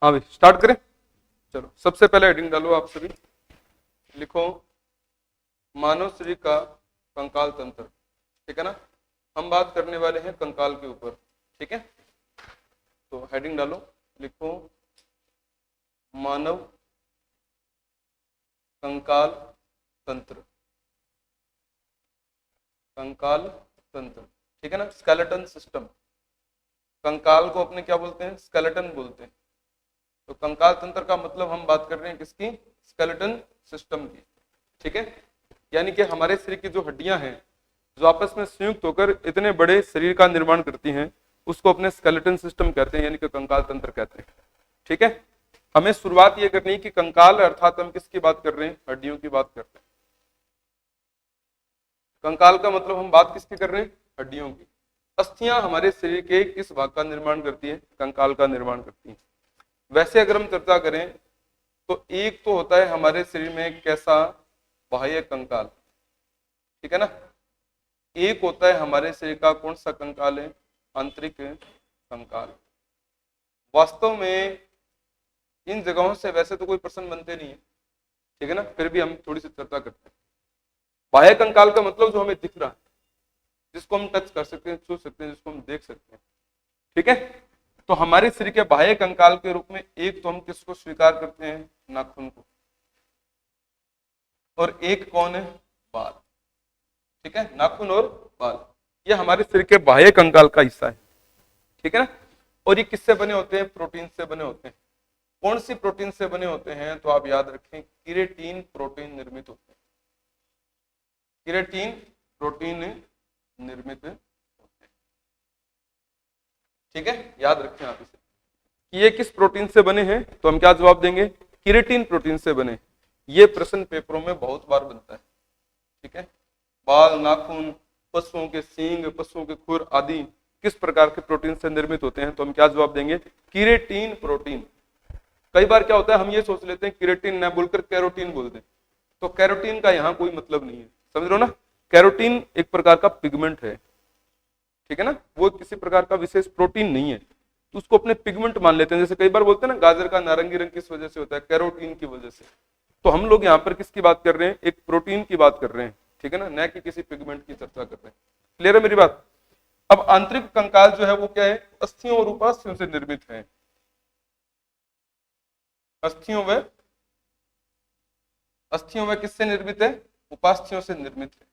हाँ भाई स्टार्ट करें। चलो सबसे पहले हेडिंग डालो आप सभी, लिखो मानव शरीर का कंकाल तंत्र। ठीक है ना, हम बात करने वाले हैं कंकाल के ऊपर। ठीक है, तो हेडिंग डालो, लिखो मानव कंकाल तंत्र। कंकाल तंत्र, ठीक है ना, स्केलेटन सिस्टम। कंकाल को अपने क्या बोलते हैं? स्केलेटन बोलते हैं। तो कंकाल तंत्र का मतलब हम बात कर रहे हैं किसकी? स्केलेटन सिस्टम की। ठीक है, यानी कि हमारे शरीर की जो हड्डियां हैं जो आपस में संयुक्त होकर इतने बड़े शरीर का निर्माण करती हैं, उसको अपने स्केलेटन सिस्टम कहते हैं, यानी कि कंकाल तंत्र कहते हैं। ठीक है, हमें शुरुआत ये करनी है कि कंकाल अर्थात हम किसकी बात कर रहे हैं? हड्डियों की बात कर रहे हैं। कंकाल का मतलब हम बात किसकी कर रहे हैं? हड्डियों की। अस्थियां हमारे शरीर के किस भाग का निर्माण करती है? कंकाल का निर्माण करती है। वैसे अगर हम चर्चा करें तो एक तो होता है हमारे शरीर में कैसा? बाह्य कंकाल। ठीक है ना, एक होता है हमारे शरीर का कौन सा कंकाल है? आंतरिक कंकाल। वास्तव में इन जगहों से वैसे तो कोई प्रश्न बनते नहीं है, ठीक है ना, फिर भी हम थोड़ी सी चर्चा करते हैं। बाह्य कंकाल का मतलब जो हमें दिख रहा है, जिसको हम टच कर सकते हैं, छू सकते हैं, जिसको हम देख सकते हैं। ठीक है, तो हमारे शरीर के बाह्य कंकाल के रूप में एक तो हम किसको स्वीकार करते हैं? नाखून को। और एक कौन है? बाल। ठीक है, नाखून और बाल, ये हमारे शरीर के बाह्य कंकाल का हिस्सा है। ठीक है ना, और ये किससे बने होते हैं? प्रोटीन से बने होते हैं। कौन सी प्रोटीन से बने होते हैं? तो आप याद रखें, केराटिन प्रोटीन निर्मित होते हैं। केराटिन प्रोटीन निर्मित होते हैं। ठीक है, याद रखें आप इसे कि ये किस प्रोटीन से बने हैं, तो हम क्या जवाब देंगे? केराटिन प्रोटीन से बने। ये प्रश्न पेपरों में बहुत बार बनता है। ठीक है, बाल, नाखून, पशुओं के सींग, पशुओं के खुर आदि किस प्रकार के प्रोटीन से निर्मित होते हैं, तो हम क्या जवाब देंगे? Keratin protein. कई बार क्या होता है, हम ये सोच लेते हैं केराटिन न बोलकर कैरोटीन बोल दें, तो कैरोटीन का यहाँ कोई मतलब नहीं है, समझ लो ना। कैरोटीन एक प्रकार का पिगमेंट है, ठीक है ना, वो किसी प्रकार का विशेष प्रोटीन नहीं है, तो उसको अपने पिगमेंट मान लेते हैं। जैसे कई बार बोलते हैं ना, गाजर का नारंगी रंग किस वजह से होता है? कैरोटीन की वजह से। तो हम लोग यहाँ पर किसकी बात कर रहे हैं? एक प्रोटीन की बात कर रहे हैं, ठीक है ना, न कि किसी पिगमेंट की चर्चा कर रहे हैं। क्लियर है मेरी बात? अब आंतरिक कंकाल जो है वो क्या है? अस्थियों और उपास्थ्यों से निर्मित है। अस्थियों व किससे निर्मित है? उपास्थ्यों से निर्मित है।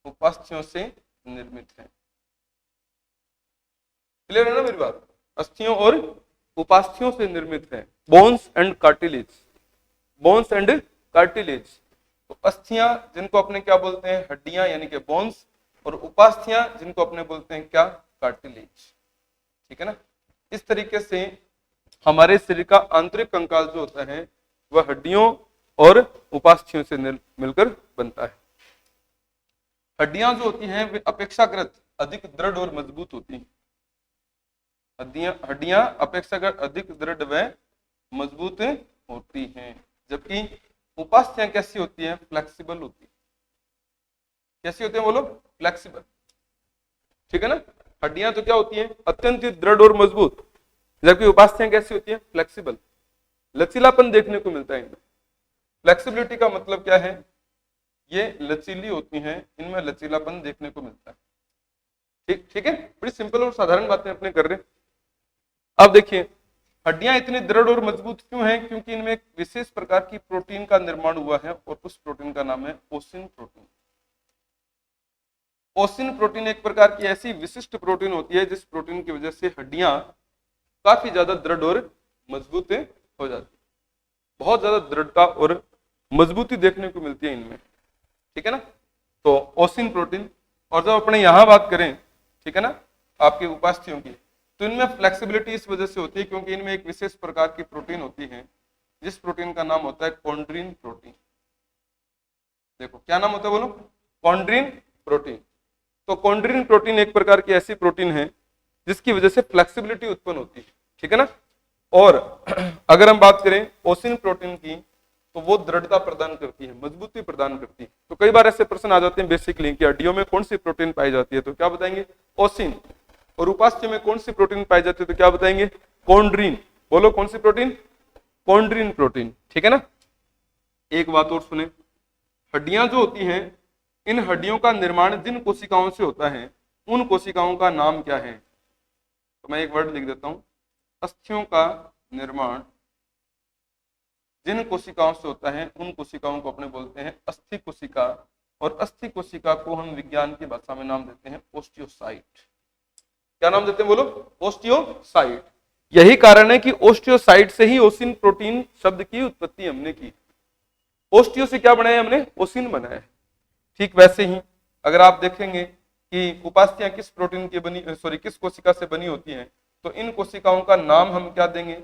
उपास्थ्यों से निर्मित है। क्लियर है ना मेरी बात? अस्थियों और उपास्थ्यों से निर्मित है। Bones and cartilage. Bones and cartilage, तो अस्थियां जिनको अपने क्या बोलते हैं? हड्डियां, यानी कि बोन्स, और उपास्थ्यां जिनको अपने बोलते हैं क्या? कार्टिलेज। ठीक है ना, इस तरीके से हमारे शरीर का आंतरिक कंकाल जो होता है वह हड्डियों और उपास्थ्यों से मिलकर बनता है। हड्डियां जो होती हैं वे अपेक्षाकृत अधिक दृढ़ और मजबूत होती हैं। हड्डियां अपेक्षाकृत अधिक दृढ़ व मजबूत होती हैं, जबकि उपास्थ्यां कैसी होती हैं? फ्लेक्सिबल होती है। कैसी होती है बोलो? फ्लेक्सिबल। ठीक है ना, हड्डियां तो क्या होती हैं? अत्यंत दृढ़ और मजबूत, जबकि उपास्थ्यां कैसी होती हैं? फ्लेक्सिबल। लचीलापन देखने को मिलता है इनमें। फ्लेक्सिबिलिटी का मतलब क्या है? ये लचीली होती हैं, इनमें लचीलापन देखने को मिलता है। ठीक है, बड़ी सिंपल और साधारण बातें अपने कर रहे हैं। अब देखिए, हड्डियां इतनी दृढ़ और मजबूत क्यों हैं? क्योंकि इनमें एक विशेष प्रकार की प्रोटीन का निर्माण हुआ है, और उस प्रोटीन का नाम है ओसिन प्रोटीन। ओसिन प्रोटीन एक प्रकार की ऐसी विशिष्ट प्रोटीन होती है जिस प्रोटीन की वजह से हड्डियां काफी ज्यादा दृढ़ और मजबूत हो जाती है। बहुत ज्यादा दृढ़ता और मजबूती देखने को मिलती है इनमें। ठीक है ना, तो ओसिन प्रोटीन। और जब अपने यहां बात करें, ठीक है ना, आपके उपास्थ्यों की, तो इनमें फ्लेक्सिबिलिटी इस वजह से होती है क्योंकि इनमें एक विशेष प्रकार की प्रोटीन होती है जिस प्रोटीन का नाम होता है कॉन्ड्रिन प्रोटीन। देखो क्या नाम होता है बोलो? Chondrin protein. तो कॉन्ड्रिन प्रोटीन एक प्रकार की ऐसी प्रोटीन है जिसकी वजह से फ्लेक्सिबिलिटी उत्पन्न होती है। ठीक है ना, और अगर हम बात करें ओसिन प्रोटीन की, तो वो दृढ़ता प्रदान करती है, मजबूती प्रदान करती है। तो कई बार ऐसे प्रश्न आ जाते हैं बेसिकली कि हड्डियों में कौन सी प्रोटीन पाई जाती है, तो क्या बताएंगे? ओसिन। और उपास्थ्य में कौन सी प्रोटीन पाई जाती है, तो क्या बताएंगे? कॉन्ड्रिन। बोलो कौन सी प्रोटीन? कॉन्ड्रिन प्रोटीन, ठीक है ना। एक बात और सुने, हड्डियां जो होती हैं, इन हड्डियों का निर्माण जिन कोशिकाओं से होता है उन कोशिकाओं का नाम क्या है? तो मैं एक वर्ड लिख देता हूं, अस्थियों का निर्माण जिन कोशिकाओं से होता है उन कोशिकाओं को अपने बोलते हैं अस्थि कोशिका, और अस्थि कोशिका को हम विज्ञान की भाषा में नाम देते हैं ओस्टियोसाइट। क्या नाम देते हैं बोलो? ओस्टियोसाइट। यही कारण है कि ओस्टियोसाइट से ही ओसिन प्रोटीन शब्द की उत्पत्ति हमने की। ओस्टियो से क्या बनाया हमने? ओसिन बनाया। ठीक वैसे ही अगर आप देखेंगे कि उपास्थियां किस प्रोटीन की बनी, सॉरी किस कोशिका से बनी होती हैं, तो इन कोशिकाओं का नाम हम क्या देंगे?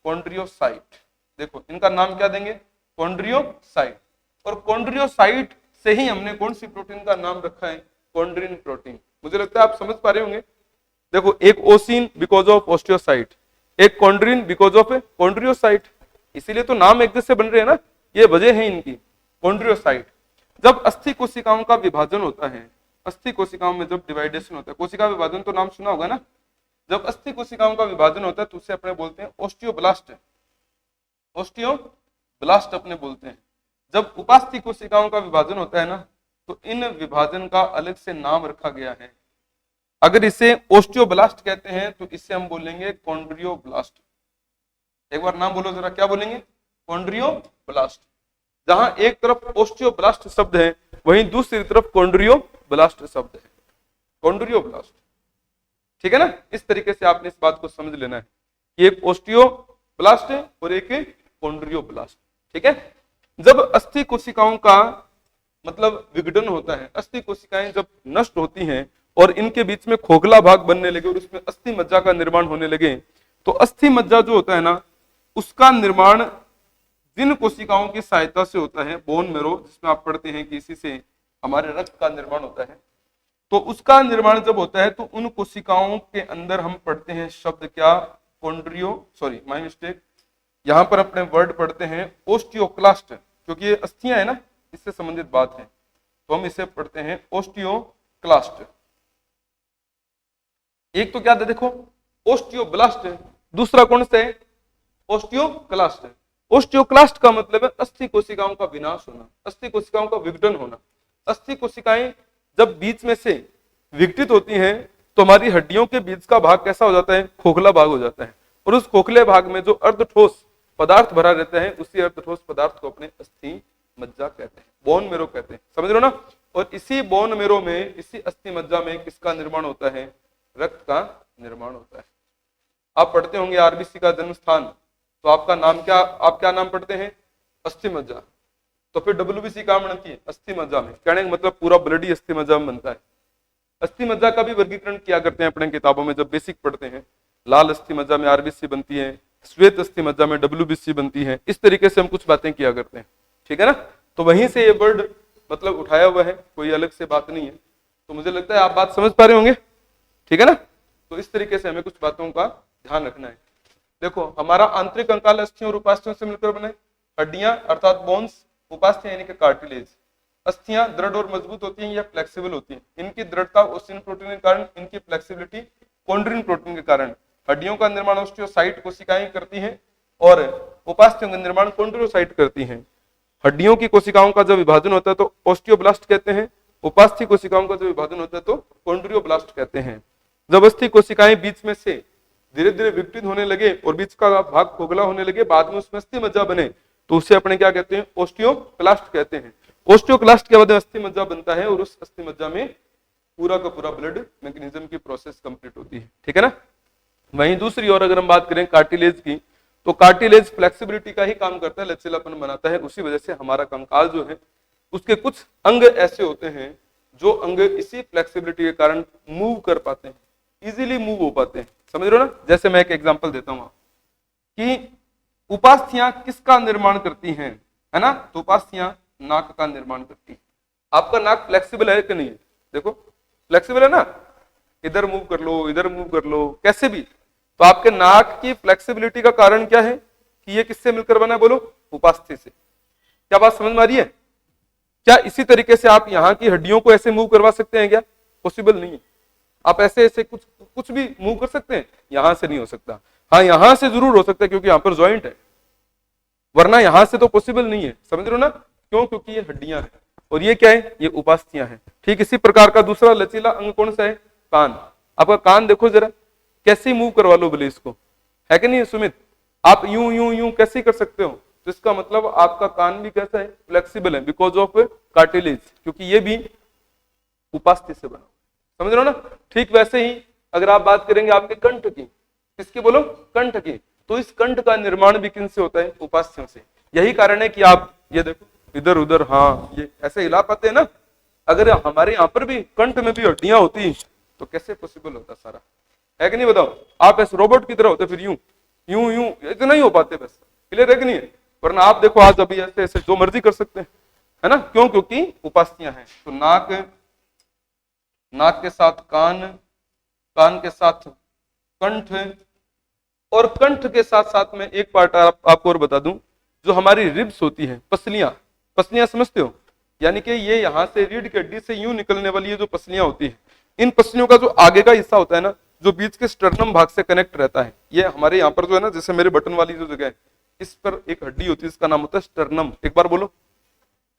कॉन्ड्रियोसाइट। देखो इनका नाम क्या देंगे? कॉन्ड्रियोसाइट। और कॉन्ड्रियोसाइट से ही हमने कौन सी प्रोटीन का नाम रखा है? Chondrin protein. मुझे लगता है आप समझ पा रहे होंगे। देखो एक ओसिन बिकॉज ऑफ ओस्टियोसाइट, एक कॉन्ड्रिन बिकॉज ऑफ कॉन्ड्रियोसाइट, इसीलिए तो नाम एक जैसे बन रहे हैं ना, ये वजह है इनकी। कॉन्ड्रियोसाइट। जब अस्थि कोशिकाओं का विभाजन होता है, अस्थि कोशिकाओं में जब डिवाइडेशन होता है, कोशिका विभाजन तो नाम सुना होगा ना, जब अस्थि कोशिकाओं का विभाजन होता है तो उसे अपने बोलते हैं ओस्टियोब्लास्ट। ओस्टियोब्लास्ट अपने बोलते हैं। जब उपास्थि कोशिकाओं का विभाजन होता है ना, तो इन विभाजन का अलग से नाम रखा गया है। अगर इसे ओस्टियोब्लास्ट कहते हैं तो इसे हम बोलेंगे कॉन्ड्रियोब्लास्ट। एक बार नाम बोलो जरा, क्या बोलेंगे? कॉन्ड्रियोब्लास्ट। जहां एक तरफ ओस्टियोब्लास्ट शब्द है, वहीं दूसरी तरफ कॉन्ड्रियोब्लास्ट शब्द है। कॉन्ड्रियोब्लास्ट, ठीक है ना। इस तरीके से आपने इस बात को समझ लेना है कि एक ओस्टियोब्लास्ट है और एक कॉन्ड्रियोब्लास्ट, ठीक है। जब अस्थि कोशिकाओं का मतलब विघटन होता है, अस्थि कोशिकाएं जब नष्ट होती हैं और इनके बीच में खोखला भाग बनने लगे और उसमें अस्थि मज्जा का निर्माण होने लगे, तो अस्थि मज्जा जो होता है ना, उसका निर्माण जिन कोशिकाओं की सहायता से होता है, बोन मेरो, जिसमें आप पढ़ते हैं कि इसी से हमारे रक्त का निर्माण होता है, तो उसका निर्माण जब होता है तो उन कोशिकाओं के अंदर हम पढ़ते हैं शब्द क्या? कॉन्ड्रियो, सॉरी माय मिस्टेक, यहां पर अपने वर्ड पढ़ते हैं ओस्टियोक्लास्ट, क्योंकि ये अस्थियां है ना, इससे संबंधित बात है, तो हम इसे पढ़ते हैं ओस्टियोक्लास्ट। एक तो क्या था देखो, ओस्टियोब्लास्ट है, दूसरा कौन सा है? ओस्टियोक्लास्ट है। ओस्टियोक्लास्ट का मतलब है अस्थि कोशिकाओं का विनाश होना, अस्थि कोशिकाओं का विघटन होना। अस्थि कोशिकाएं जब बीच में से विघटित होती हैं तो हमारी हड्डियों के बीच का भाग कैसा हो जाता है? खोखला भाग हो जाता है, और उस खोखले भाग में जो अर्धठोस पदार्थ भरा रहता है, उसी अर्धठोस पदार्थ को अपने अस्थि मज्जा कहते हैं, बोन मेरो कहते हैं, समझ रहे हो ना। और इसी बोन मेरो में, इसी अस्थि मज्जा में किसका निर्माण होता है? रक्त का निर्माण होता है। आप पढ़ते होंगे आरबीसी का जन्म स्थान, तो आपका नाम क्या, आप क्या नाम पढ़ते हैं? अस्थि मज्जा। तो फिर डब्ल्यूबीसी कहां बनती है? अस्थि मज्जा में। कहने का मतलब पूरा ब्लड ही अस्थि मज्जा में बनता है। अस्थि मज्जा का भी वर्गीकरण किया करते हैं अपने किताबों में जब बेसिक पढ़ते हैं। लाल अस्थि मज्जा में आरबीसी बनती है, श्वेत अस्थि मज्जा में डब्ल्यूबीसी बनती है। इस तरीके से हम कुछ बातें किया करते हैं, ठीक है ना। तो वहीं से ये वर्ड मतलब उठाया हुआ है, कोई अलग से बात नहीं है। तो मुझे लगता है आप बात समझ पा रहे होंगे, ठीक है ना। तो इस तरीके से हमें कुछ बातों का ध्यान रखना है। देखो हमारा आंतरिक कंकाल अस्थियों और उपास्थियों से मिलकर बने। हड्डियां अर्थात बोन्स, उपास्थ्य यानी कि कार्टिलेज। अस्थियां दृढ़ और मजबूत होती हैं या फ्लेक्सिबल होती हैं। इनकी दृढ़ता ओसिन प्रोटीन के कारण, इनकी फ्लेक्सिबिलिटी कॉन्ड्रिन प्रोटीन के कारण। हड्डियों का निर्माण ओस्टियोसाइट कोशिकाएं करती हैं और उपास्थ्यों का निर्माण कॉन्ड्रियोसाइट करती हैं। हड्डियों की कोशिकाओं का जब विभाजन होता है तो ओस्टियोब्लास्ट कहते हैं, उपास्थि कोशिकाओं का जब विभाजन होता है तो कॉन्ड्रियोब्लास्ट कहते हैं। जब अस्थि कोशिकाएं बीच में से धीरे धीरे विघटित होने लगे और बीच का भाग खोखला होने लगे, बाद में उसमें अस्थि मज्जा बने, तो उसे अपने क्या कहते हैं? ओस्टियोक्लास्ट कहते हैं। ओस्टियोक्लास्ट के बाद अस्थि मज्जा बनता है और उस अस्थि मज्जा में पूरा का पूरा ब्लड मैकेनिज्म की प्रोसेस कंप्लीट होती है, ठीक है ना। वहीं दूसरी ओर अगर हम बात करें कार्टिलेज की, तो कार्टिलेज फ्लेक्सिबिलिटी का ही काम करता है, लचीलापन बनाता है। उसी वजह से हमारा कंकाल जो है उसके कुछ अंग ऐसे होते हैं जो अंग इसी फ्लेक्सिबिलिटी के कारण मूव कर पाते हैं, इजीली मूव हो पाते हैं, समझ रहे हो ना। जैसे मैं एक एग्जांपल देता हूं कि उपास्थियां किसका निर्माण करती हैं, है ना। तो उपास्थियां नाक का निर्माण करती है। आपका नाक फ्लेक्सिबल है कि नहीं है? देखो फ्लेक्सिबल है ना, इधर मूव कर लो, इधर मूव कर लो, कैसे भी। तो आपके नाक की फ्लेक्सिबिलिटी का कारण क्या है कि ये किससे मिलकर बना है? बोलो, उपास्थि से। क्या बात समझ में आ रही है? क्या इसी तरीके से आप यहाँ की हड्डियों को ऐसे मूव करवा सकते हैं? क्या पॉसिबल नहीं है। आप ऐसे ऐसे कुछ भी मूव कर सकते हैं? यहां से नहीं हो सकता। हाँ यहां से जरूर हो सकता है क्योंकि यहां पर ज्वाइंट है, वरना यहां से तो पॉसिबल नहीं है, समझ रहे हो ना, क्यों, क्योंकि ये हड्डियां हैं और ये क्या है, ये उपास्थियां हैं। ठीक इसी प्रकार का दूसरा लचीला अंग कौन सा है, कान। आपका कान देखो जरा, कैसे मूव करवा लो बोले इसको, है कि नहीं सुमित, आप यूं यूं यूं कैसे कर सकते हो, तो इसका मतलब आपका कान भी कैसा है, फ्लेक्सिबल है, बिकॉज ऑफ कार्टिलेज, क्योंकि ये भी उपास्थि से बना, समझ रहे हो ना। ठीक वैसे ही अगर आप बात करेंगे आपके कंठ की, किसकी बोलो, कंठ की, तो इस कंठ का निर्माण भी किन से होता है, उपास्थियों से। यही कारण है कि आप ये देखो इधर उधर, हाँ ये ऐसे हिला पाते हैं ना, अगर हमारे यहाँ पर भी कंठ में भी हड्डियां होती तो कैसे पॉसिबल होता सारा, है कि नहीं बताओ। आप ऐसे रोबोट की तरह होते फिर यूं यूं यूं इतना ही हो पाते बस, क्लियर है कि नहीं है। वरना आप देखो आज अभी ऐसे ऐसे जो मर्जी कर सकते हैं, है ना, क्यों, क्योंकि उपास्थियां हैं। तो नाक, नाक के साथ कान, कान के साथ कंठ, और कंठ के साथ साथ में एक पार्ट आपको और बता दूं, जो हमारी रिब्स होती है, पसलियां, पसलियां समझते हो, यानी कि ये यहां से रीढ़ की हड्डी से यूं निकलने वाली ये जो पसलियां होती है, इन पसलियों का जो आगे का हिस्सा होता है ना, जो बीच के स्टर्नम भाग से कनेक्ट रहता है, ये हमारे यहाँ पर जो है ना, जैसे मेरे बटन वाली जो जगह है, इस पर एक हड्डी होती है, इसका नाम होता है स्टर्नम। एक बार बोलो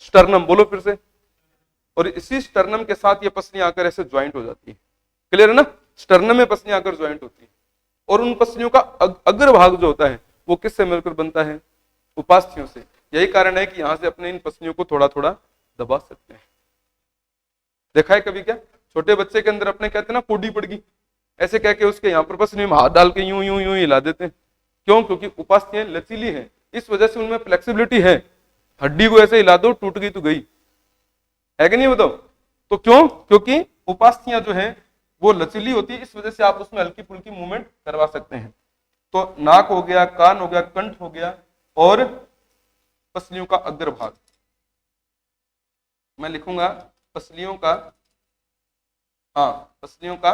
स्टर्नम, बोलो फिर से। और इसी स्टर्नम के साथ ये पसलियां आकर ऐसे ज्वाइंट हो जाती है, क्लियर है ना, स्टर्नम में पसलियां आकर ज्वाइंट होती है, और उन पसलियों का अग्र भाग जो होता है वो किससे मिलकर बनता है, उपास्थियों से। यही कारण है कि यहां से अपने इन पसलियों को थोड़ा थोड़ा दबा सकते हैं। देखा है कभी क्या, छोटे बच्चे के अंदर अपने कहते हैं ना कोडी पड़ गई, ऐसे कह के उसके यहाँ पर पसलियों में हाथ डाल के यूं यूं यूं हिला देते हैं, क्यों, क्योंकि उपास्थियां लचीली हैं, इस वजह से उनमें फ्लेक्सिबिलिटी है। हड्डी को ऐसे हिला दो, टूट गई तो गई, है कि नहीं बताओ। तो क्यों, क्योंकि उपास्थियां जो है वो लचीली होती है, इस वजह से आप उसमें हल्की फुल्की मूवमेंट करवा सकते हैं। तो नाक हो गया, कान हो गया, कंठ हो गया, और पसलियों का अग्रभाग, मैं लिखूंगा पसलियों का, हाँ पसलियों का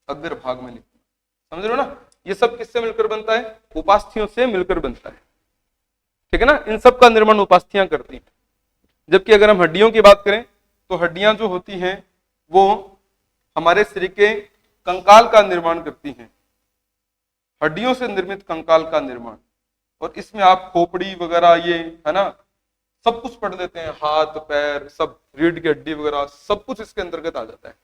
अग्रभाग में लिखूंगा, समझ रहे हो ना। ये सब किससे मिलकर बनता है, उपास्थियों से मिलकर बनता है, ठीक है ना। इन सब का निर्माण उपास्थियां करती हैं। जबकि अगर हम हड्डियों की बात करें तो हड्डियां जो होती हैं वो हमारे शरीर के कंकाल का निर्माण करती हैं, हड्डियों से निर्मित कंकाल का निर्माण। और इसमें आप खोपड़ी वगैरह ये है ना सब कुछ पढ़ लेते हैं, हाथ पैर सब, रीढ़ की हड्डी वगैरह सब कुछ इसके अंतर्गत आ जाता है,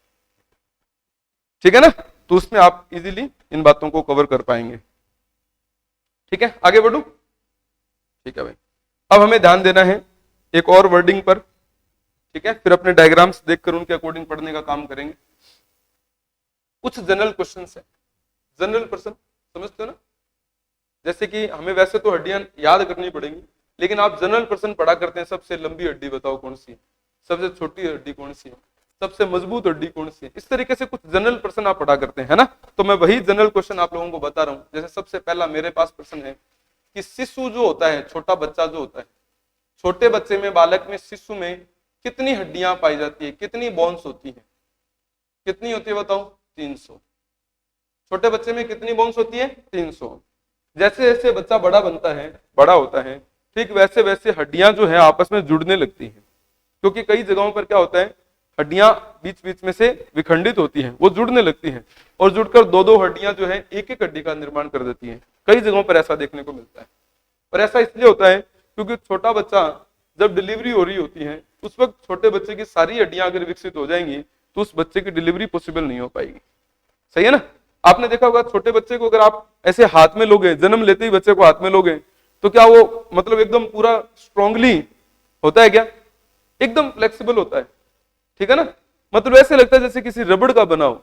ठीक है ना। तो उसमें आप इजीली इन बातों को कवर कर पाएंगे, ठीक है। आगे बढ़ूं, ठीक है भाई। अब हमें ध्यान देना है एक और वर्डिंग पर, ठीक है, फिर अपने डायग्राम्स देखकर उनके अकॉर्डिंग पढ़ने का काम करेंगे। कुछ जनरल क्वेश्चंस है, जनरल पर्सन समझते हो ना, जैसे कि हमें वैसे तो हड्डियां याद करनी पड़ेंगी, लेकिन आप जनरल पर्सन पढ़ा करते हैं, सबसे लंबी हड्डी बताओ कौन सी है, सबसे छोटी हड्डी कौन सी है, सबसे मजबूत हड्डी कौन सी है, इस तरीके से कुछ जनरल पर्सन आप पढ़ा करते हैं, है ना। तो मैं वही जनरल क्वेश्चन आप लोगों को बता रहा हूं। जैसे सबसे पहला मेरे पास प्रश्न है कि शिशु जो होता है, छोटा बच्चा जो होता है, छोटे बच्चे में, बालक में, शिशु में कितनी हड्डियां पाई जाती है, कितनी बोन्स होती है, कितनी होती है बताओ, 300। छोटे बच्चे में कितनी बोन्स होती है, 300। जैसे जैसे बच्चा बड़ा बनता है, बड़ा होता है, ठीक वैसे वैसे हड्डियां जो है आपस में जुड़ने लगती हैं, क्योंकि कई जगहों पर क्या होता है, हड्डियां बीच बीच में से विखंडित होती हैं, वो जुड़ने लगती हैं, और जुड़कर दो दो हड्डियां जो है एक एक हड्डी का निर्माण कर देती हैं। कई जगहों पर ऐसा देखने को मिलता है। और ऐसा इसलिए होता है क्योंकि छोटा बच्चा जब डिलीवरी हो रही होती है, उस वक्त छोटे बच्चे की सारी हड्डियां अगर विकसित हो जाएंगी तो उस बच्चे की डिलीवरी पॉसिबल नहीं हो पाएगी, सही है ना। आपने देखा होगा छोटे बच्चे को अगर आप ऐसे हाथ में लोगे, जन्म लेते ही बच्चे को हाथ में लोगे, तो क्या वो मतलब एकदम पूरा स्ट्रांगली होता है क्या, एकदम फ्लेक्सिबल होता है, ठीक है ना। मतलब ऐसे लगता है जैसे किसी रबड़ का बना हो,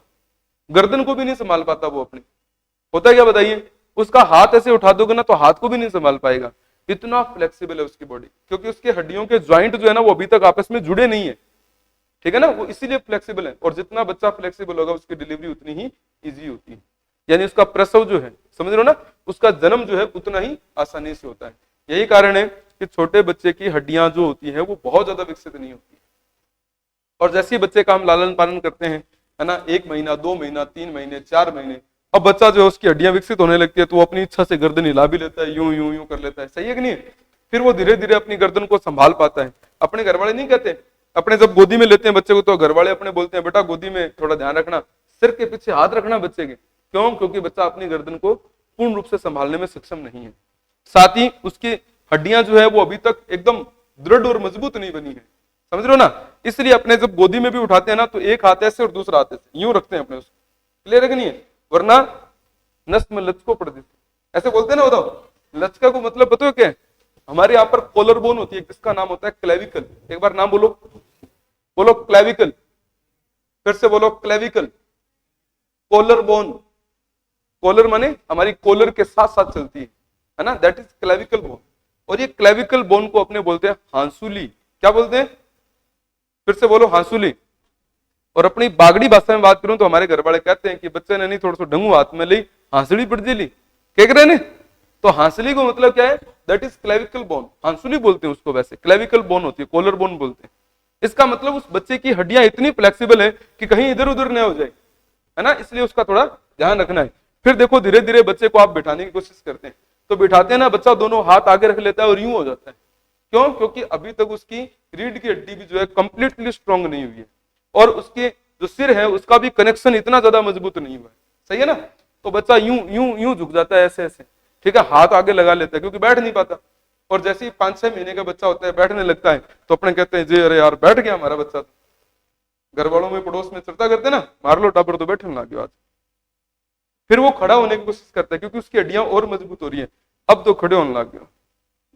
गर्दन को भी नहीं संभाल पाता वो अपनी, होता है क्या बताइए। उसका हाथ ऐसे उठा दोगे ना तो हाथ को भी नहीं संभाल पाएगा, इतना फ्लेक्सिबल है उसकी बॉडी, क्योंकि उसके हड्डियों के ज्वाइंट जो है ना वो अभी तक आपस में जुड़े नहीं है, ठीक है ना, वो इसीलिए फ्लेक्सिबल है। और जितना बच्चा फ्लेक्सिबल होगा उसकी डिलीवरी उतनी ही इजी होती है, यानी उसका प्रसव जो है, समझ रहे हो ना, उसका जन्म जो है उतना ही आसानी से होता है। यही कारण है कि छोटे बच्चे की हड्डियां जो होती है वो बहुत ज्यादा विकसित नहीं होती। और जैसे ही बच्चे का हम लालन पालन करते हैं, है ना, 1 महीना 2 महीना 3 महीने 4 महीने, अब बच्चा जो है उसकी हड्डियां विकसित होने लगती है, तो वो अपनी इच्छा से गर्दन हिला भी लेता है, यूं यूं यूं कर लेता है, सही है कि नहीं। फिर वो धीरे धीरे अपनी गर्दन को संभाल पाता है। अपने घर वाले नहीं कहते, अपने जब गोदी में लेते हैं बच्चे को तो घर वाले अपने बोलते हैं बेटा गोदी में थोड़ा ध्यान रखना, सिर के पीछे हाथ रखना बच्चे के, क्यों, क्योंकि बच्चा अपनी गर्दन को पूर्ण रूप से संभालने में सक्षम नहीं है। साथ ही उसकी हड्डियां जो है वो अभी तक एकदम दृढ़ और मजबूत नहीं बनी है, समझ रहे हो ना। इसलिए अपने जब गोदी में भी उठाते हैं ना तो एक हाथ ऐसे और दूसरा हाथ ऐसे यूं रखते हैं अपने उसको, क्लियर है कि नहीं है, वरना नस में लचको पड़ देती, ऐसे बोलते हैं ना, बताओ लचका को मतलब पता है क्या है? हमारे यहाँ पर कॉलर बोन होती है जिसका नाम होता है क्लेविकल। एक बार नाम बोलो, बोलो क्लेविकल, फिर से बोलो क्लेविकल। कॉलर बोन, कॉलर माने हमारी कॉलर के साथ साथ चलती है ना, दैट इज क्लेविकल बोन। और ये क्लेविकल बोन को अपने बोलते हैं हांसुली। क्या बोलते हैं? फिर से बोलो हांसुली। और अपनी बागड़ी भाषा में बात करूं तो हमारे घर वाले कहते हैं कि बच्चे ने नहीं थोड़ा सा ढंगू हाथ में ली हांसुली पड़ जी ली, क्या कह रहे ने? तो हांसुली को मतलब क्या है? That is clavicle bone. हांसुली बोलते हैं उसको, वैसे क्लेविकल बोन होती है, कॉलर बोन बोलते हैं। इसका मतलब उस बच्चे की हड्डियां इतनी फ्लेक्सिबल है कि कहीं इधर उधर न हो जाए, है ना, इसलिए उसका थोड़ा ध्यान रखना है। फिर देखो धीरे धीरे बच्चे को आप बिठाने की कोशिश करते हैं, तो बिठाते हैं ना, बच्चा दोनों हाथ आगे रख लेता है और यूं हो जाता है। क्यों? क्योंकि अभी तक उसकी रीढ़ की हड्डी भी जो है कंप्लीटली स्ट्रांग नहीं हुई है, और उसके जो सिर है उसका भी कनेक्शन इतना ज्यादा मजबूत नहीं हुआ है, सही है ना। तो बच्चा यूं यूं यूं झुक जाता है ऐसे ऐसे, ठीक है, हाथ आगे लगा लेता है क्योंकि बैठ नहीं पाता। और जैसे ही 5-6 महीने का बच्चा होता है बैठने लगता है तो अपने कहते हैं जी अरे यार बैठ गया हमारा बच्चा। घर वालों में पड़ोस में चर्चा करते ना, मार लो टाबर तो बैठने लग गया आज। फिर वो खड़ा होने की कोशिश करता है क्योंकि उसकी हड्डियां और मजबूत हो रही है, अब तो खड़े होने लग गया,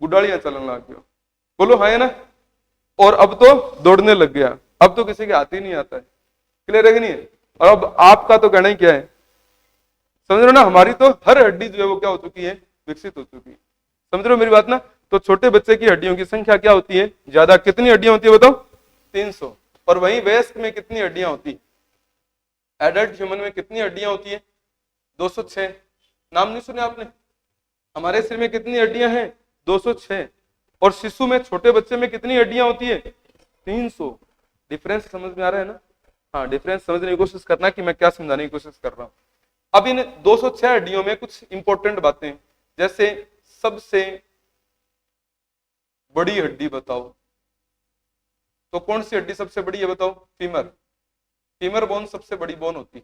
गुडालियां चलने लग गया, बोलो हाँ है ना। और अब तो दौड़ने लग गया, अब तो किसी के हाथ ही नहीं आता है, क्लियर है कि नहीं है। और अब आपका तो कहना ही क्या है, समझ रहे हो ना, हमारी तो हर हड्डी जो है वो क्या हो चुकी है, विकसित हो चुकी है, समझ रहे हो मेरी बात ना। तो छोटे बच्चे की हड्डियों की संख्या क्या होती है, ज्यादा, कितनी हड्डियां होती है बताओ? 300। और वहीं वयस्क में कितनी हड्डियां होती है? एडल्ट ह्यूमन में कितनी हड्डियां होती है? 206। नाम नहीं सुने आपने? हमारे सिर में कितनी हड्डियां हैं? 206। और शिशु में, छोटे बच्चे में कितनी हड्डियां होती है? 300। डिफरेंस समझ में आ रहा है ना? हाँ, डिफरेंस समझने की कोशिश करना कि मैं क्या समझाने की कोशिश कर रहा हूं। अब इन 206 हड्डियों में कुछ इंपॉर्टेंट बातें, जैसे सबसे बड़ी हड्डी बताओ, तो कौन सी हड्डी सबसे बड़ी है बताओ? फीमर। फीमर बोन सबसे बड़ी बोन होती है।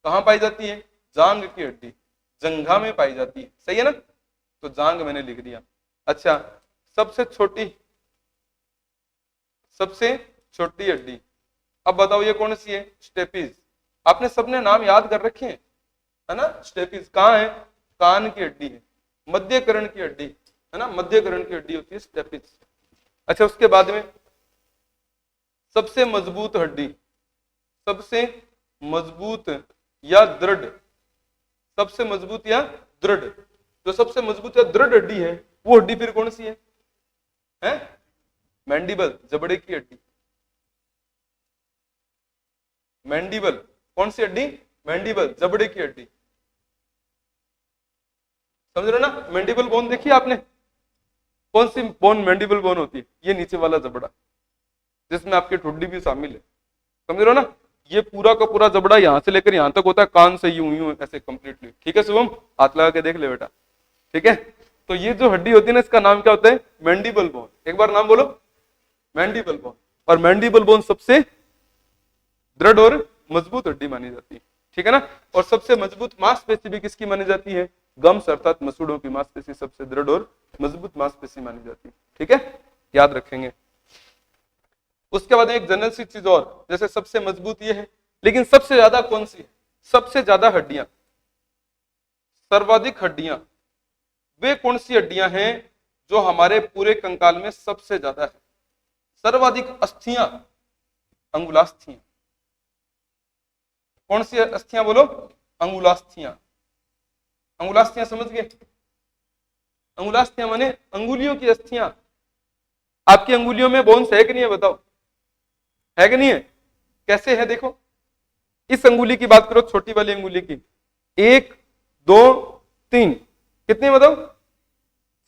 कहां पाई जाती है? जांग की हड्डी, जंघा में पाई जाती है, सही है ना। तो जांग मैंने लिख दिया। अच्छा, सबसे छोटी हड्डी, अब बताओ ये कौन सी है? स्टेपीज। आपने सबने नाम याद कर रखे हैं, है ना। स्टेपीज कहाँ है? कान की हड्डी है, मध्यकरण की हड्डी, है ना, मध्यकरण की हड्डी होती है स्टेपीज। अच्छा, उसके बाद में सबसे मजबूत हड्डी, सबसे मजबूत या दृढ़, सबसे मजबूत या दृढ़, जो सबसे मजबूत या दृढ़ हड्डी है वो हड्डी फिर कौन सी है? मैंडिबल, जबड़े की हड्डी। मैंडिबल कौन सी हड्डी? मैंडिबल, जबड़े की हड्डी, समझ रहे हो ना। मैंडिबल बोन देखी आपने? कौन सी बोन मैंडिबल बोन होती है? ये नीचे वाला जबड़ा जिसमें आपकी ठुड्डी भी शामिल है, समझ रहे हो ना। ये पूरा का पूरा जबड़ा यहां से लेकर यहां तक होता है, कान से यूं यूं ऐसे कंप्लीटली, ठीक है शुभम, हाथ लगा के देख ले बेटा, ठीक है। तो ये जो हड्डी होती है ना, इसका नाम क्या होता है? Mandible bone. एक बार नाम बोलो, मैंडिबल बोन। और मैंडिबल बोन सबसे दृढ़ और मजबूत हड्डी मानी जाती है, ठीक है ना। और सबसे मजबूत मांसपेशी भी किसकी मानी जाती है? गम्स अर्थात मसूड़ों की मांसपेशी सबसे दृढ़ और मजबूत मांसपेशी मानी जाती है, ठीक है, याद रखेंगे। उसके बाद एक जनरल सी चीज और, जैसे सबसे मजबूत ये है, लेकिन सबसे ज्यादा कौन सी है? सबसे ज्यादा हड्डियां, सर्वाधिक हड्डियां, वे कौन सी हड्डियां हैं जो हमारे पूरे कंकाल में सबसे ज्यादा है? सर्वाधिक अस्थियां, अंगुलास्थियां। कौन सी अस्थियां बोलो? अंगुलास्थियां। अंगुलास्थियां समझ गए? अंगुलास्थियां माने अंगुलियों की अस्थियां। आपकी अंगुलियों में बोन्स है कि नहीं है बताओ? है कि नहीं है? कैसे है देखो, इस अंगुली की बात करो, छोटी वाली अंगुली की, 1 2 3, कितनी बताओ?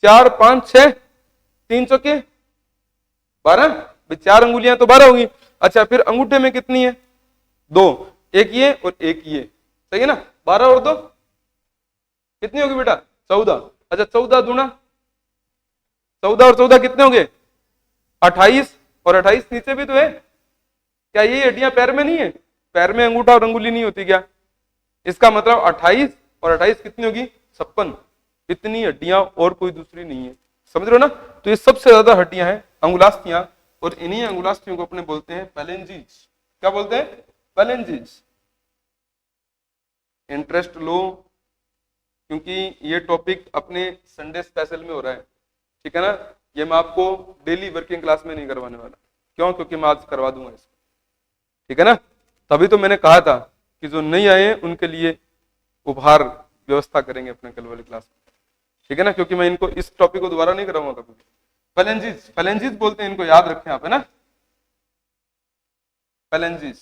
4 5 6, 3 चौके 12, 4 अंगुलियां तो 12 होगी। अच्छा, फिर अंगूठे में कितनी है? 2, एक ये और एक ये, सही है ना। 12 और 2 कितनी होगी बेटा? 14। अच्छा, 14 दूना 14 और 14 कितने हो गए? 28। और 28 नीचे भी तो है। क्या ये हड्डियां पैर में नहीं है? पैर में अंगूठा और अंगुली नहीं होती क्या? इसका मतलब 28 और 28 कितनी होगी? 56। इतनी हड्डियां और कोई दूसरी नहीं है, समझ रहे हो ना। तो ये सबसे ज्यादा हड्डियां हैं अंगुलास्थियां, और इन्हीं अंगुलास्थियों को अपने बोलते हैं पैलेंजीज। क्या बोलते हैं? पैलेंजीज। इंटरेस्ट लो, क्योंकि ये टॉपिक अपने संडे स्पेशल में हो रहा है, ठीक है ना। ये मैं आपको डेली वर्किंग क्लास में नहीं करवाने वाला। क्यों? क्योंकि मैं आज करवा दूंगा इसको, ठीक है ना। तभी तो मैंने कहा था कि जो नहीं आए उनके लिए उपहार व्यवस्था करेंगे अपने कल वाली क्लास में, ठीक है ना। क्योंकि मैं इनको इस टॉपिक को दोबारा नहीं कराऊंगा कभी। पैलेंजीज, पैलेंजीज बोलते हैं इनको, याद रखें आप, है ना। पैलेंजीज।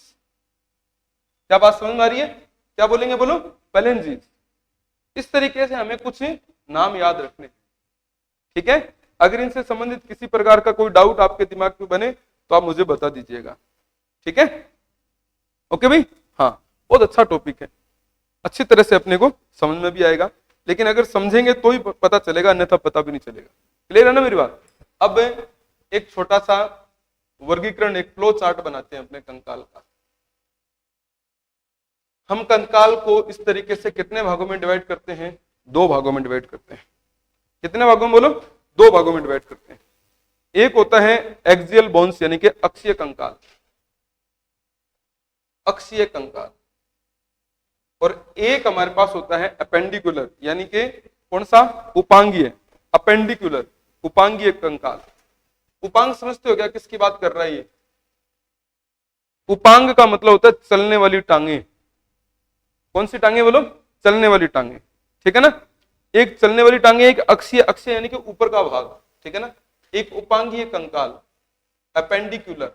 क्या बात समझ में आ रही है? क्या बोलेंगे? बोलो, पैलेंजीज। इस तरीके से हमें कुछ नाम याद रखने, ठीक है। अगर इनसे संबंधित किसी प्रकार का कोई डाउट आपके दिमाग में बने तो आप मुझे बता दीजिएगा, ठीक है। ओके भाई, हाँ, बहुत अच्छा टॉपिक है, अच्छी तरह से अपने को समझ में भी आएगा, लेकिन अगर समझेंगे तो ही पता चलेगा, अन्यथा पता भी नहीं चलेगा। क्लियर है ना मेरी बात। अब एक छोटा सा वर्गीकरण, एक फ्लो चार्ट बनाते हैं अपने कंकाल का। हम कंकाल को इस तरीके से कितने भागों में डिवाइड करते हैं? 2 भागों में डिवाइड करते हैं। कितने भागों में? बोलो, 2 भागों में डिवाइड करते हैं। एक होता है एक्सियल बोन्स, यानी कि अक्षीय कंकाल, अक्षीय कंकाल, और एक हमारे पास होता है अपेंडिकुलर, यानी कि कौन सा? उपांगीय, अपेंडिकुलर, उपांगीय कंकाल। उपांग समझते हो क्या किसकी बात कर रहा है ये? उपांग का मतलब होता है चलने वाली टांगे। कौन सी टांगे? बोलो, चलने वाली टांगे, ठीक है ना। एक चलने वाली टांगे, एक अक्षीय, अक्षीय यानी कि ऊपर का भाग, ठीक है ना। एक उपांगीय कंकाल, अपेंडिकुलर,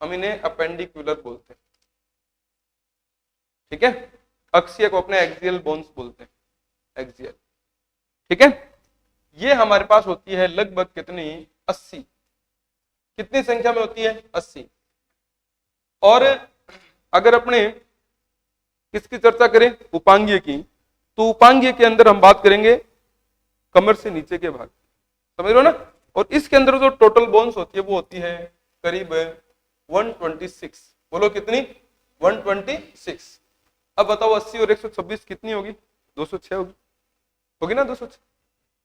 हम इन्हें अपेंडिकुलर बोलते हैं, ठीक है। अक्षीय को अपने एक्सियल बोन्स बोलते हैं, एक्सियल, ठीक है। ये हमारे पास होती है लगभग कितनी? 80। कितनी संख्या में होती है? 80। और अगर अपने किसकी चर्चा करें? उपांगीय की, तो उपांगीय के अंदर हम बात करेंगे कमर से नीचे के भाग, समझ रहे हो ना। और इसके अंदर जो टोटल बोन्स होती है वो होती है करीब 126। बोलो कितनी? 126। अब बताओ 80 और 126 कितनी होगी? 206 होगी, होगी ना 206।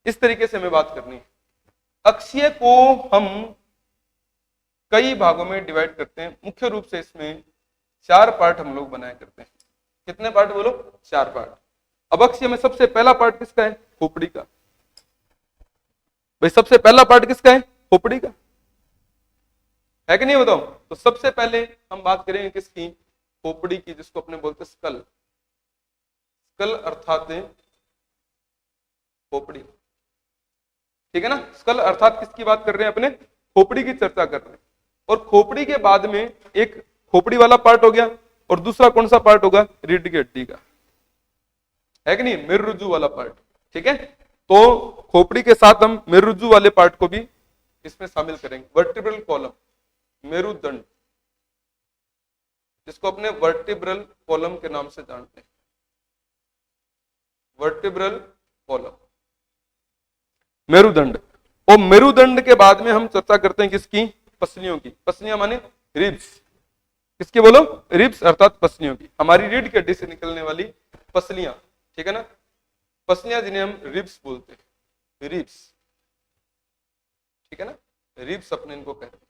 इस तरीके से हमें बात करनी है। अक्षीय को हम कई भागों में डिवाइड करते हैं, मुख्य रूप से इसमें 4 पार्ट हम लोग बनाया करते हैं। कितने पार्ट? बोलो, 4 पार्ट। अब अक्षीय में सबसे पहला पार्ट किसका है? खोपड़ी का। भाई सबसे पहला पार्ट किसका है? खोपड़ी का, है कि नहीं? बताओ। तो सबसे पहले हम बात करेंगे किसकी? खोपड़ी की, जिसको अपने बोलते स्कल। स्कल अर्थात खोपड़ी, ठीक है ना। स्कल अर्थात किसकी बात कर रहे हैं? अपने खोपड़ी की चर्चा कर रहे हैं। और खोपड़ी के बाद में एक खोपड़ी वाला पार्ट हो गया, और दूसरा कौन सा पार्ट होगा? रीढ़ की हड्डी का, है कि नहीं? मेरुरज्जु वाला पार्ट, ठीक है। तो खोपड़ी के साथ हम मेरुरज्जु वाले पार्ट को भी इसमें शामिल करेंगे। वर्टिब्रल कॉलम, मेरुदंड, जिसको अपने वर्टिब्रल कॉलम के नाम से जानते हैं, वर्टिब्रल कॉलम, मेरुदंड। और मेरुदंड के बाद में हम चर्चा करते हैं किसकी? पसलियों की। पसलियां माने रिब्स। किसकी? बोलो, रिब्स अर्थात पसलियों की, हमारी रीढ़ की हड्डी से निकलने वाली पसलियां, ठीक है ना। पसलियां जिन्हें हम रिब्स बोलते हैं, रिब्स, ठीक है ना। रिब्स अपने इनको कहते हैं।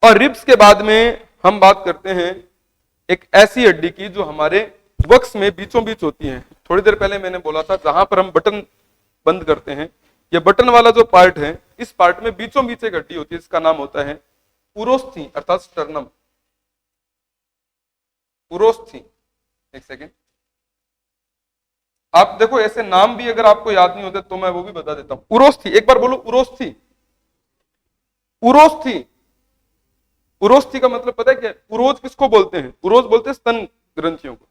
और रिब्स के बाद में हम बात करते हैं एक ऐसी हड्डी की जो हमारे वक्ष में बीचों बीच होती है। थोड़ी देर पहले मैंने बोला था जहां पर हम बटन बंद करते हैं, ये बटन वाला जो पार्ट है, इस पार्ट में बीचों बीच एक हड्डी होती है, इसका नाम होता है उरोस्थी अर्थात स्टर्नम। उरोस्थी, एक सेकेंड, आप देखो ऐसे नाम भी अगर आपको याद नहीं होते तो मैं वो भी बता देता हूं। उरोस्थी, एक बार बोलो, उरोस्थी। उरोस्थी, उरोस्थी का मतलब पता है क्या? उरोज किसको बोलते हैं? उरोज बोलते हैं स्तन ग्रंथियों को,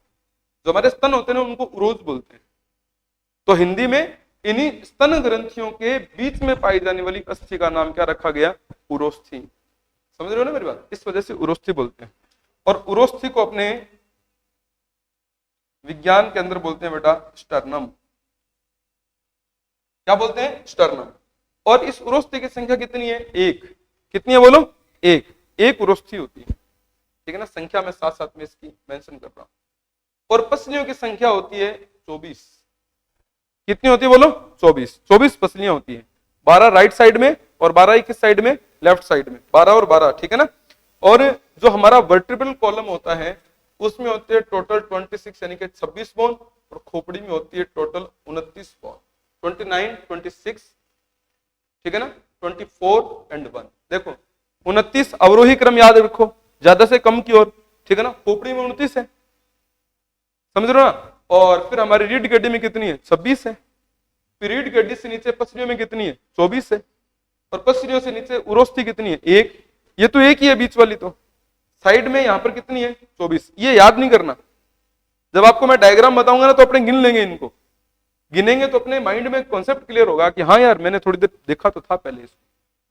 जो हमारे स्तन होते हैं ना उनको उरोज बोलते हैं। तो हिंदी में इन्हीं स्तन ग्रंथियों के बीच में पाई जाने वाली अस्थि का नाम क्या रखा गया? उरोस्थी। समझ रहे हो ना मेरी बात? इस वजह से उरोस्थी बोलते हैं। और उरोस्थी को अपने विज्ञान के अंदर बोलते हैं बेटा स्टर्नम। क्या बोलते हैं? स्टर्नम। और इस उरोस्थी की संख्या कितनी है? 1। कितनी है? बोलो, 1। एक उरोस्थी होती है, ठीक है ना। संख्या में साथ साथ में इसकी मेंशन कर रहा हूं। और पसलियों की संख्या होती है 24। कितनी होती है बोलो? 24। 24 पसलियां होती है, 12 राइट साइड में और 12 किस साइड में? लेफ्ट साइड में, 12 और 12, ठीक है ना। और जो हमारा वर्टिब्रल कॉलम होता है उसमें होते हैं टोटल 26 यानी कि 26 बोन, और खोपड़ी में होती है टोटल 29 बोन, 29, 26, ठीक है ना, 24 एंड 1। देखो 29 अवरोही क्रम याद रखो, ज्यादा से कम की ओर, ठीक है ना। खोपड़ी में 29 है, समझ रहे हो ना। और फिर हमारी रीढ़ की हड्डी में कितनी है? 26 है। फिर रीढ़ की हड्डी से नीचे पसलियों में कितनी है? 24 है। और पसलियों से नीचे उरोस्थी कितनी है? 1। ये तो एक ही है, बीच वाली तो। साइड में यहां पर कितनी है? 24। ये याद नहीं करना, जब आपको मैं डायग्राम बताऊंगा ना तो अपने गिन लेंगे, इनको गिनेंगे तो अपने माइंड में कॉन्सेप्ट क्लियर होगा कि हाँ यार मैंने थोड़ी देर देखा तो था पहले इसको,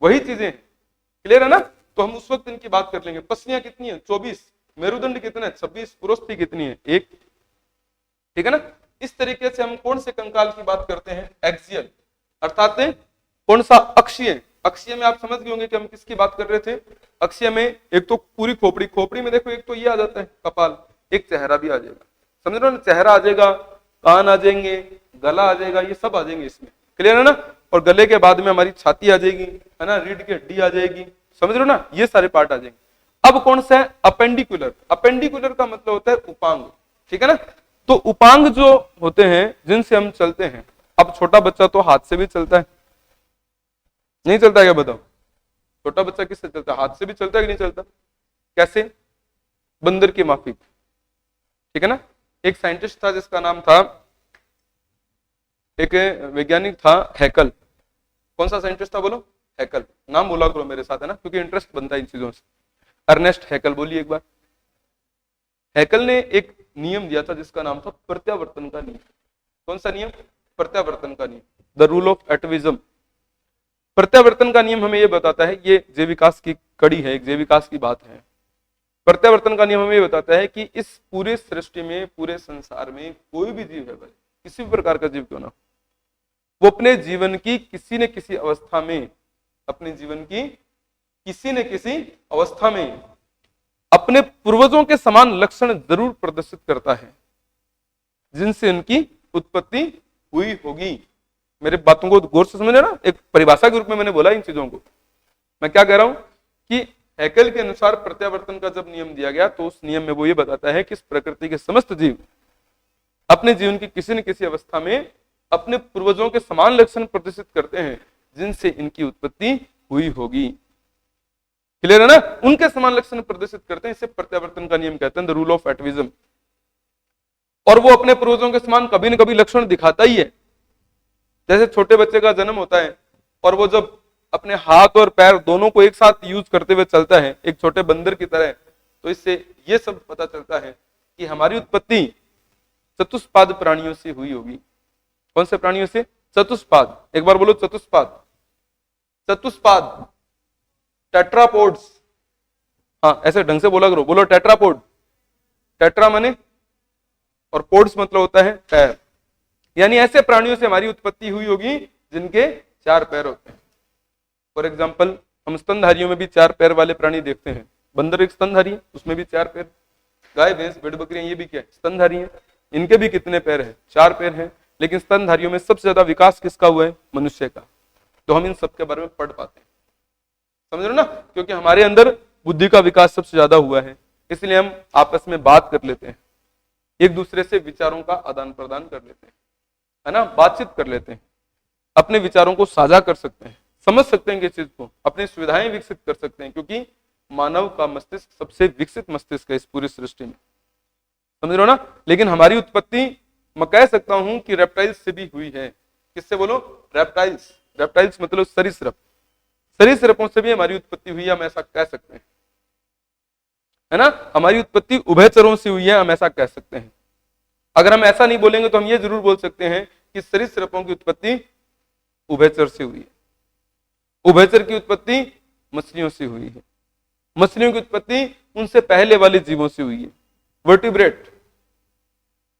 वही चीजें क्लियर है ना। तो हम उस वक्त इनकी बात कर लेंगे। पसलियां कितनी है? 24। मेरुदंड कितना है? 26। उरोस्थी कितनी है? 1, ठीक है ना। इस तरीके से हम कौन से कंकाल की बात करते हैं? एक्सियल, अर्थात कौन सा? अक्षीय। अक्षीय में आप समझ गए होंगे कि हम किसकी बात कर रहे थे। अक्षीय में एक तो पूरी खोपड़ी, खोपड़ी में देखो एक तो ये आ जाता है कपाल, एक चेहरा भी आ जाएगा, समझ रहे हो ना। चेहरा आ जाएगा, कान आ जाएंगे, गला आ जाएगा, ये सब आ जाएंगे इसमें, क्लियर है ना। और गले के बाद में हमारी छाती आ जाएगी, है ना, रीढ़ की हड्डी आ जाएगी, समझ रहे हो ना, ये सारे पार्ट आ जाएंगे। अब कौन सा है? अपेंडिकुलर। अपेंडिकुलर का मतलब होता है उपांग, ठीक है ना। तो उपांग जो होते हैं जिनसे हम चलते हैं, अब छोटा बच्चा तो हाथ से भी चलता है, नहीं चलता है क्या बताओ? छोटा बच्चा किससे चलता है? हाथ से भी चलता है कि नहीं चलता? कैसे? बंदर की माफिक, ठीक है ना। एक साइंटिस्ट था जिसका नाम था, एक वैज्ञानिक था हैकल। कौन सा साइंटिस्ट था बोलो? हैकल। नाम बोला करो मेरे साथ, है ना, क्योंकि इंटरेस्ट बनता है इन चीजों से। अर्नेस्ट हैकल, बोलिए एक बार। हैकल ने एक नियम दिया था जिसका नाम था प्रत्यावर्तन का नियम। कौन सा नियम? प्रत्यावर्तन का नियम, द रूल ऑफ एटविज्म। प्रत्यावर्तन का नियम हमें यह बताता है, ये जैव विकास की कड़ी है, एक जैव विकास की बात है। प्रत्यावर्तन का नियम हमें यह बताता है कि इस पूरे सृष्टि में, पूरे संसार में कोई भी जीव है भाई, किसी भी प्रकार का जीव क्यों ना, वो अपने जीवन की किसी न किसी अवस्था में, अपने जीवन की किसी न किसी अवस्था में अपने पूर्वजों के समान लक्षण जरूर प्रदर्शित करता है जिनसे उनकी उत्पत्ति हुई होगी। मेरे बातों को गौर से समझे ना, एक परिभाषा के रूप में मैंने बोला इन चीजों को। मैं क्या कह रहा हूं कि हैकल के अनुसार प्रत्यावर्तन का जब नियम दिया गया तो उस नियम में वो ये बताता है कि इस प्रकृति के समस्त जीव अपने जीवन की किसी न किसी अवस्था में अपने पूर्वजों के समान लक्षण प्रदर्शित करते हैं जिनसे इनकी उत्पत्ति हुई होगी, क्लियर है ना। उनके समान लक्षण प्रदर्शित करते हैं, इसे प्रत्यावर्तन का नियम कहते हैं, द रूल ऑफ एटविज्म। और वो अपने पूर्वजों के समान कभी न कभी लक्षण दिखाता ही है। जैसे छोटे बच्चे का जन्म होता है और वो जब अपने हाथ और पैर दोनों को एक साथ यूज करते हुए चलता है एक छोटे बंदर की तरह, तो इससे ये सब पता चलता है कि हमारी उत्पत्ति चतुष्पाद प्राणियों से हुई होगी। कौन से प्राणियों से? चतुष्पाद। एक बार बोलो चतुष्पाद। चतुष्पाद, टेट्रापोड्स। हाँ ऐसे ढंग से बोला करो, बोलो टेट्रापोड। टेट्रा माने और पोड्स मतलब होता है पैर, यानी ऐसे प्राणियों से हमारी उत्पत्ति हुई होगी जिनके 4 पैर होते हैं। फॉर एग्जाम्पल हम स्तनधारियों में भी 4 पैर वाले प्राणी देखते हैं। बंदर एक स्तनधारी है, उसमें भी 4 पैर। गाय भैंस भेड़ बकरियां ये भी क्या है? स्तनधारी है। इनके भी कितने पैर हैं? 4 पैर हैं। लेकिन स्तनधारियों में सबसे ज्यादा विकास किसका हुआ है? मनुष्य का। तो हम इन सब के बारे में पढ़ पाते हैं, समझ रहे हो ना, क्योंकि हमारे अंदर बुद्धि का विकास सबसे ज्यादा हुआ है, इसलिए हम आपस में बात कर लेते हैं, एक दूसरे से विचारों का आदान प्रदान कर लेते हैं, है ना, बातचीत कर लेते हैं, अपने विचारों को साझा कर सकते हैं, समझ सकते हैं किस चीज को, अपनी सुविधाएं विकसित कर सकते हैं, क्योंकि मानव का मस्तिष्क सबसे विकसित मस्तिष्क है इस पूरी सृष्टि में, समझ रहे हो ना। लेकिन हमारी उत्पत्ति मैं कह सकता हूं कि रेप्टाइल्स से भी हुई है। किससे बोलो? रेप्टाइल्स। रेप्टाइल्स मतलब सरीसृप। सरीसृपों से भी हमारी उत्पत्ति हुई है, हम ऐसा कह सकते हैं, है ना। हमारी उत्पत्ति उभयचरों से हुई है, हम ऐसा कह सकते हैं। अगर हम ऐसा नहीं बोलेंगे तो हम ये जरूर बोल सकते हैं कि सरीसृपों की उत्पत्ति उभयचर से हुई है। उभयचर की उत्पत्ति मछलियों से हुई है। मछलियों की उत्पत्ति उनसे पहले वाले जीवों से हुई है। वर्टिब्रेट,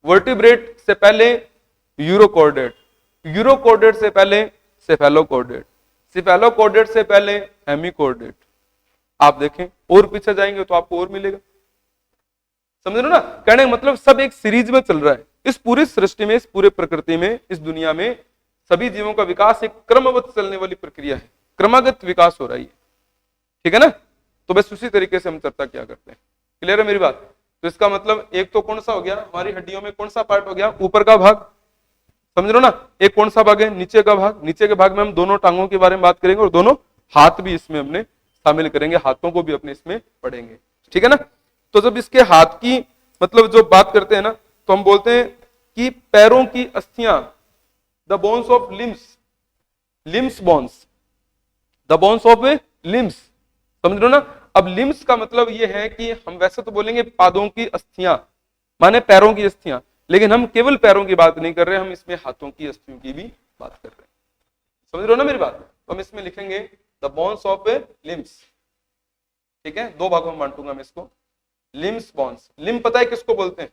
वर्टिब्रेट से पहले यूरोकॉर्डेट, यूरोकॉर्डेट से पहले सेफेलोकॉर्डेट, सेफेलोकॉर्डेट से पहले हेमिकॉर्डेट। आप देखें और पीछे जाएंगे तो आपको और मिलेगा। समझ रहे हो ना, कहने का मतलब सब एक सीरीज में चल रहा है। इस पूरी सृष्टि में, इस पूरे प्रकृति में, इस दुनिया में सभी जीवों का विकास एक क्रमबद्ध चलने वाली प्रक्रिया है, क्रमागत विकास हो रही है, ठीक है ना। तो बस उसी तरीके से हम चर्चा क्या करते हैं। क्लियर है मेरी बात? तो इसका मतलब एक तो कौन सा हो गया, हमारी हड्डियों में कौन सा पार्ट हो गया, ऊपर का भाग, समझ रहे हो ना। एक कौन सा भाग है, नीचे का भाग। नीचे के भाग में हम दोनों टांगों के बारे में बात करेंगे और दोनों हाथ भी इसमें हमने शामिल करेंगे, हाथों को भी अपने इसमें पढ़ेंगे, ठीक है ना। तो जब इसके हाथ की मतलब जो बात करते हैं ना, तो हम बोलते हैं कि पैरों की अस्थियां, the bones of limbs, limbs bones, the bones of limbs, समझ रहे हो ना। अब लिम्स का मतलब ये है कि हम वैसे तो बोलेंगे पादों की अस्थियां, माने पैरों की अस्थियां, लेकिन हम केवल पैरों की बात नहीं कर रहे, हम इसमें हाथों की अस्थियों की भी बात कर रहे हैं, समझ रहे हो ना मेरी बात। तो हम इसमें लिखेंगे द बोन्स ऑफ लिम्स, ठीक है। दो भागों में बांटूंगा मैं इसको, लिम्स बोन्स। लिम पता है किसको बोलते हैं?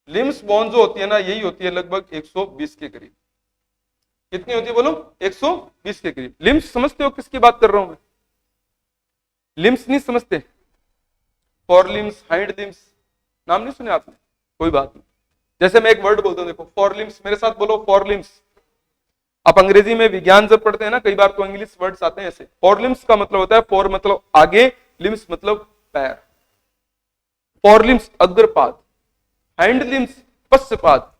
लिम्स बोन जो होती है ना, यही होती है लगभग 120 के करीब। कितनी होती है बोलो? 120 के करीब। लिम्स समझते हो किसकी बात कर रहा हूं मैं? लिम्स नहीं समझते? फॉर लिम्स, हाइंड लिम्स, नाम नहीं सुने आपने? कोई बात नहीं। जैसे मैं एक वर्ड बोलता हूं, देखो फॉर लिम्स, मेरे साथ बोलो फॉर लिम्स। आप अंग्रेजी में विज्ञान जब पढ़ते हैं ना, कई बार तो इंग्लिश वर्ड्स आते हैं ऐसे। फॉर लिम्स का मतलब होता है, फॉर मतलब आगे, लिम्स मतलब पैर। फॉर लिम्स अग्रपाद, हाइंड लिम्स पश्चपाद।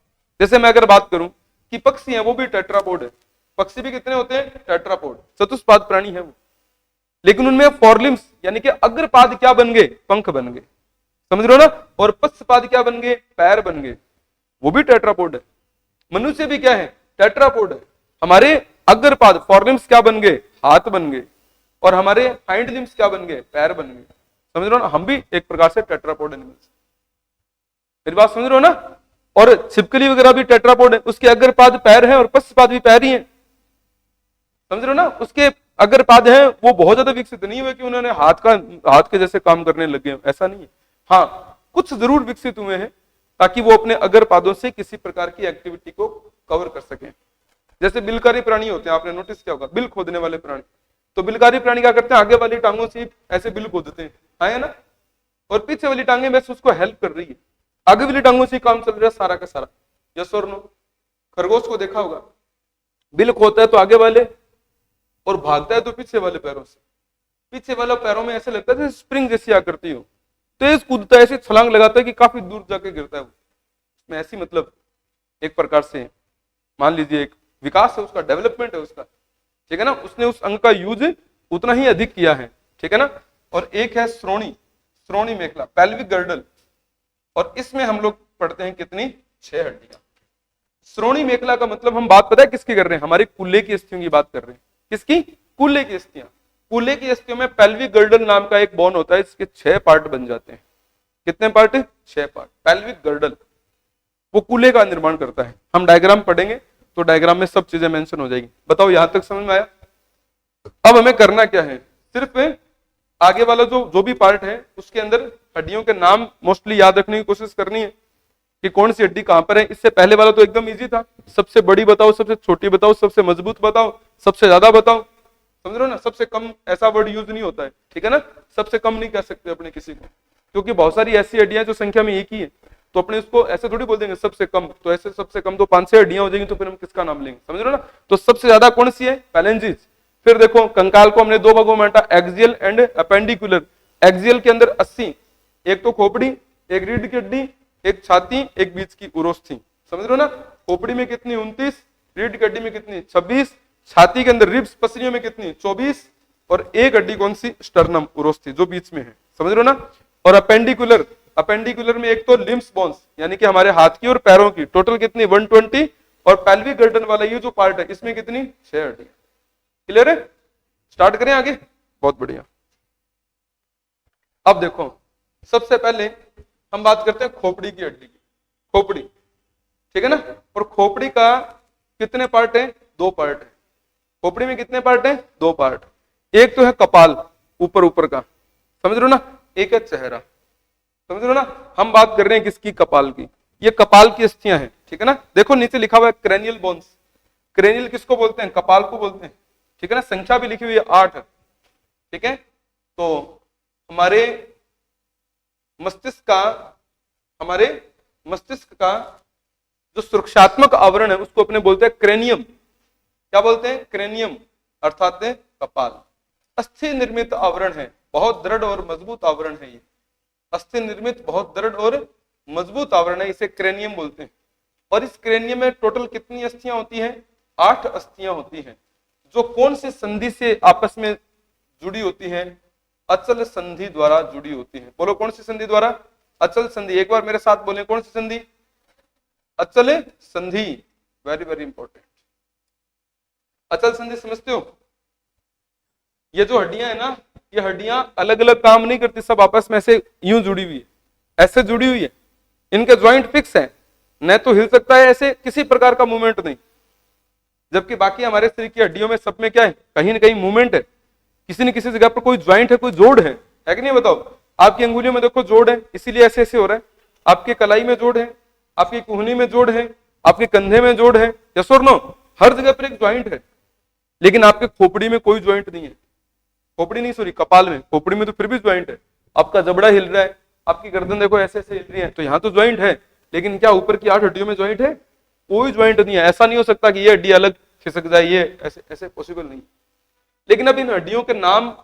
जैसे मैं अगर बात करूं कि पक्षी है, वो भी टेट्रापोड है। पक्षी भी कितने होते हैं? टेट्रापोड, चतुष्पाद प्राणी है वो। लेकिन उनमें फॉरलिम्स यानी कि अग्रपाद क्या बन गए? पंख बन गए, समझ रहे हो ना। और पश्चपाद क्या बन गए? पैर बन गए, वो भी टेट्रापोड है। मनुष्य भी क्या है? टेट्रापोड है। हमारे अग्रपाद फॉरलिम्स क्या बन गए? हाथ बन गए। और हमारे हाइंड लिम्स क्या बन गए? पैर बन गए, समझ रहे हो ना। हम भी एक प्रकार से टेट्रापोड एनिमल्स, मेरी बात समझ रहे हो ना। और छिपकली वगैरह भी टेट्रापोड है, उसके अग्रपाद पैर हैं और पश्चपाद भी पैर ही हैं, समझ रहे हो ना। उसके अग्रपाद हैं, वो बहुत ज्यादा विकसित नहीं हुए कि उन्होंने हाथ के जैसे काम करने लगे, ऐसा नहीं है। हाँ, कुछ जरूर विकसित हुए हैं ताकि वो अपने अग्रपादों से किसी प्रकार की एक्टिविटी को कवर कर सके। जैसे बिलकारी प्राणी होते हैं, आपने नोटिस किया होगा, बिल खोदने वाले प्राणी। तो बिलकारी प्राणी क्या करते हैं? आगे वाली टांगों से ऐसे बिल खोदते हैं, है ना। और पीछे वाली टांगे बस उसको हेल्प कर रही है, आगे वाली टांगों से काम चल रहा है सारा का सारा। यस और नो? खरगोश को देखा होगा, बिल खोदता है तो आगे वाले, और भागता है तो पीछे वाले पैरों से। पीछे वाले पैरों में ऐसे लगता है जैसे स्प्रिंग जैसी आकृति हो, तेज कूदता है, ऐसे छलांग लगाता है कि काफी दूर जाके गिरता है वो। इसमें ऐसी मतलब एक प्रकार से मान लीजिए एक विकास है उसका, डेवलपमेंट है उसका, ठीक है ना। उसने उस अंग का यूज उतना ही अधिक किया है, ठीक है ना। और एक है श्रोणी, श्रोणी मेखला, पेल्विक गर्डल, और इसमें हम लोग पढ़ते हैं कितनी? 6 हड्डियां। श्रोणी मेखला का मतलब हम बात पता है किसकी कर रहे हैं? हमारी कूल्हे की अस्थियों की बात कर रहे हैं। किसकी? कूल्हे की अस्थियां। कूल्हे की अस्थियों में पेल्विक गर्डल नाम का एक बोन होता है, इसके 6 पार्ट बन जाते हैं। कितने पार्ट? 6 पार्ट। पेल्विक गर्डल वो कूल्हे का निर्माण करता है। हम डायग्राम पढ़ेंगे तो डायग्राम में सब चीजें मेंशन हो जाएगी। बताओ यहां तक समझ में आया? अब हमें करना क्या है? सिर्फ आगे वाला जो भी पार्ट है उसके अंदर हड्डियों के नाम मोस्टली याद रखने की कोशिश करनी है कि कौन सी हड्डी कहां पर है। इससे पहले वाला तो एकदम इजी था, सबसे बड़ी बताओ, सबसे छोटी बताओ, सबसे मजबूत बताओ, सबसे ज्यादा बताओ, समझ रहे हो ना। सबसे कम ऐसा वर्ड यूज नहीं होता है, ठीक है ना। सबसे कम नहीं कह सकते अपने किसी को, क्योंकि बहुत सारी ऐसी हड्डियां जो संख्या में एक ही है, तो अपने उसको ऐसे थोड़ी बोल देंगे सबसे कम। तो ऐसे सबसे कम तो 5-6 हड्डियां हो जाएंगी, तो फिर हम किसका नाम लेंगे, समझ रहे हो ना। तो सबसे ज्यादा कौन सी है? पैलेंजिस। फिर देखो कंकाल को हमने 2 भागों में बांटा, एक्सियल एंड अपेंडिकुलर। एक्सियल के अंदर 80, एक तो खोपड़ी, एक रीढ़ की हड्डी, एक छाती, एक बीच की उरोस्थी, समझ रहे हो ना। खोपड़ी में कितनी? 29, रीढ़ की हड्डी में कितनी? 26, छाती के अंदर रिब्स पसलियों में कितनी? 24, और एक हड्डी कौन सी? स्टर्नम, उरोस्थी, जो बीच में है, समझ रहे हो ना। और अपेंडिकुलर, अपेंडिकुलर में एक तो लिम्स बोन्स यानी कि हमारे हाथ की और पैरों की, टोटल कितनी? 120, और पेल्विक गर्दन वाला ये जो पार्ट है इसमें कितनी? 6 हड्डी। क्लियर है? स्टार्ट करें आगे? बहुत बढ़िया। अब देखो सबसे पहले हम बात करते हैं खोपड़ी की हड्डी की। खोपड़ी, ठीक है ना। और खोपड़ी का कितने पार्ट है? 2 पार्ट है। खोपड़ी में कितने पार्ट है? 2 पार्ट। एक तो है कपाल, ऊपर ऊपर का, समझ रहे हो ना। एक है चेहरा, समझ रहे हो ना। हम बात कर रहे हैं किसकी? कपाल की। ये कपाल की अस्थियां हैं, ठीक है ना। देखो नीचे लिखा हुआ है क्रेनियल बोन्स। क्रेनियल किसको बोलते हैं? कपाल को बोलते हैं, ठीक है ना। संख्या भी लिखी हुई है 8, ठीक है। तो हमारे मस्तिष्क का जो सुरक्षात्मक आवरण है उसको अपने बोलते हैं क्रेनियम। क्या बोलते हैं? क्रेनियम, अर्थात कपाल। अस्थि निर्मित आवरण है, बहुत दृढ़ और मजबूत आवरण है ये। अस्थि निर्मित बहुत दृढ़ और मजबूत आवरण है, इसे क्रेनियम बोलते हैं। और इस क्रेनियम में टोटल कितनी अस्थियां होती हैं? 8 अस्थियां होती हैं, जो कौन सी संधि से आपस में जुड़ी होती हैं? अचल संधि द्वारा जुड़ी होती हैं। बोलो कौन सी संधि द्वारा? अचल संधि। एक बार मेरे साथ बोले, कौन सी संधि? अचल संधि। Very very important. अचल संधि समझते हो? ये जो हड्डियां है ना, ये हड्डियां अलग अलग काम नहीं करती, सब आपस में ऐसे यूं जुड़ी हुई है, ऐसे जुड़ी हुई है। इनके ज्वाइंट फिक्स है, न तो हिल सकता है, ऐसे किसी प्रकार का मूवमेंट नहीं। जबकि बाकी हमारे शरीर की हड्डियों में सब में क्या है? कहीं ना कहीं मूवमेंट है, किसी न किसी जगह पर कोई ज्वाइंट है, कोई जोड़ है कि नहीं? बताओ। आपकी अंगुलियों में देखो जोड़ है, इसीलिए ऐसे ऐसे हो रहा है। आपके कलाई में जोड़ है, आपकी कुहनी में जोड़ है, आपके कंधे में जोड़ है, यस और नो? हर जगह पर एक ज्वाइंट है। लेकिन आपके खोपड़ी में कोई ज्वाइंट नहीं है। खोपड़ी नहीं, सॉरी, कपाल में। खोपड़ी में तो फिर भी ज्वाइंट है। आपका जबड़ा हिल रहा है, आपकी गर्दन देखो ऐसे ऐसे हिल रही है, तो यहाँ तो ज्वाइंट है। लेकिन क्या ऊपर की 8 हड्डियों में ज्वाइंट है? कोई ज्वाइंट नहीं है। ऐसा नहीं हो सकता कि ये हड्डी अलग खिसक जाए, ये ऐसे ऐसे पॉसिबल नहीं। लेकिन अब इन हड्डियों के नाम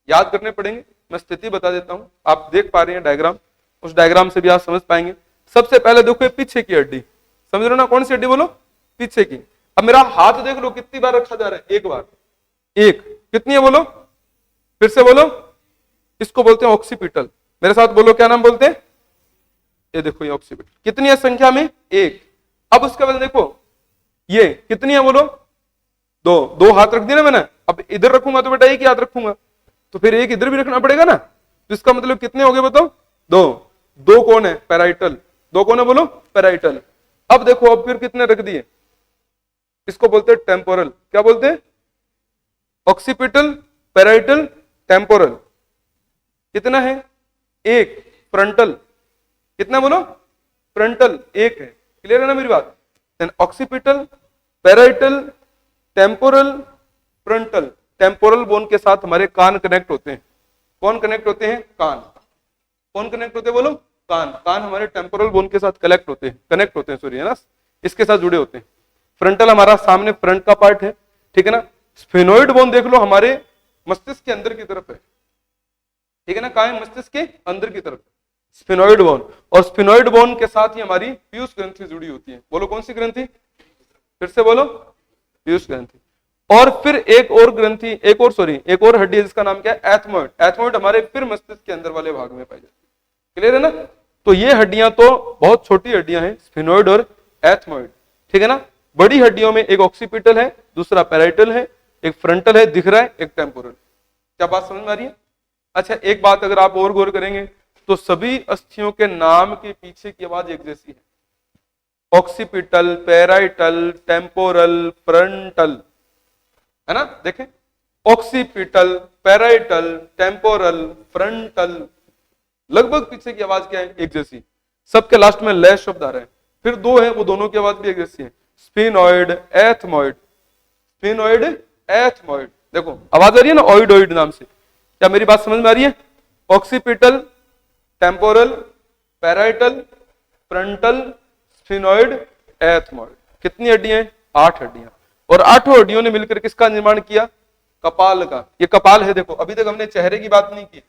याद करने पड़ेंगे। मैं स्थिति बता देता हूं, आप देख पा रहे हैं डायग्राम, उस डायग्राम से भी आप समझ पाएंगे। सबसे पहले देखो पीछे की हड्डी, समझ रहे हो ना? कौन सी हड्डी बोलो? पीछे की। अब मेरा हाथ देख लो कितनी बार रखा जा रहा है? एक बार। एक। कितनी है बोलो? फिर से बोलो। इसको बोलते हैं ऑक्सीपिटल। मेरे साथ बोलो, क्या नाम बोलते हैं? ये देखो, ये ऑक्सीपिटल। कितनी है संख्या में? एक। अब उसके बाद देखो ये कितनी है बोलो? दो। दो हाथ रख दिए ना मैंने। अब इधर रखूंगा तो बेटा एक याद रखूंगा, तो फिर एक इधर भी रखना पड़ेगा ना। तो इसका मतलब कितने हो गए बताओ? दो। दो कौन है? पैराइटल। दो कौन है बोलो? पैराइटल। अब देखो, अब फिर कितने रख दिए? इसको बोलते हैं टेम्पोरल। क्या बोलते हैं? Occipital, parietal, temporal. कितना है? एक। फ्रंटल कितना बोलो? फ्रंटल एक है। क्लियर है ना मेरी बात? Then occipital, parietal, temporal, frontal. Temporal bone के साथ हमारे कान कनेक्ट होते हैं। कौन कनेक्ट होते हैं? कान। कौन कनेक्ट होते हैं बोलो? कान। कान हमारे टेम्पोरल बोन के साथ कनेक्ट होते हैं, सॉरी, है ना, इसके साथ जुड़े होते हैं। फ्रंटल हमारा सामने फ्रंट का पार्ट है, ठीक है ना। स्फेनोइड बोन देख लो, हमारे मस्तिष्क के अंदर की तरफ है, ठीक है ना। कहां है? मस्तिष्क के अंदर की तरफ स्फेनोइड बोन। और स्फेनोइड बोन के साथ ही हमारी पीयूष ग्रंथि जुड़ी होती है। बोलो कौन सी ग्रंथि? फिर से बोलो, पीयूष ग्रंथि। और फिर एक और ग्रंथि, एक और हड्डी है जिसका नाम क्या है? एथमोइड। एथमोइड हमारे फिर मस्तिष्क के अंदर वाले भाग में पाई जाती है। क्लियर है ना? तो ये हड्डियां तो बहुत छोटी हड्डियां हैं, स्फेनोइड और एथमोइड, ठीक है ना। बड़ी हड्डियों में एक ऑक्सीपिटल है, दूसरा पैराइटल है, एक फ्रंटल है दिख रहा है, एक टेम्पोरल। क्या बात समझ में आ रही है? अच्छा, एक बात अगर आप और गौर करेंगे तो सभी अस्थियों के नाम के पीछे की आवाज एक जैसी है। ऑक्सीपिटल, पैराइटल, टेम्पोरल, फ्रंटल, है ना। देखें, ऑक्सीपिटल, पैराइटल, टेम्पोरल, फ्रंटल, लगभग पीछे की आवाज क्या है? एक जैसी। सबके लास्ट में लय शब्द आ रहा है। फिर दो है, वो दोनों की आवाज भी एक जैसी है। Sphenoid, ethmoid. Sphenoid, ethmoid. देखो आवाज आ रही है ना, ऑइड नाम से। क्या मेरी बात समझ में आ रही है? Occipital, temporal, parietal, frontal, sphenoid, ethmoid. कितनी हड्डियां हैं? 8 हड्डियां। और 8 हड्डियों ने मिलकर किसका निर्माण किया? कपाल का। ये कपाल है। देखो अभी तक हमने चेहरे की बात नहीं की,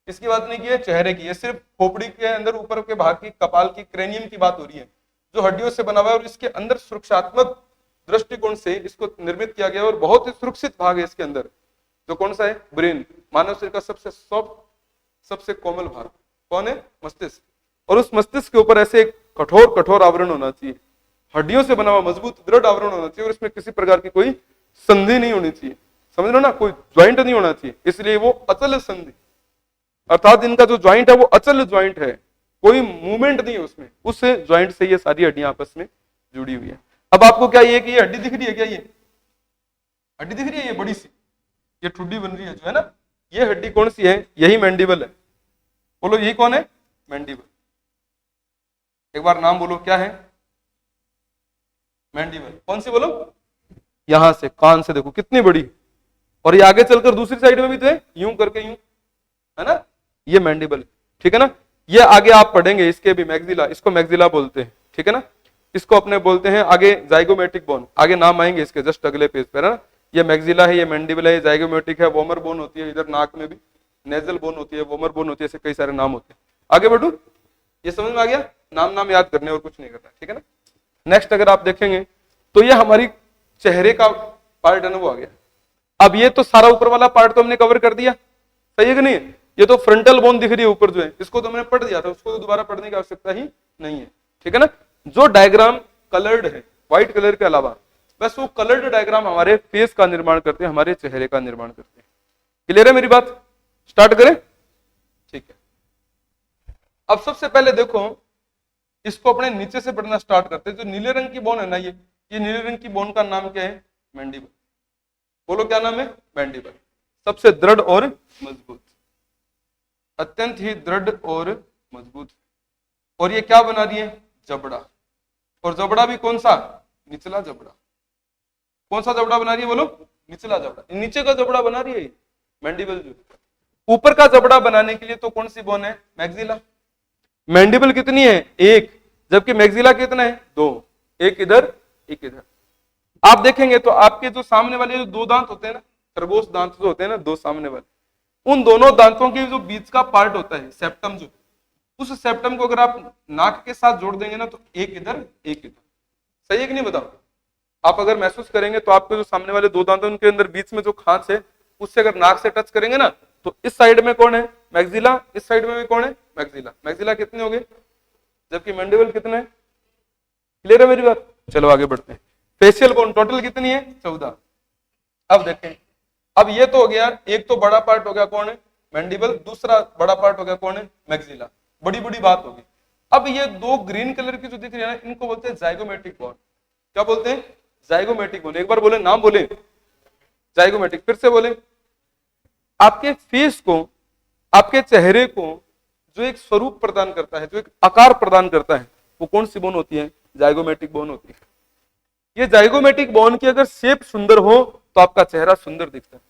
इसकी बात नहीं की है, चेहरे की। ये सिर्फ खोपड़ी के अंदर ऊपर के भाग की, कपाल की, क्रेनियम की बात हो रही है, जो हड्डियों से बना हुआ है। और इसके अंदर सुरक्षात्मक दृष्टिकोण से इसको निर्मित किया गया और बहुत ही सुरक्षित भाग है इसके अंदर, जो कौन सा है? ब्रेन। मानव शरीर का सबसे सॉफ्ट, सबसे कोमल भाग कौन है? मस्तिष्क। और उस मस्तिष्क के ऊपर ऐसे एक कठोर आवरण होना चाहिए, हड्डियों से बना हुआ मजबूत दृढ़ आवरण होना चाहिए, और इसमें किसी प्रकार की कोई संधि नहीं होनी चाहिए। समझ लो ना, कोई ज्वाइंट नहीं होना चाहिए, इसलिए वो अचल संधि, अर्थात इनका जो ज्वाइंट है वो अचल ज्वाइंट है, कोई मूवमेंट नहीं है उसमें। उस ज्वाइंट से ये सारी हड्डियां आपस में जुड़ी हुई है। अब आपको क्या ये कि ये हड्डी दिख रही है? क्या ये हड्डी दिख रही है? ये बड़ी सी ये ठुड्डी बन रही है जो है ना, ये हड्डी कौन सी है? यही मैंडिबल है। बोलो यही कौन है? मैंडिबल। एक बार नाम बोलो, क्या है? मैंडिबल। कौन सी बोलो? यहां से कान से देखो कितनी बड़ी, और ये आगे चलकर दूसरी साइड में भी तो है, यूं करके यूं, है ना। ये मैंडिबल, ठीक है ना। ये आगे आप पढ़ेंगे इसके भी मैग्जिला, इसको मैग्जिला बोलते हैं, ठीक है ना। इसको अपने बोलते हैं आगे जाइगोमेटिक बोन, आगे नाम आएंगे इसके जस्ट अगले पेज पर, है ना। ये मैग्जिला है, ये मैंडिबल है, जाइगोमेटिक है, वोमर बोन होती है इधर नाक में भी, नेजल बोन होती है, वोमर बोन होती है, ऐसे कई सारे नाम होते हैं। आगे बढ़ू, ये समझ में आ गया, नाम याद करने और कुछ नहीं करना, ठीक है ना। नेक्स्ट अगर आप देखेंगे तो ये हमारी चेहरे का पार्ट है ना, वो आ गया। अब ये तो सारा ऊपर वाला पार्ट तो हमने कवर कर दिया, सही है कि नहीं। ये तो फ्रंटल बोन दिख रही है ऊपर जो है, इसको तो मैंने पढ़ दिया था, उसको तो दोबारा पढ़ने की आवश्यकता ही नहीं है, ठीक है ना। जो डायग्राम कलर्ड है व्हाइट कलर के अलावा, बस वो कलर्ड डायग्राम हमारे फेस का निर्माण करते हैं, हमारे चेहरे का निर्माण करते हैं। क्लियर है मेरी बात, स्टार्ट करें, ठीक है। अब सबसे पहले देखो, इसको अपने नीचे से पढ़ना स्टार्ट करते हैं। जो नीले रंग की बोन है ना, ये नीले रंग की बोन का नाम क्या है, मैंडिबल। बोलो क्या नाम है, मैंडिबल। सबसे दृढ़ और मजबूत, अत्यंत ही दृढ़ और मजबूत। और ये क्या बना रही है, जबड़ा। और जबड़ा भी कौन सा, निचला जबड़ा। कौन सा जबड़ा बना रही है, बोलो, निचला जबड़ा। नीचे का जबड़ा बना रही है मैंडिबल। जो ऊपर का जबड़ा बनाने के लिए तो कौन सी बोन है, मैग्जिला। मैंडिबल कितनी है, एक, जबकि मैग्जिला कितना है, दो, एक इधर एक इधर। आप देखेंगे तो आपके जो सामने वाले जो दो दांत होते हैं ना, खरगोश दांत जो होते हैं ना, दो सामने वाले, उन दोनों दांतों के जो बीच का पार्ट होता है, सेप्टम, जो उस सेप्टम को अगर आप नाक के साथ जोड़ देंगे ना, तो एक इधर एक इधर। सही है कि नहीं, बताओ। आप अगर महसूस करेंगे तो आपके जो सामने वाले दो दांत है, उनके अंदर बीच में जो खांच है, उससे अगर नाक से टच करेंगे ना, तो इस साइड में कौन है, मैग्जिला, इस साइड में भी कौन है, मैग्जिला। मैग्जिला कितने हो गए, जबकि मैंडिबल कितने है। क्लियर है मेरी बात, चलो आगे बढ़ते हैं। फेशियल बोन टोटल कितनी है, 14। अब देखें, अब ये तो हो गया, एक तो बड़ा पार्ट हो गया कौन है, मैंडिबल, दूसरा बड़ा पार्ट हो गया कौन है, मैग्जिला। बड़ी बड़ी बात होगी। अब ये दो ग्रीन कलर की जो दिख रही है ना, इनको बोलते हैं जाइगोमेटिक बोन। क्या बोलते हैं, जाइगोमेटिक बोन। एक बार बोले, नाम बोले, जाइगोमेटिक। फिर से बोले, आपके फेस को, आपके चेहरे को जो एक स्वरूप प्रदान करता है, जो एक आकार प्रदान करता है, वो कौन सी बोन होती है, जाइगोमेटिक बोन होती है। ये जाइगोमेटिक बोन की अगर शेप सुंदर हो तो आपका चेहरा सुंदर दिखता है,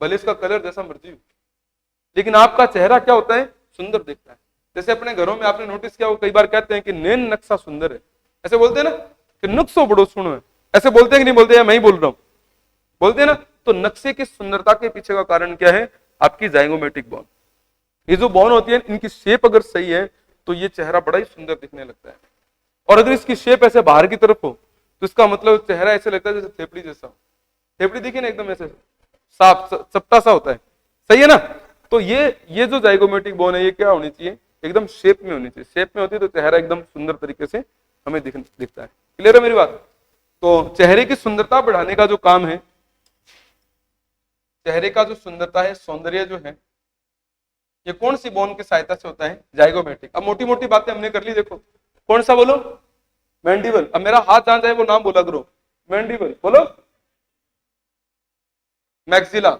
भले इसका कलर जैसा मर्जी हो, लेकिन आपका चेहरा क्या होता है, सुंदर दिखता है। जैसे अपने घरों में आपने नोटिस किया, वो कई बार कहते हैं कि नैन नक्शा सुंदर है, ऐसे बोलते हैं ना, कि नुक्सो बड़ो सुनो है, ऐसे बोलते हैं कि नहीं बोलते हैं, मैं ही बोल रहा हूं, बोलते हैं ना। तो नक्शे की सुंदरता के पीछे का कारण क्या है, आपकी जाइगोमेटिक बोन। ये जो बोन होती है, इनकी शेप अगर सही है तो ये चेहरा बड़ा ही सुंदर दिखने लगता है। और अगर इसकी शेप ऐसे बाहर की तरफ हो तो इसका मतलब चेहरा ऐसे लगता है जैसे थेपड़ी जैसा। थेपड़ी देखिए ना, एकदम ऐसे साफ चपटा सा होता है, सही है ना। तो ये जो जाइगोमेटिक बोन है, ये क्या होनी चाहिए, एकदम शेप में होनी चाहिए। शेप में होती है तो चेहरा एकदम सुंदर तरीके से हमें दिखता है। क्लियर है मेरी बात। तो चेहरे की सुंदरता बढ़ाने का जो काम है, चेहरे का जो सुंदरता है, सौंदर्य जो है, ये कौन सी बोन की सहायता से होता है, जाइगोमेटिक। अब मोटी मोटी बातें हमने कर ली, देखो कौन सा बोलो, मैंडिबल। अब मेरा हाथ जहां जाए वो नाम बोला करो, मैंडिबल बोलो, मैक्सिला,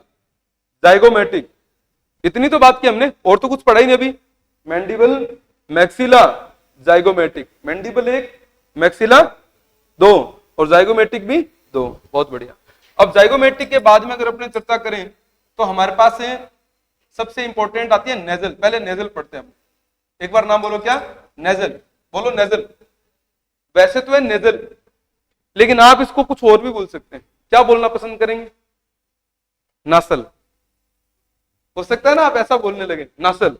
जाइगोमेटिक। इतनी तो बात की हमने, और तो कुछ पढ़ा ही नहीं अभी। Mandible, maxilla, zygomatic. मैंडिबल एक, मैक्सिला दो, और जाइगोमेटिक भी दो। बहुत बढ़िया। अब जाइगोमेटिक के बाद में अगर अपने चर्चा करें तो हमारे पास है, सबसे इंपॉर्टेंट आती है नेजल। पहले नेजल पढ़ते हैं हम। एक बार नाम बोलो, क्या, नेजल। बोलो नेजल। वैसे तो है नेजल, लेकिन आप इसको कुछ और भी बोल सकते हैं। क्या बोलना पसंद करेंगे, नासल। हो सकता है ना आप ऐसा बोलने लगे, नासल।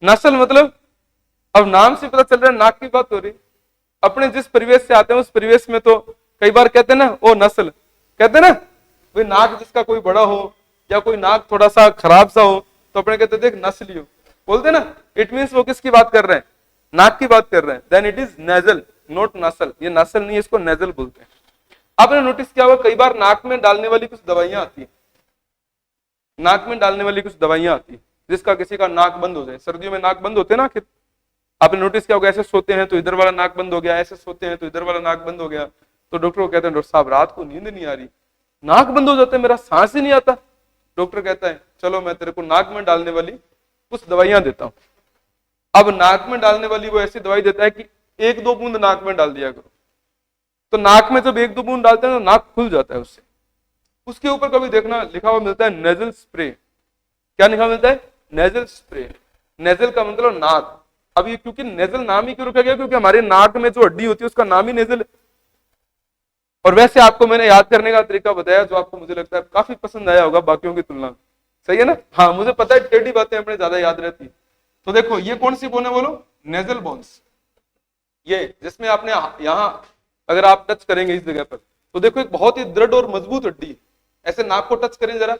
नासल मतलब, अब नाम से पता चल रहा है नाक की बात हो रही। अपने जिस परिवेश से आते हैं उस परिवेश में तो कई बार कहते हैं ना, ओ नस्ल, कहते हैं ना भाई, नाक जिसका कोई बड़ा हो या कोई नाक थोड़ा सा खराब सा हो तो अपने कहते देख नस्ल हो, बोलते ना। इट मीन्स वो किसकी बात कर रहे हैं, नाक की बात कर रहे हैं। Then it is nasal, not nasal. ये नसल नहीं है, इसको नेजल बोलते हैं। आपने नोटिस किया होगा, कई बार नाक में डालने वाली कुछ दवाइयां आती है, नाक में डालने वाली कुछ दवाइयां आती है जिसका किसी का नाक बंद हो जाए। सर्दियों में नाक बंद होते हैं ना आखिर, आपने नोटिस किया होगा, ऐसे सोते हैं तो इधर वाला नाक बंद हो गया, ऐसे सोते हैं तो इधर वाला नाक बंद हो गया। तो डॉक्टर को कहते हैं, डॉक्टर साहब रात को नींद नहीं आ रही, नाक बंद हो जाता है, मेरा सांस ही नहीं आता। डॉक्टर कहता है, चलो मैं तेरे को नाक में डालने वाली कुछ दवाइयां देता हूं। अब नाक में डालने वाली वो ऐसी दवाई देता है कि 1-2 बूंद नाक में डाल दिया करो। तो नाक में जब 1-2 बूंद डालते हैं तो नाक खुल जाता है उससे। उसके ऊपर कभी देखना लिखा हुआ मिलता है नेजल स्प्रे। क्या लिखा मिलता है, नेजल स्प्रे। नेजल का मतलब नाक। अब ये क्योंकि नेजल नाम ही क्यों रखा गया, क्योंकि हमारे नाक में जो हड्डी होती है उसका नाम ही नेजल है। और वैसे आपको मैंने याद करने का तरीका बताया जो आपको मुझे लगता है काफी पसंद आया होगा बाकियों की तुलना में। सही है ना? हाँ, मुझे पता है टेढ़ी बातें अपने ज्यादा याद रहती है। तो देखो ये कौन सी बोन है बोलो? Nasal bones. ये जिसमें आपने यहाँ अगर आप टच करेंगे इस जगह पर तो देखो एक बहुत ही दृढ़ और मजबूत हड्डी है। ऐसे नाक को टच करें जरा,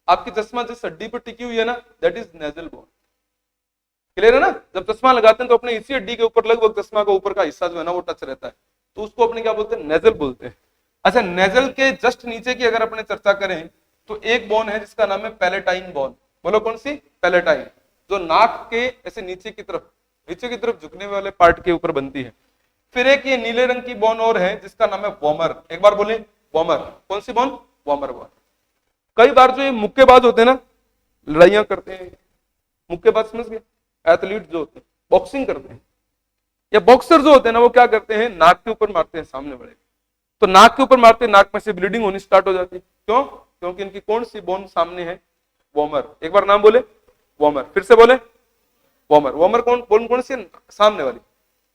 आपकी चश्मा जिस हड्डी पर टिकी हुई है ना, that is nasal bone. Clear है ना? जब चश्मा लगाते हैं तो अपने इसी हड्डी के ऊपर लगभग चश्मा का ऊपर का हिस्सा जो है ना वो टच रहता है, तो उसको अपने क्या बोलते हैं? नेजल बोलते हैं। अच्छा, नेजल के जस्ट नीचे की अगर अपने चर्चा करें तो एक बोन है जिसका नाम है पैलेटाइन बोन। बोलो कौन सी? पैलेटाइन, जो नाक के ऐसे नीचे की तरफ झुकने वाले पार्ट के ऊपर बनती है। फिर एक ये नीले रंग की बोन और है जिसका नाम है वॉमर। एक बार बोले वॉमर। कौन सी बोन? वॉमर बोन। कई बार जो ये मुक्केबाज होते हैं ना, लड़ाइयां करते हैं, मुक्केबाज समझ गए? एथलीट जो होते हैं बॉक्सिंग करते हैं या बॉक्सर जो होते हैं ना, वो क्या करते हैं? नाक के ऊपर मारते हैं सामने वाले। तो नाक के ऊपर मारते हैं, नाक में से ब्लीडिंग होनी स्टार्ट हो जाती है। क्यों? क्योंकि इनकी कौन सी बोन सामने है? वॉमर। एक बार नाम बोले वॉमर, फिर से बोले वॉमर। वॉमर कौन बोन? कौन सी? सामने वाली।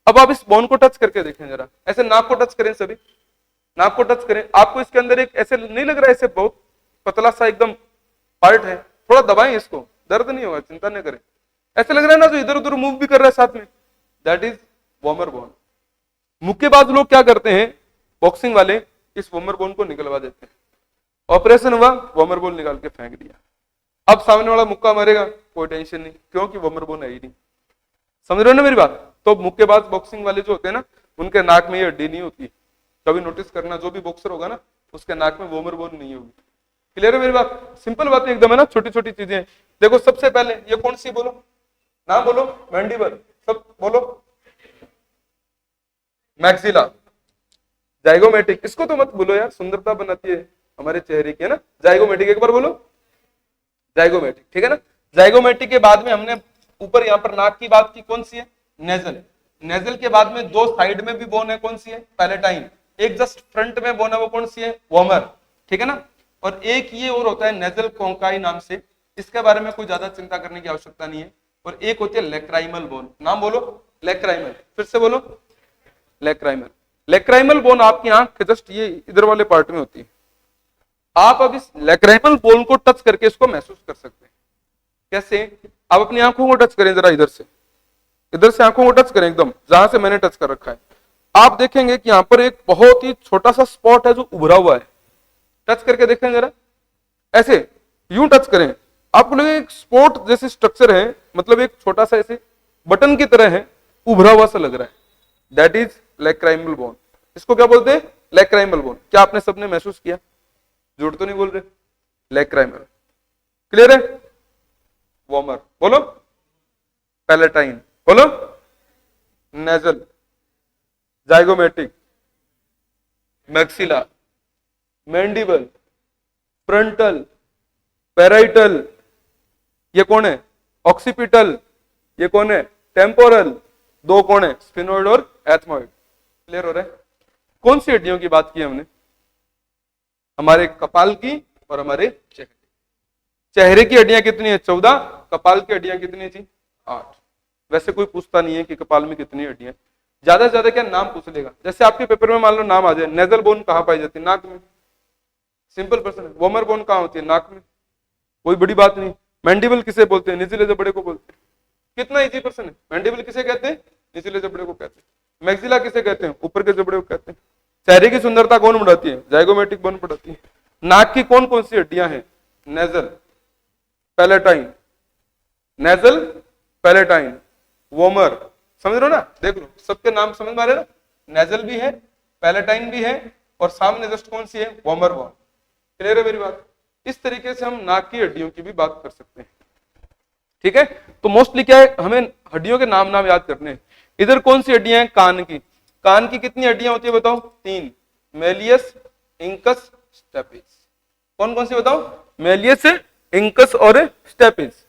अब आप इस बोन को टच करके देखें जरा, ऐसे नाक को टच करें, सभी नाक को टच करें। आपको इसके अंदर एक ऐसे नहीं लग रहा है, ऐसे बहुत पतला सा एकदम पार्ट है, थोड़ा दबाएं इसको, दर्द नहीं होगा, चिंता नहीं करें। ऐसे लग रहा है ना जो इधर उधर मूव भी कर रहा है साथ में, दैट इज वॉमर बोन। मुक्केबाज लोग क्या करते हैं, बॉक्सिंग वाले, इस वॉमर बोन को निकलवा देते हैं। ऑपरेशन हुआ, वॉमर बोन निकाल के फेंक दिया। अब सामने वाला मुक्का मारेगा, कोई टेंशन नहीं, क्योंकि वॉमर बोन है ही नहीं। समझ रहे हो ना मेरी बात? तो मुक्केबाज बॉक्सिंग वाले जो होते हैं ना, उनके नाक में ये हड्डी नहीं होती। कभी नोटिस करना, जो भी बॉक्सर होगा ना उसके नाक में वॉमर बोन नहीं होगी। क्लियर है मेरी बात? सिंपल बात एकदम है ना, छोटी छोटी चीजें। देखो सबसे पहले ये कौन सी बोलो, नाम बोलो? मैंडिबल। सब बोलो। मैक्सिला। जाइगोमेटिक, इसको तो मत बोलो यार, सुंदरता बनाती है हमारे चेहरे की, है ना? जाइगोमेटिक, एक बार बोलो जाइगोमेटिक। ठीक है ना? जाइगोमेटिक के बाद में हमने ऊपर यहाँ पर नाक की बात की, कौन सी है? नेजल। नेजल के बाद में दो साइड में भी बोन है, कौन सी है? पैलेटाइन। एक जस्ट फ्रंट में बोन है, वो कौन सी है? वॉमर। ठीक है ना? और एक ये और होता है नेजल कोंकाई नाम से, इसके बारे में कोई ज्यादा चिंता करने की आवश्यकता नहीं है। और एक होती है लेक्राइमल बोन। नाम बोलो? लेक्राइमल। फिर से बोलो लेक्राइमल। लेक्राइमल बोन आपकी आंख के जस्ट ये इधर वाले पार्ट में होती है। आप अब इस लेक्राइमल बोन को टच करके इसको महसूस कर सकते हैं। कैसे? आप अपनी आंखों को टच करें जरा, इधर से आंखों को टच करें एकदम जहां से मैंने टच कर रखा है। आप देखेंगे कि यहाँ पर एक बहुत ही छोटा सा स्पॉट है जो उभरा हुआ है। टच करके देखें जरा, ऐसे यूं टच करें, आपको लगेगा एक स्पॉट जैसे स्ट्रक्चर है, मतलब एक छोटा सा ऐसे बटन की तरह है, उभरा हुआ सा लग रहा है, दैट इज लेक्राइमल बोन। इसको क्या बोलते हैं? Lacrimal bone. क्या आपने सबने महसूस किया? झूठ तो नहीं बोल रहे? लेक्राइमल। क्लियर है? वॉमर बोलो, पैलेटाइन बोलो, nasal, zygomatic, maxilla, mandible, frontal, parietal, ये कौन है? ऑक्सीपिटल, ये कौन है? टेम्पोरल, दो कौन है? स्फिनोइड और एथमोइड। क्लियर हो रहा है? कौन सी हड्डियों की बात की हमने? हमारे कपाल की और हमारे चेहरे। चेहरे की हड्डियां कितनी है? 14। कपाल की हड्डियां कितनी थी? 8। वैसे कोई पूछता नहीं है कि कपाल में कितनी हड्डियां। ज्यादा से ज्यादा क्या नाम पूछ लेगा। जैसे आपके पेपर में मान लो नाम आ जाए, नेजल बोन कहां पाई जाती है? नाक में। सिंपल प्रश्न है। वॉमर बोन कहां होती है? नाक में। कोई बड़ी बात नहीं। मैंडिबल किसे बोलते हैं? निचले जबड़े को बोलते हैं। कितना इजी प्रश्न है। मैंडिबल किसे कहते हैं? निचले जबड़े को कहते हैं। मैक्सिला किसे कहते हैं? ऊपर के जबड़े को कहते हैं। चेहरे की सुंदरता कौन बढ़ाती है? जाइगोमेटिक बोन बढ़ाती है। नाक की कौन कौन सी हड्डियां हैं? Nasal, palatine, nasal, palatine, vomer. समझ रहे हो ना? देख लो सबके नाम समझ में आ रहे ना? नेजल भी है, पैलेटाइन भी है, और सामने जस्ट कौन सी है? वॉमर बोन। क्लियर है मेरी बात? इस तरीके से हम नाक की हड्डियों की भी बात कर सकते हैं। ठीक है? तो मोस्टली क्या है, हमें हड्डियों के नाम याद करने हैं। इधर कौन सी हड्डियां हैं? कान की। कान की कितनी हड्डियां होती है बताओ? 3। Malleus, incus, stapes. कौन कौन सी बताओ? मेलियस, इंकस और स्टेपिस।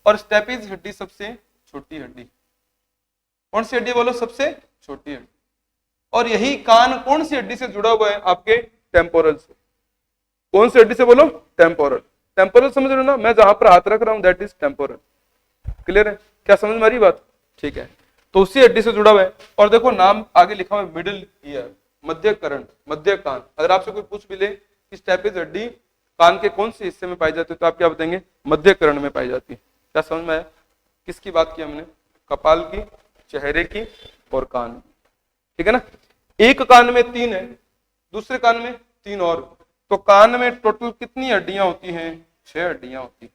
और स्टेपिस हड्डी सबसे छोटी हड्डी। कौन सी हड्डी बोलो? सबसे छोटी हड्डी। और यही कान कौन सी हड्डी से जुड़ा हुआ है? आपके टेम्पोरल से। कौन सी हड्डी से बोलो? टेम्पोरल। टेम्पोरल समझ रहे हो ना? मैं जहां पर हाथ रख रहा हूं दैट इज टेम्पोरल। क्लियर है? क्या समझ में आ रही बात? ठीक है, तो उसी हड्डी से जुड़ा हुआ है। और देखो नाम आगे लिखा हुआ है मिडिल ईयर, मध्य कर्ण, मध्य कान। अगर आपसे कोई पूछ भी ले कि स्टेपिज हड्डी कान के कौन से हिस्से में पाई जाती है, तो आप क्या बताएंगे? मध्य कर्ण में पाई जाती है। क्या समझ में आया? किसकी बात की हमने? कपाल की, चेहरे की और कान की, ठीक है ना। एक कान में 3 है, दूसरे कान में 3 और, तो कान में टोटल कितनी हड्डियां होती हैं? 6 हड्डियां होती हैं।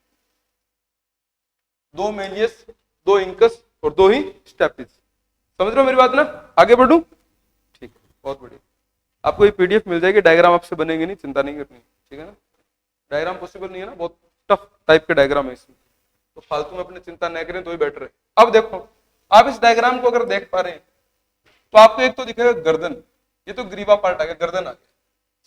2 मेलियस, 2 इंकस और 2 ही स्टेपिज। समझ रहे हो मेरी बात ना? आगे बढ़ूं? ठीक है, बहुत बढ़िया। आपको ये पीडीएफ मिल जाएगी, डायग्राम आपसे बनेंगे नहीं, चिंता नहीं करनी, ठीक है ना। डायग्राम पॉसिबल नहीं है ना, बहुत टफ टाइप के डायग्राम है इसमें, तो फालतू में अपने चिंता न करें तो ही बेटर है। अब देखो, आप इस डायग्राम को अगर देख पा रहे हैं तो आपको एक तो दिखेगा गर्दन, ये तो ग्रीवा पार्ट आ गया, गर्दन आ गया,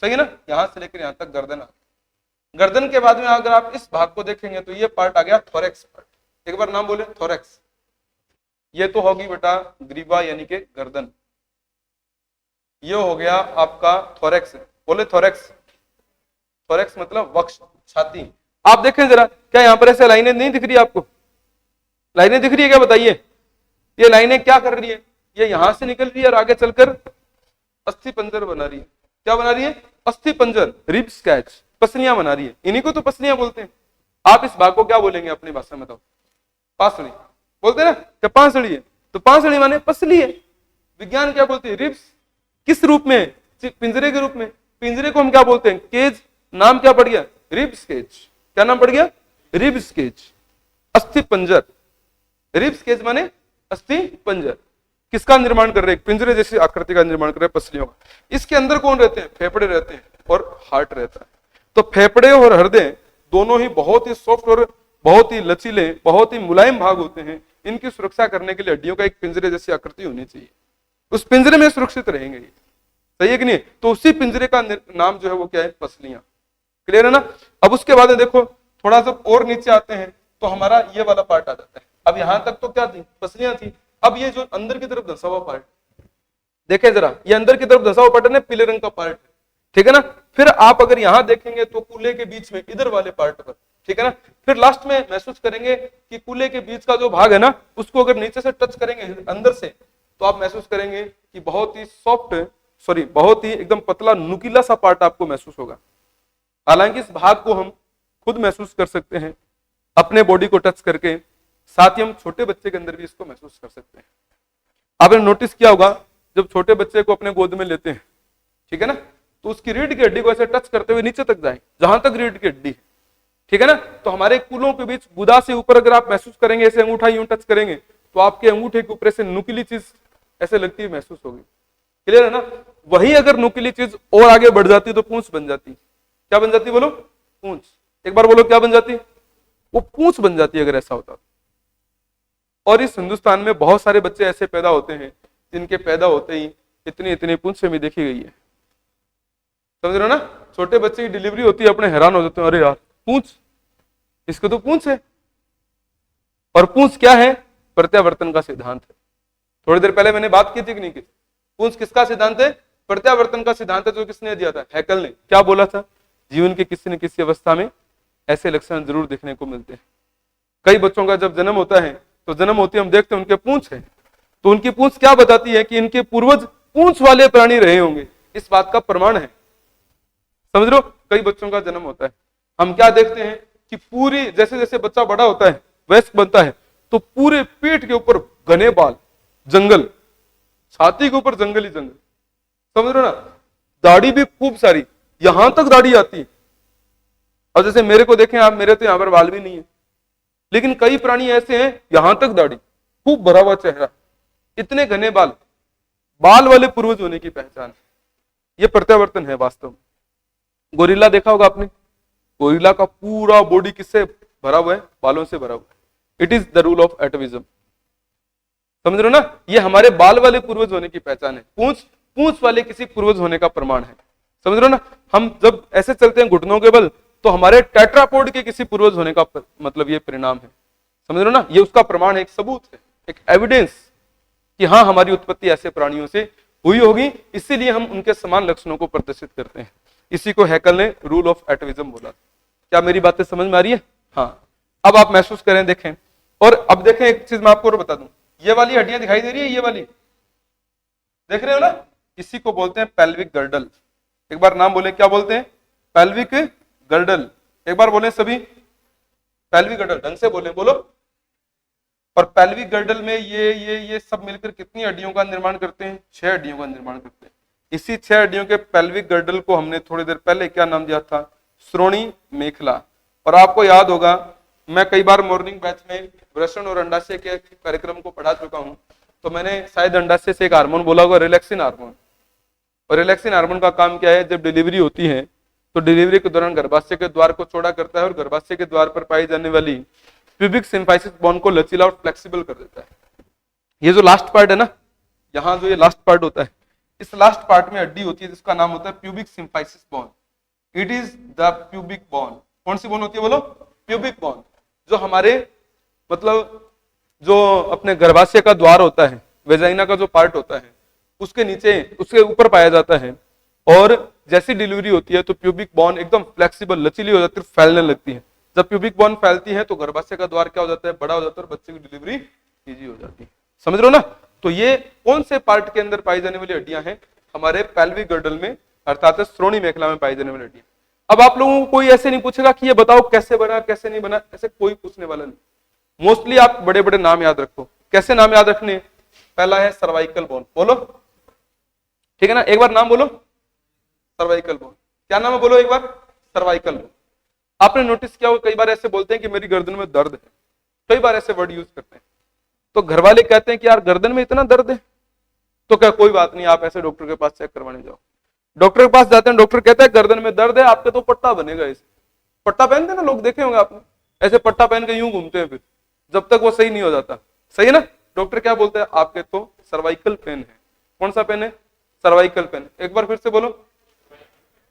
सही है ना। यहां से लेकर यहां तक गर्दन आ गया। गर्दन के बाद में अगर आप इस भाग को देखेंगे तो ये पार्ट आ गया थोरेक्स पार्ट। एक बार नाम बोले, थोरेक्स। ये तो होगी बेटा ग्रीवा यानी कि गर्दन, ये हो गया आपका थोरेक्स। बोले थोरेक्स, थोरेक्स मतलब वक्ष, छाती। आप देखें जरा, क्या यहाँ पर ऐसे लाइनें नहीं दिख रही आपको? लाइनें दिख रही है क्या बताइए? ये लाइनें क्या कर रही है? ये यहां से निकल रही है और आगे चलकर अस्थि पंजर बना रही है। क्या बना रही है? अस्थि पंजर, रिब स्केच, पसलियां बना रही है। इन्हीं को तो पसलियां बोलते हैं। आप इस भाग को क्या बोलेंगे अपनी भाषा में? तो पासड़ी बोलते हैं ना, क्या पांसड़ी है? तो पांसड़ी माने पसली है। विज्ञान क्या बोलते हैं? रिब्स। किस रूप में? पिंजरे के रूप में। पिंजरे को हम क्या बोलते हैं? केज। नाम क्या पड़ गया? Rib sketch. क्या नाम पड़ गया? रिब स्केच, अस्थि पंजर। रिब स्केच माने अस्थि पंजर। किसका निर्माण कर रहे हैं? पिंजरे जैसी आकृति का निर्माण कर रहे हैं, पसलियों का। इसके अंदर कौन रहते हैं? फेफड़े रहते हैं और हार्ट रहता है। तो फेफड़े और हृदय दोनों ही बहुत ही सॉफ्ट और बहुत ही लचीले, बहुत ही मुलायम भाग होते हैं। इनकी सुरक्षा करने के लिए हड्डियों का एक पिंजरे जैसी आकृति होनी चाहिए, उस पिंजरे में सुरक्षित रहेंगे। सही है कि नहीं? तो उसी पिंजरे का नाम जो है वो क्या है? पसलियां। क्लियर है ना? अब उसके बाद देखो, थोड़ा सा और नीचे आते हैं तो हमारा ये वाला पार्ट आ जाता है। अब यहां तक तो क्या थी? पसलियां थी। अब ये जो अंदर की तरफ धंसा हुआ पार्ट, देखे जरा, ये अंदर की तरफ धंसा हुआ पार्ट है, पीले रंग का पार्ट, ठीक है ना। फिर आप अगर यहां देखेंगे तो कूल्हे के बीच में इधर वाले पार्ट पर, ठीक है ना। फिर लास्ट में महसूस करेंगे कि कूल्हे के बीच का जो भाग है ना, उसको अगर नीचे से टच करेंगे अंदर से, तो आप महसूस करेंगे कि बहुत ही सॉफ्ट, सॉरी बहुत ही एकदम पतला नुकीला सा पार्ट आपको महसूस होगा। हालांकि इस भाग को हम खुद महसूस कर सकते हैं अपने बॉडी को टच करके, साथ ही हम छोटे बच्चे के अंदर भी इसको महसूस कर सकते हैं। आपने नोटिस किया होगा, जब छोटे बच्चे को अपने गोद में लेते हैं, ठीक है ना, तो उसकी रीढ़ की हड्डी को ऐसे टच करते हुए नीचे तक जाए, जहां तक रीढ़ की हड्डी है, ठीक है ना। तो हमारे कूलों के बीच गुदा से ऊपर अगर आप महसूस करेंगे, ऐसे अंगूठा यूं टच करेंगे, तो आपके अंगूठे के ऊपर से नुकीली चीज ऐसे लगती है, महसूस होगी। क्लियर है ना? वही अगर नुकीली चीज और आगे बढ़ जाती तो पूंछ बन जाती। क्या बन जाती? बोलो, पूंछ। एक बार बोलो, क्या बन जाती? वो पूंछ बन जाती अगर ऐसा होता। और इस हिंदुस्तान में बहुत सारे बच्चे ऐसे पैदा होते हैं जिनके पैदा होते ही इतनी इतनी पूंछें भी देखी गई है। समझ रहे हो ना? छोटे बच्चे की डिलीवरी होती है, अपने हैरान हो जाते हैं, अरे यार पूंछ, इसको तो पूंछ है। और पूंछ क्या है? प्रत्यावर्तन का सिद्धांत है। थोड़ी देर पहले मैंने बात की थी कि नहीं की? पूंछ किसका सिद्धांत है? प्रत्यावर्तन का सिद्धांत है। जो किसने दिया था? हैकल ने। क्या बोला था? जीवन के किसी न किसी अवस्था में ऐसे लक्षण जरूर देखने को मिलते हैं। कई बच्चों का जब जन्म होता है तो जन्म होते हम देखते हैं उनके पूंछ है, तो उनकी पूंछ क्या बताती है? कि इनके पूर्वज पूंछ वाले प्राणी रहे होंगे। इस बात का प्रमाण है। समझ लो, कई बच्चों का जन्म होता है, हम क्या देखते हैं कि पूरी, जैसे जैसे बच्चा बड़ा होता है, वयस्क बनता है, तो पूरे पेट के ऊपर घने बाल, जंगल, छाती के ऊपर जंगल ही जंगल। समझ रहे हो ना? दाढ़ी भी खूब सारी, यहां तक दाढ़ी आती है। और जैसे मेरे को देखें आप, मेरे तो यहां पर बाल भी नहीं है, लेकिन कई प्राणी ऐसे हैं यहां तक दाढ़ी, खूब भरा हुआ चेहरा, इतने घने बाल, बाल वाले पूर्वज होने की पहचान है। यह प्रत्यावर्तन है वास्तव में। गोरिल्ला देखा होगा आपने, गोरिल्ला का पूरा बॉडी किससे भरा हुआ है? बालों से भरा हुआ है। It is the rule of atavism. समझ रहे हो ना? ये हमारे बाल वाले पूर्वज होने की पहचान है। पूंछ वाले किसी पूर्वज होने का प्रमाण है। समझ रहे हो ना? हम जब ऐसे चलते हैं घुटनों के बल, तो हमारे टेट्रापोड के किसी पूर्वज होने का मतलब ये परिणाम है। समझ रहे हो ना? ये उसका प्रमाण है, एक सबूत है, एक एविडेंस कि हाँ हमारी उत्पत्ति ऐसे प्राणियों से हुई होगी, इसीलिए हम उनके समान लक्षणों को प्रदर्शित करते हैं। इसी को हैकल ने रूल ऑफ एटविज्म बोला। क्या मेरी बातें समझ में आ रही है? हाँ। अब आप महसूस करें, देखें, और अब देखें एक चीज मैं आपको और बता दूं, ये वाली हड्डियां दिखाई दे रही है, ये वाली देख रहे हो ना, इसी को बोलते हैं पेल्विक गर्डल। एक बार नाम बोले, क्या बोलते हैं? Pelvic girdle. एक बार बोले सभी, पेल्विक गर्डल, ढंग से बोले, बोलो। और पेल्विक गर्डल में ये सब मिलकर कितनी हड्डियों का निर्माण करते हैं? 6 हड्डियों का निर्माण करते हैं। इसी 6 हड्डियों के पेल्विक गर्डल को हमने थोड़ी देर पहले क्या नाम दिया था? श्रोणी मेखला। और आपको याद होगा, मैं कई बार मॉर्निंग बैच में वृषण और अंडाशय के कार्यक्रम को पढ़ा चुका हूं, तो मैंने शायद अंडाशय से एक हार्मोन बोला होगा, रिलैक्सिन हार्मोन। और रिलैक्सिन हार्मोन का काम क्या है? जब डिलीवरी होती है तो डिलीवरी के दौरान गर्भाशय के द्वार को चौड़ा करता है और गर्भाशय के द्वार पर पाई जाने वाली प्यूबिक सिम्फाइसिस बोन को लचीला और फ्लेक्सिबल कर देता है। ये जो लास्ट पार्ट है ना, यहाँ जो ये लास्ट पार्ट होता है, इस लास्ट पार्ट में हड्डी होती है जिसका नाम होता है pubic symphysis bone. It is the pubic bone. कौन सी बोन होती है बोलो? Pubic bone. जो हमारे मतलब जो अपने गर्भाशय का द्वार होता है, वेजाइना का जो पार्ट होता है, उसके नीचे, उसके ऊपर पाया जाता है। और जैसी डिलीवरी होती है तो प्यूबिक बोन एकदम फ्लेक्सिबल, लचीली हो जाती है, फैलने लगती है। जब प्यूबिक बोन फैलती है तो गर्भाशय का द्वार क्या हो जाता है? बड़ा हो जाता है और बच्चे की डिलीवरी इजी हो जाती है। समझ रहे हो ना? तो ये कौन से पार्ट के अंदर पाई जाने वाली हड्डियां हैं? हमारे पेल्विक गर्डल में, अर्थात श्रोणी मेखला में पाई जाने वाली हड्डियां। अब आप लोगों को कोई ऐसे नहीं पूछेगा कि ये बताओ कैसे बना, कैसे नहीं बना, ऐसे कोई पूछने वाला नहीं। मोस्टली आप बड़े बड़े नाम याद रखो। कैसे नाम याद रखने? पहला है सर्वाइकल बोन, बोलो, ठीक है ना? एक बार नाम बोलो, सर्वाइकल बोन। क्या नाम है बोलो एक बार? Cervical bone. आपने नोटिस किया होगा, कई बार ऐसे बोलते हैं कि मेरी गर्दन में दर्द है, कई बार ऐसे वर्ड यूज करते हैं। तो घर वाले कहते हैं कि यार गर्दन में इतना दर्द है, तो क्या कोई बात नहीं, आप ऐसे डॉक्टर के पास चेक करवाने जाओ। डॉक्टर के पास जाते हैं, डॉक्टर कहता है गर्दन में दर्द है, आपके तो पट्टा बनेगा। इसे पट्टा पहनते हैं ना लोग, देखे होंगे आपने, ऐसे पट्टा पहन के यूं घूमते हैं, फिर जब तक वो सही नहीं हो जाता। सही है ना? डॉक्टर क्या बोलते हैं? आपके तो सर्वाइकल पेन है। कौन सा पेन है? Cervical pain. एक बार फिर से बोलो।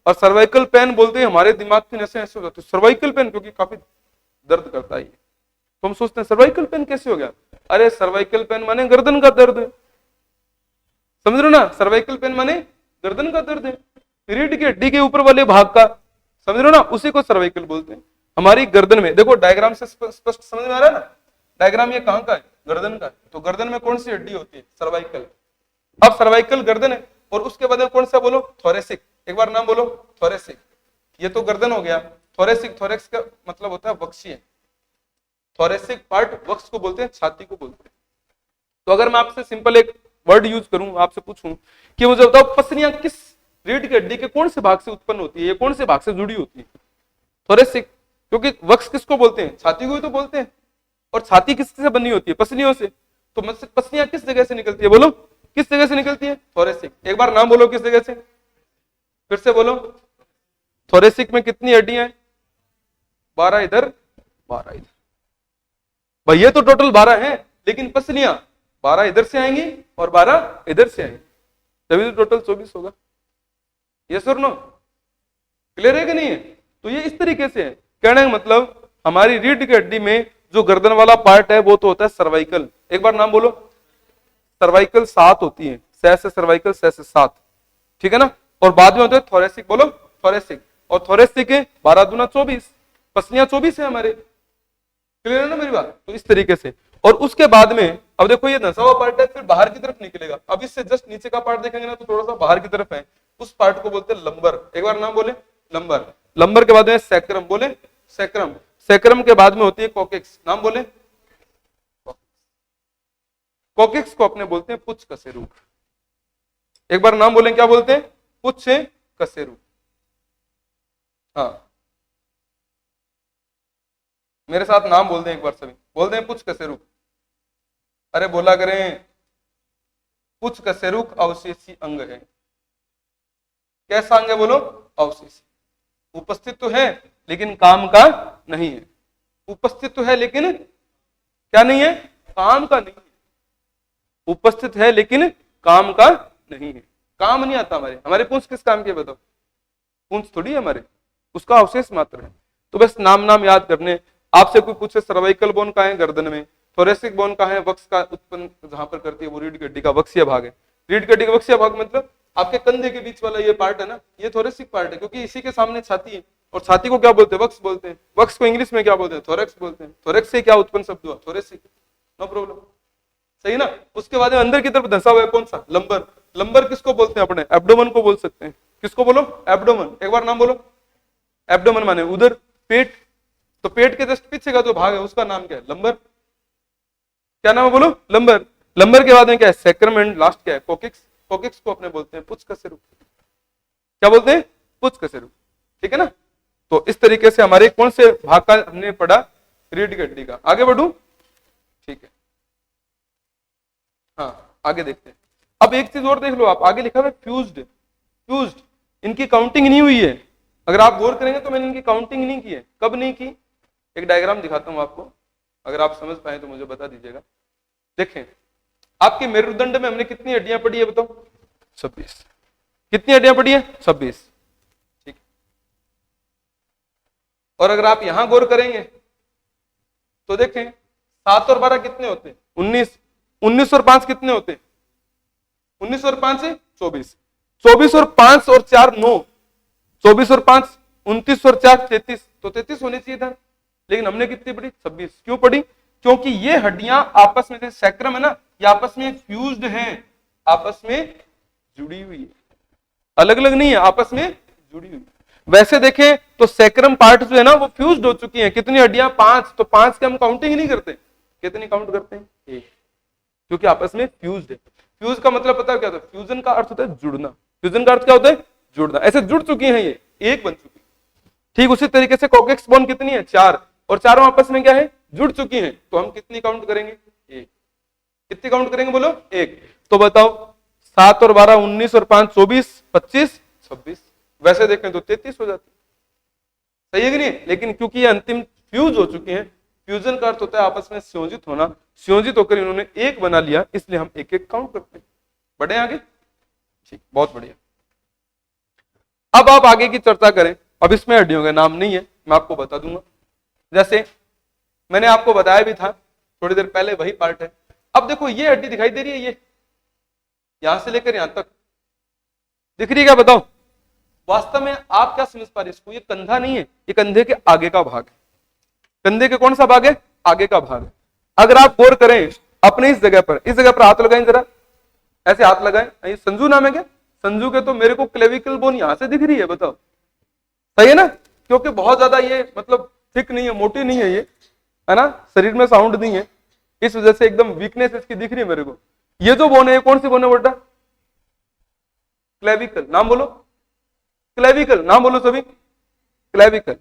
और सर्वाइकल पेन बोलते हैं हमारे दिमाग की नसें ऐसे हो जाती है, सर्वाइकल पेन, क्योंकि काफी दर्द करता है। तो हम सोचते हैं सर्वाइकल पेन कैसे हो गया? अरे सर्वाइकल पेन माने गर्दन का दर्द है। समझ रहे हो ना? सर्वाइकल पेन माने गर्दन का दर्द है, रीढ़ की हड्डी के ऊपर वाले भाग का। समझ रहे हो ना? उसी को सर्वाइकल बोलते हैं। हमारी गर्दन में देखो, डायग्राम से स्पष्ट समझ में आ रहा है ना? डायग्राम ये कहां का है? गर्दन का है। तो गर्दन में कौन सी हड्डी होती है? सर्वाइकल। अब सर्वाइकल गर्दन है, और उसके बाद कौन सा बोलो? थोरेसिक। एक बार नाम बोलो, थोरेसिक। ये तो गर्दन हो गया। थोरेसिक, थोरेक्स का मतलब होता है वक्षीय। थोरेसिक पार्ट वक्ष को बोलते हैं, छाती को बोलते हैं। तो अगर मैं आपसे सिंपल एक वर्ड यूज करूं, आपसे पूछूं कि मुझे बताओ पसलियां किस रीढ़ की हड्डी के कौन से भाग से उत्पन्न होती है, ये कौन से भाग से जुड़ी होती है? थोरेसिक। क्योंकि वक्ष किसको बोलते हैं? छाती को ही तो बोलते हैं। और छाती किससे बनी होती है? पसलियों से। तो पसलियां किस जगह से निकलती है बोलो? किस जगह से निकलती है? थोरेसिक। एक बार नाम बोलो, किस जगह से? फिर से बोलो। थोरेसिक में कितनी हड्डियां हैं? 12 इधर, 12 इधर। भाई ये तो टोटल 12 है, लेकिन पसलियां 12 इधर से आएंगी और 12 इधर से आएंगी, तभी तो टोटल 24 होगा। यस और नो? क्लियर है कि नहीं है? तो ये इस तरीके से है। कहने का मतलब हमारी रीढ़ की हड्डी में जो गर्दन वाला पार्ट है वो तो होता है सर्वाइकल। एक बार नाम बोलो। सर्वाइकल 7 होती है, से सर्वाइकल, से 7, ठीक है ना? और बाद में होते हैं थोरेसिक। बोलो, थोरेसिक। और थोरेसिक है 12 दूना 24, पसलियां 24 है हमारे। क्लियर है ना मेरी बात? तो इस तरीके से। और उसके बाद में अब देखो, ये धंसा हुआ पार्ट है, फिर बाहर की तरफ निकलेगा। अब इससे जस्ट नीचे का पार्ट देखेंगे ना, तो थोड़ा सा बाहर की तरफ है, उस पार्ट को बोलते हैं लंबर। एक बार नाम बोले, लंबर। लंबर के बाद में सैक्रम। बोले, सैक्रम। सैक्रम के बाद में होती है कोकेक्स। नाम बोले। कोकेक्स को अपने बोलते हैं पुच्छ कशेरुक। एक बार नाम बोले, क्या बोलते हैं? पुच्छ कशेरुक। हाँ, मेरे साथ नाम बोल दें एक बार सभी। बोल दें पुच्छ कशेरुक। अरे बोला करें, पुच्छ कशेरुक अवशेषी अंग है। कैसा अंग है बोलो? अवशेषी। उपस्थित तो है लेकिन काम का नहीं है। उपस्थित तो है लेकिन क्या नहीं है? काम का नहीं है। उपस्थित है लेकिन काम का नहीं है। काम नहीं आता हमारे। हमारे पूंछ किस काम के बताओ? पूंछ थोड़ी है हमारे, उसका अवशेष मात्र है। तो बस नाम नाम याद करने। आपसे कोई पूछे सर्वाइकल बोन कहाँ है? गर्दन में। थोरेसिक बोन कहाँ है? वक्ष का उत्पन्न जहां पर करती है वो रीढ़ की हड्डी का वक्षीय भाग है। रीढ़ की हड्डी का वक्षीय भाग मतलब आपके कंधे के बीच वाला ये पार्ट है ना, ये थोरेसिक पार्ट है, क्योंकि इसी के सामने छाती है, और छाती को क्या बोलते हैं? वक्स बोलते हैं। वक्स को इंग्लिश में क्या बोलते हैं? थोरेक्स बोलते हैं। थोरेक्स से क्या उत्पन्न शब्द हुआ? थोरेसिक। नो प्रॉब्लम, सही ना। उसके बाद अंदर की तरफ धंसा हुआ है कौन सा? लंबर। लंबर किसको बोलते हैं? अपने एब्डोमन को बोल सकते हैं। किसको बोलो? एब्डोमन। एक बार नाम बोलो। एब्डोमन माने उधर, पेट। तो पेट के जस्ट पीछे का जो भाग है उसका नाम क्या है? लंबर। क्या नाम है बोलो? लंबर। लंबर के बाद में क्या है? सैक्रम, एंड लास्ट क्या है? कोकिक्स। कोकिक्स को अपने बोलते हैं पुच्छ का सिर। क्या बोलते हैं? पुच्छ का सिर। ठीक है ना। तो इस तरीके से हमारे कौन से भाग का हमने पढ़ा? रीढ़ की हड्डी का। आगे बढ़ू? ठीक है, हाँ आगे देखते हैं। अब एक चीज और देख लो आप, आगे लिखा हुआ है फ्यूज्ड। फ्यूज्ड, इनकी काउंटिंग नहीं हुई है। अगर आप गौर करेंगे तो मैंने इनकी काउंटिंग नहीं की है। कब नहीं की? एक डायग्राम दिखाता हूं आपको, अगर आप समझ पाए तो मुझे बता दीजिएगा। देखें, आपके मेरुदंड में हमने कितनी हड्डियां पड़ी है बताओ? 26। कितनी हड्डियां पड़ी है? 26। ठीक। और अगर आप यहां गौर करेंगे तो देखें 7 और 12 कितने होते हैं? 19। 19 और 5 कितने होते हैं? 19 और 5 है 24। 24 और 5 और 4 9। 24 और 5 29 और 4 33। तो 33 होनी चाहिए था, लेकिन हमने कितनी पढ़ी? 26। क्यों पढ़ी? क्योंकि ये हड्डियां आपस में, सैक्रम है ना, ये आपस में फ्यूज्ड हैं, आपस में जुड़ी हुई है, अलग अलग नहीं है, आपस में जुड़ी हुई। वैसे देखें तो सैक्रम पार्ट जो है ना वो फ्यूज्ड हो चुकी है। कितनी हड्डियां? 5। तो 5 के हम काउंटिंग ही नहीं करते। कितनी काउंट करते हैं? 1, क्योंकि आपस में फ्यूज्ड है। फ्यूज का मतलब पता है क्या होता है? फ्यूजन का अर्थ होता है जुड़ना। फ्यूजन का अर्थ क्या होता है? जुड़ना। ऐसे जुड़ चुकी हैं, ये एक बन चुकी है। ठीक उसी तरीके से कोकेक्स बोन कितनी है? 4, और चारों आपस में क्या है? जुड़ चुकी हैं। तो हम कितनी काउंट करेंगे? 1। कितनी काउंट करेंगे बोलो? 1। तो बताओ 7 और 12 19 और 5 24 25 26। वैसे देखें तो 33 हो जाती। सही है कि नहीं? लेकिन क्योंकि ये अंतिम फ्यूज हो चुकी हैं, फ्यूजन का अर्थ होता है आपस में संयोजित होना, संयोजित होकर इन्होंने एक बना लिया, इसलिए हम एक एक काउंट करते हैं। बढ़े आगे? ठीक, बहुत बढ़िया। अब आप आगे की चर्चा करें। अब इसमें हड्डियों के नाम नहीं है, मैं आपको बता दूंगा। जैसे मैंने आपको बताया भी था थोड़ी देर पहले, वही पार्ट है। अब देखो ये हड्डी दिखाई दे रही है, ये यहां से लेकर यहां तक दिख रही है क्या? बताओ वास्तव में आप क्या समझ पा रहे इसको? ये कंधा नहीं है, ये कंधे के आगे का भाग है। कंधे के कौन सा भाग है? आगे का भाग है। अगर आप गौर करें अपने इस जगह पर हाथ लगाएं जरा, ऐसे हाथ लगाएं। ये संजू नाम है क्या? संजू के तो मेरे को क्लेविकल बोन यहां से दिख रही है, बताओ सही है ना? क्योंकि बहुत ज्यादा ये मतलब थिक नहीं है, मोटी नहीं है, ये है ना, शरीर में साउंड नहीं है, इस वजह से एकदम वीकनेस इसकी दिख रही है मेरे को। ये जो बोन है कौन सी बोन है बेटा? क्लेविकल। नाम बोलो। क्लेविकल। नाम बोलो सभी। क्लेविकल।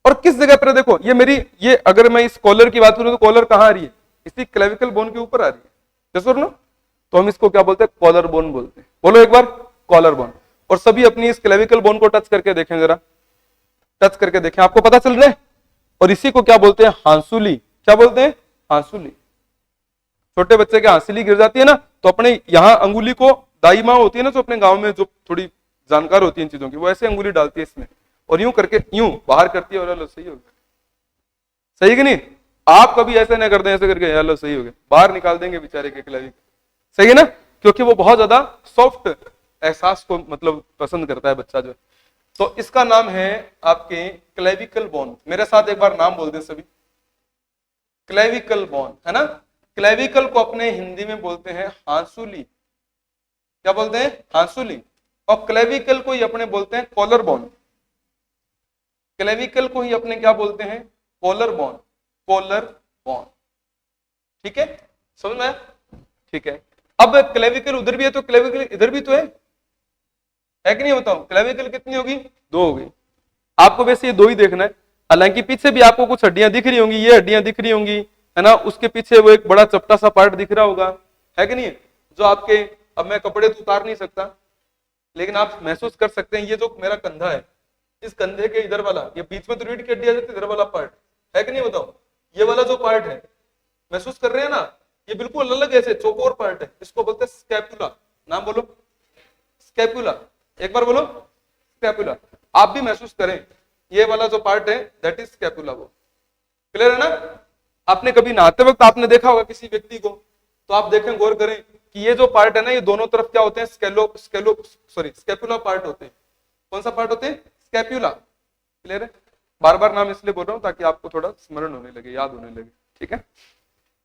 और किस जगह पर देखो, ये मेरी, ये अगर मैं इस कॉलर की बात करूं तो कॉलर कहां आ रही है? इसी क्लेविकल बोन के ऊपर आ रही है, जैसे ना। तो हम इसको क्या बोलते हैं? कॉलर बोन बोलते हैं। बोलो एक बार, कॉलर बोन। और सभी अपनी इस क्लेविकल बोन को टच करके देखें जरा, टच करके देखें, आपको पता चल रहा है। और इसी को क्या बोलते हैं? हांसुली। क्या बोलते हैं? हांसुली। छोटे बच्चे के हांसुली गिर जाती है ना, तो अपने यहाँ अंगुली को, दाई माँ होती है ना जो अपने गांव में जो थोड़ी जानकार होती है इन चीजों की, वो ऐसे अंगुली डालती है इसमें और यूं करके यूं बाहर करती है, और हेलो सही हो गया। सही कि नहीं? आप कभी ऐसे ना कर दें, ऐसे करके हेलो सही हो गया, बाहर निकाल देंगे बेचारे के क्लेविकल। सही है ना? क्योंकि वो बहुत ज्यादा सॉफ्ट एहसास को मतलब पसंद करता है बच्चा जो। तो इसका नाम है आपके क्लेविकल बोन। मेरे साथ एक बार नाम बोल दें सभी। क्लेविकल बोन, है ना। क्लेविकल को अपने हिंदी में बोलते हैं हांसुली। क्या बोलते हैं? हांसुली। और क्लेविकल को ही अपने बोलते हैं कॉलर बोन। क्लेविकल को ही अपने क्या बोलते हैं? Collar bone. Collar bone. ठीक है, समझ में आया? ठीक है। अब क्लेविकल उधर भी है तो क्लेविकल इधर भी तो है कि नहीं? बताओ क्लेविकल कितनी होगी? 2 होगी। आपको वैसे ये 2 ही देखना है, हालांकि पीछे भी आपको कुछ हड्डियां दिख रही होंगी, ये हड्डियां दिख रही होंगी, है ना। उसके पीछे वो एक बड़ा चपटा सा पार्ट दिख रहा होगा, है कि नहीं? जो आपके, अब मैं कपड़े तो उतार नहीं सकता, लेकिन आप महसूस कर सकते हैं, ये जो मेरा कंधा है, इस कंधे के इधर वाला, ये बीच में तो रीढ़ की हड्डी आ जाती है, इधर वाला पार्ट, है कि नहीं? बताओ ये वाला जो पार्ट है, महसूस कर रहे हैं ना, ये बिल्कुल अलग ऐसे चौकोर पार्ट है, इसको बोलते हैं स्कैपुला। नाम बोलो। स्कैपुला। एक बार बोलो, स्कैपुला। आप भी महसूस करें, ये वाला जो पार्ट है दैट इज स्कैपुला। वो क्लियर है ना? आपने कभी नहाते वक्त आपने देखा होगा किसी व्यक्ति को, तो आप देखें, गौर करें, कि ये जो पार्ट है ना, ये दोनों तरफ क्या होते हैं, स्केपुला पार्ट होते हैं। कौन सा पार्ट होते हैं? स्केपुला। क्लियर है? बार बार नाम इसलिए बोल रहा हूं ताकि आपको थोड़ा स्मरण होने लगे, याद होने लगे, ठीक है।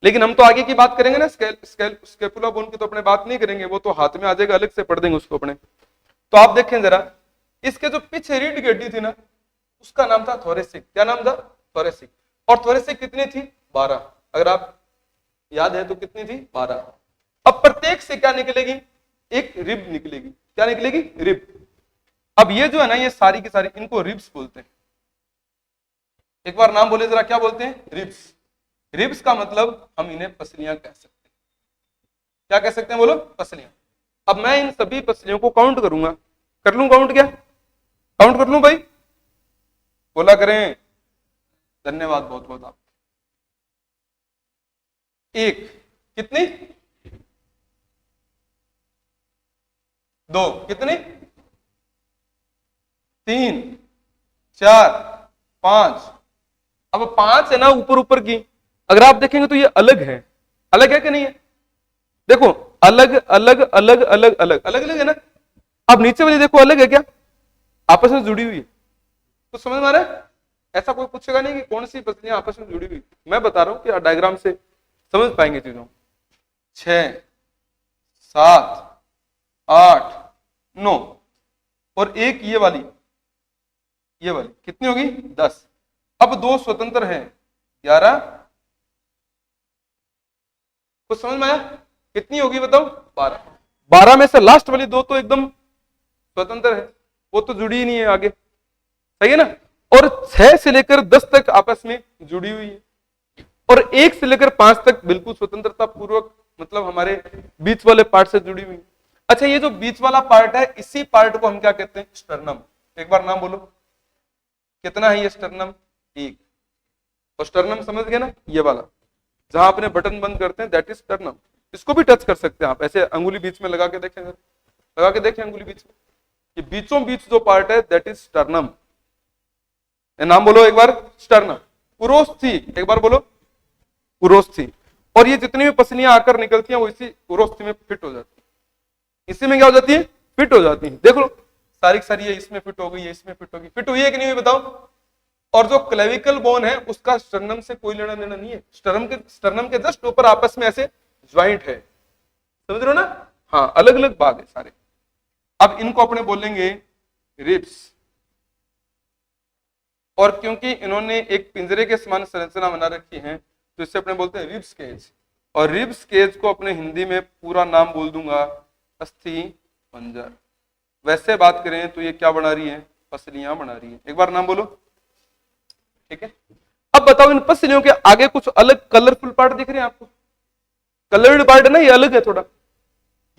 लेकिन हम तो आगे की बात करेंगे ना, स्केपुला बोन की तो अपने बात नहीं करेंगे, वो तो हाथ में आ जाएगा, अलग से पढ़ देंगे उसको अपने। तो आप देखें जरा, इसके जो पीछे रीढ़ की हड्डी थी ना, उसका नाम था थोरेसिक। क्या नाम था? थोरेसिक। और थोरेसिक कितनी थी? 12। अगर आप याद है तो कितनी थी? 12। अब प्रत्येक से क्या निकलेगी? एक रिब निकलेगी। क्या निकलेगी? रिब। अब ये जो है ना, ये सारी की सारी, इनको रिब्स बोलते हैं। एक बार नाम बोले जरा, क्या बोलते हैं? रिब्स। रिब्स का मतलब हम इन्हें पसलियां कह सकते हैं। क्या कह सकते हैं? बोलो, पसलियां। अब मैं इन सभी पसलियों को काउंट करूंगा। कर लूं काउंट? क्या काउंट कर लूं भाई? बोला करें। धन्यवाद बहुत बहुत आप। एक, कितनी? 2, कितनी? 3, 4, 5। अब 5 है ना ऊपर ऊपर की, अगर आप देखेंगे तो ये अलग है। अलग है कि नहीं है? देखो, अलग अलग अलग अलग अलग अलग अलग है ना। अब नीचे वाली देखो, अलग है क्या? आपस में जुड़ी हुई है। तो समझ में आ रहा है? ऐसा कोई पूछेगा नहीं कि कौन सी पसलियां आपस में जुड़ी हुई। मैं बता रहा हूं कि डायग्राम से समझ पाएंगे चीजों। 6, 7, 8, 9 और एक ये वाली कितनी होगी? 10। अब 2 स्वतंत्र हैं, 11। कुछ समझ में आया? कितनी होगी बताओ? 12। 12 में से लास्ट वाली 2 तो एकदम स्वतंत्र है, वो तो जुड़ी ही नहीं है आगे। सही है ना? और 6 से लेकर 10 तक आपस में जुड़ी हुई है, और 1 से लेकर 5 तक बिल्कुल स्वतंत्रता पूर्वक, मतलब हमारे बीच वाले पार्ट से जुड़ी हुई। अच्छा, ये जो बीच वाला पार्ट है, इसी पार्ट को हम क्या कहते हैं? स्टर्नम। एक बार नाम बोलो, कितना है ये स्टर्नम? 1। और स्टर्नम समझ गए ना, ये वाला जहां अपने बटन बंद करते हैं, दैट इज स्टर्नम। इसको भी टच कर सकते हैं आप, ऐसे अंगुली बीच में लगा के देखें, अंगुली बीच में, ये बीचों बीच जो पार्ट है, दैट इज स्टर्नम। नाम बोलो एक बार, स्टर्नम। उरोस्थी, एक बार बोलो, उरोस्थी। और ये जितनी भी पसलियां आकर निकलती हैं, वो इसी उरोस्थी में फिट हो जाती है। इसी में क्या हो जाती है? फिट हो जाती है। देख लो, सारी सारी ये इसमें फिट हो गई, ये इसमें फिट होगी। फिट हुई है कि नहीं हुई बताओ? और जो क्लेविकल बोन है, उसका स्टर्नम से कोई लेना देना नहीं है। स्टर्नम के जस्ट ऊपर आपस में ऐसे ज्वाइंट है। समझ रहे हो ना? हाँ, अलग अलग भाग है सारे। अब इनको अपने बोलेंगे रिब्स। और क्योंकि इन्होंने एक पिंजरे के समान संरचना बना रखी है, तो इससे अपने बोलते हैं रिब्स केज। और रिब्स केज को अपने हिंदी में पूरा नाम बोल दूंगा, अस्थि पंजर। वैसे बात करें तो ये क्या बना रही है? पसलियां बना रही है। एक बार नाम बोलो, ठीक है। अब बताओ, इन पसलियों के आगे कुछ अलग कलरफुल पार्ट दिख रहे हैं आपको? कलर्ड पार्ट है ना, ये अलग है थोड़ा।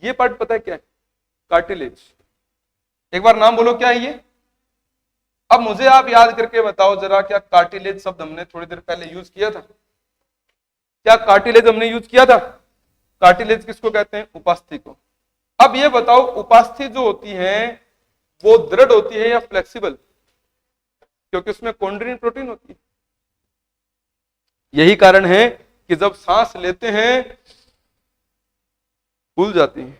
ये पार्ट पता है क्या है? कार्टिलेज। एक बार नाम बोलो, क्या है ये? अब मुझे आप याद करके बताओ जरा, क्या कार्टिलेज शब्द हमने थोड़ी देर पहले यूज किया था? क्या कार्टिलेज हमने यूज किया था? कार्टिलेज किसको कहते हैं? उपास्थि को। अब ये बताओ, उपास्थि जो होती है वो दृढ़ होती है या फ्लेक्सिबल? क्योंकि उसमें कॉन्ड्रिन प्रोटीन होती है। यही कारण है कि जब सांस लेते हैं फूल जाती है।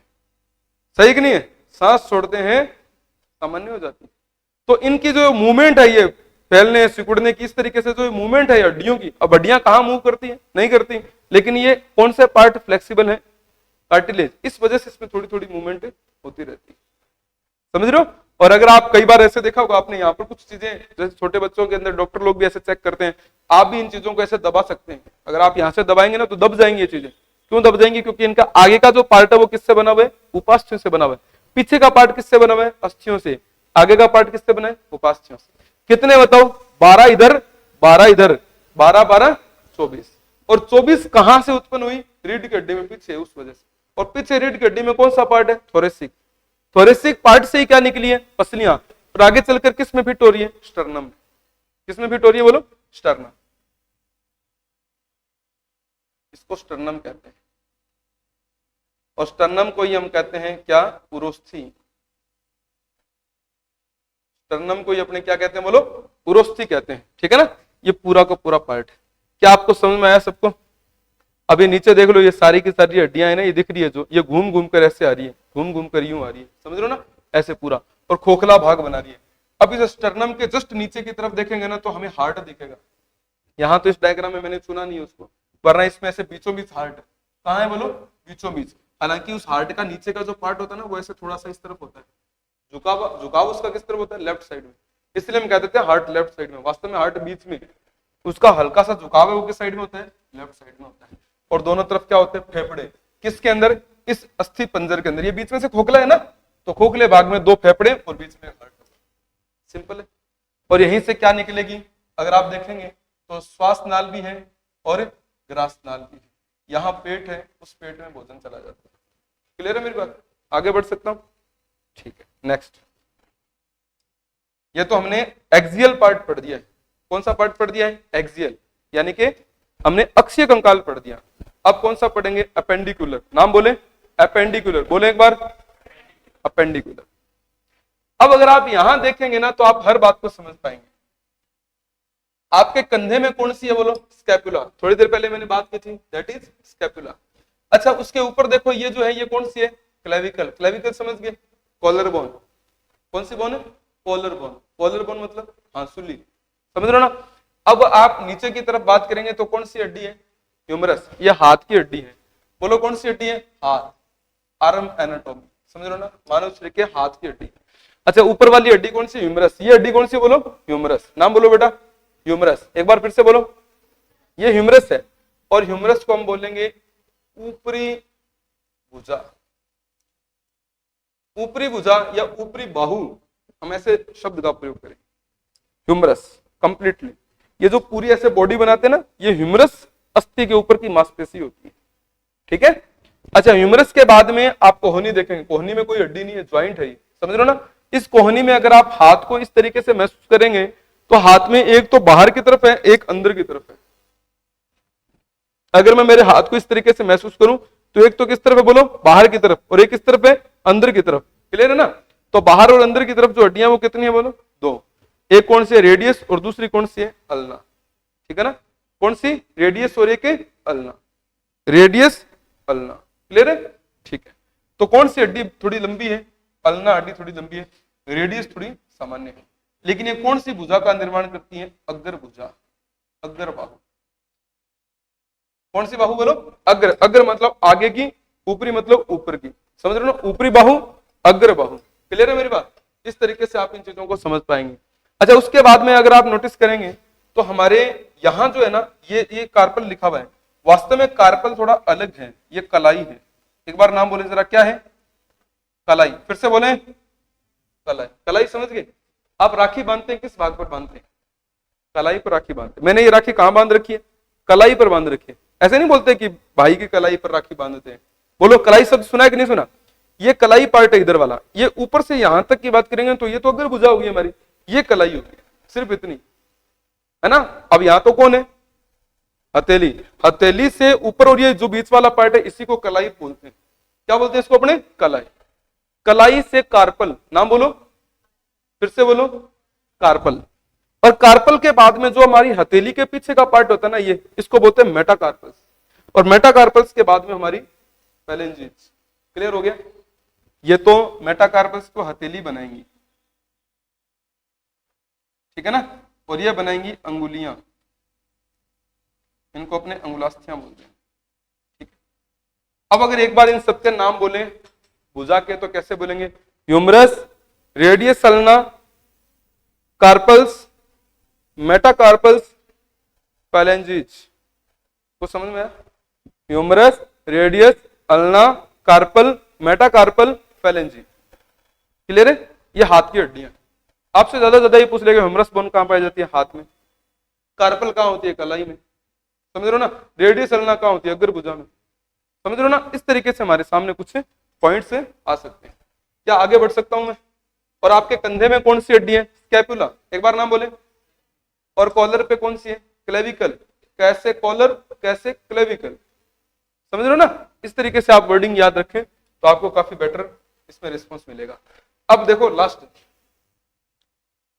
सही कि नहीं है? सांस छोड़ते हैं सामान्य हो जाती है। तो इनकी जो मूवमेंट है, ये फैलने सिकुड़ने की, इस तरीके से जो मूवमेंट है हड्डियों की, अब हड्डियां कहां मूव करती हैं? नहीं करती। लेकिन ये कौन से पार्ट फ्लेक्सिबल है? कार्टिलेज। इस वजह से इसमें थोड़ी थोड़ी मूवमेंट होती रहती है। समझ रहे हो? और अगर आप कई बार ऐसे देखा होगा आपने, यहाँ पर कुछ चीजें जैसे छोटे बच्चों के अंदर डॉक्टर लोग भी ऐसे चेक करते हैं, आप भी इन चीजों को ऐसे दबा सकते हैं। अगर आप यहाँ से दबाएंगे ना तो दब जाएंगी ये चीजें। क्यों दब जाएंगी? क्योंकि इनका आगे का जो पार्ट है वो किससे बना हुआ है? उपास्थ्यों से बना हुआ है। पीछे का पार्ट किससे बना हुआ है? अस्थियों से। आगे का पार्ट किससे बना है? उपास्थ्यों से। कितने बताओ? 12 इधर, 12 इधर, 12 12 24। और 24 कहां से उत्पन्न हुई? रीढ़ की हड्डी में पीछे, उस वजह से। और पीछे रीढ़ की हड्डी में कौन सा पार्ट है? थोरेसिक। थोरेसिक पार्ट से ही क्या निकली है? पसलियां। और आगे चलकर किस में फिट हो रही है? स्टर्नम में। किस में फिट हो रही है बोलो? स्टर्नम। इसको स्टर्नम कहते हैं। और स्टर्नम को ही हम कहते हैं क्या? उरोस्थी। स्टर्नम को ही अपने क्या कहते हैं बोलो? उरोस्थी कहते हैं। ठीक है ना? ये पूरा का पूरा पार्ट। क्या आपको समझ में आया सबको? अब ये नीचे देख लो, ये सारी की सारी हड्डियां है ना, ये दिख रही है जो, ये घूम घूम कर ऐसे आ रही है, घूम घूम कर यूं आ रही है, समझ रहे हो ना, ऐसे पूरा, और खोखला भाग बना रही है। अब इस स्टर्नम के जस्ट नीचे की तरफ देखेंगे ना तो हमें हार्ट दिखेगा। यहाँ तो इस डायग्राम में मैंने चुना नहीं उसको, वरना इसमें ऐसे बीचों बीच हार्ट है। कहाँ है बोलो, बीचों बीच। हालांकि उस हार्ट का नीचे का जो पार्ट होता है ना वो ऐसे थोड़ा सा इस तरफ होता है, झुकाव झुकाव उसका किस तरफ होता है, लेफ्ट साइड में, इसलिए हम कहते हैं हार्ट लेफ्ट साइड में। वास्तव में हार्ट बीच में, उसका हल्का सा झुकाव है वो किस साइड में होता है, लेफ्ट साइड में होता है। और दोनों तरफ क्या होते हैं, फेफड़े, किसके अंदर, इस अस्थि पंजर के अंदर। ये बीच में से खोखला है ना, तो खोखले भाग में 2 फेफड़े और बीच में हार्ट, सिंपल है। और यहीं से क्या निकलेगी, अगर आप देखेंगे तो श्वास नाल भी है और ग्रास नाल भी है। यहाँ पेट है, उस पेट में भोजन चला जाता है। क्लियर है मेरी बात, आगे बढ़ सकता हूं, ठीक है। नेक्स्ट, ये तो हमने एक्सियल पार्ट पढ़ दिया है। कौन सा पार्ट पढ़ दिया है, एक्सियल, यानी कि हमने अक्षीय कंकाल पढ़ दिया। अब कौन सा पढ़ेंगे, अपेंडिकुलर। नाम बोले, अपेंडिकुलर, बोले एक बार, अपेंडिकुलर। अब अगर आप यहां देखेंगे ना तो आप हर बात को समझ पाएंगे। आपके कंधे में कौन सी है बोलो, स्कैपुला, थोड़ी देर पहले मैंने बात की थी, दैट इज स्कैपुला। अच्छा, उसके ऊपर देखो ये जो है ये कौन सी है, क्लेविकल। क्लेविकल समझ गए, कॉलर बोन, कौन सी बोन है, कॉलर बोन। कॉलर बोन मतलब हांसुली, समझ रहे हो ना। अब आप नीचे की तरफ बात करेंगे तो कौन सी हड्डी है, ह्यूमरस, ये हाथ की हड्डी है। बोलो कौन सी हड्डी है, हाथ, आर्म एनाटोमी, समझ रहे हो ना, मानव शरीर के हाथ की हड्डी। अच्छा, ऊपर वाली हड्डी कौन सी, ह्यूमरस। ये हड्डी कौन सी बोलो, ह्यूमरस। नाम बोलो बेटा, ह्यूमरस। एक बार फिर से बोलो, ये ह्यूमरस है। और ह्यूमरस को हम बोलेंगे ऊपरी भुजा, ऊपरी भुजा या ऊपरी बाहु, हम ऐसे शब्द का प्रयोग करें। ह्यूमरस कंप्लीटली, ये जो पूरी ऐसे बॉडी बनाते हैं ना, ये ह्यूमरस अस्थि के ऊपर की मांसपेशी होती है, ठीक है। अच्छा, ह्यूमरस के बाद में आप कोहनी देखेंगे, कोहनी में कोई हड्डी नहीं है, ज्वाइंट है, समझ रहे हो ना। इस कोहनी में अगर आप हाथ को इस तरीके से महसूस करेंगे तो हाथ में एक तो बाहर की तरफ है, एक अंदर की तरफ है। अगर मैं मेरे हाथ को इस तरीके से महसूस करूं तो एक तो किस तरफ है बोलो, बाहर की तरफ, और एक किस तरफ है, अंदर की तरफ। क्लियर है ना। तो बाहर और अंदर की तरफ जो हड्डियां वो कितनी है बोलो, 2। एक कौन सी है, रेडियस, और दूसरी कौन सी है, अल्ना, ठीक है ना। कौन सी, रेडियस और एक अल्ना, रेडियस अल्ना। क्लियर है, ठीक है। तो कौन सी हड्डी थोड़ी लंबी है, अल्ना हड्डी थोड़ी लंबी है, रेडियस थोड़ी सामान्य है। लेकिन ये कौन सी भुजा का निर्माण करती है, अग्र भुजा, अग्र बाहु। कौन सी बाहु बोलो, अग्र। अग्र मतलब आगे की, ऊपरी मतलब ऊपर की, समझ रहे हो, ऊपरी बाहु, अग्र बाहु। क्लियर है मेरी बात, इस तरीके से आप इन चीजों को समझ पाएंगे। अच्छा, उसके बाद में अगर आप नोटिस करेंगे तो हमारे यहां जो है ना, ये कार्पल लिखा हुआ है, वास्तव में कार्पल थोड़ा अलग है, ये कलाई है। एक बार नाम बोले जरा, क्या है, कलाई। फिर से बोले, कलाई। कलाई समझ गए। आप राखी बांधते हैं, किस भाग पर बांधते हैं, कलाई पर राखी बांधते हैं। मैंने ये राखी कहां बांध रखी है, कलाई पर बांध रखी है। ऐसे नहीं बोलते कि भाई की कलाई पर राखी बांधते हैं। बोलो, कलाई शब्द सुना है कि नहीं सुना, ये कलाई पार्ट है इधर वाला। ये ऊपर से यहां तक की बात करेंगे तो ये तो अगर भुजा होगी हमारी, ये कलाई होगी, सिर्फ इतनी, है ना। अब यहां तो कौन है, हथेली। हथेली से ऊपर और ये जो बीच वाला पार्ट है इसी को कलाई बोलते हैं। क्या बोलते हैं इसको अपने, कलाई। कलाई से कार्पल, नाम बोलो, फिर से बोलो, कार्पल। और कार्पल के बाद में जो हमारी हथेली के पीछे का पार्ट होता है ना, ये इसको बोलते हैं मेटाकार्पल्स। और मेटाकार्पल्स के बाद में हमारी पैलेंजिज। क्लियर हो गया। ये तो मेटाकार्पल्स को हथेली बनाएंगी, ठीक है ना, और ये बनाएंगी अंगुलियां, इनको अपने अंगुलास्थियां बोलते हैं, ठीक है। अब अगर एक बार इन सबके नाम बोले भुजा के तो कैसे बोलेंगे, humerus, radius ulna, carpals, metacarpals, phalanges. को समझ में आया, humerus, radius, ulna, carpal, metacarpal, phalanges. Clear है। ये हाथ की हड्डियां। आपसे ज्यादा ये पूछ लेगा ह्यूमरस बोन कहां पाई जाती है, हाथ में। कार्पल कहां होती है, कलाई में, समझ रहे हो ना। रेडियस अल्ना कहां होती है, अग्र भुजा में, समझ रहे हो ना। इस तरीके से हमारे सामने कुछ पॉइंट से आ सकते हैं। क्या आगे बढ़ सकता हूं मैं। और आपके कंधे में कौन सी हड्डी है, स्कैपुला। एक बार नाम बोले। और कॉलर पे कौन सी है, क्लेविकल। कैसे कॉलर, कैसे क्लेविकल, समझ रहे हो ना। इस तरीके से आप वर्डिंग याद रखें तो आपको काफी बेटर इसमें रिस्पॉन्स मिलेगा। अब देखो लास्ट,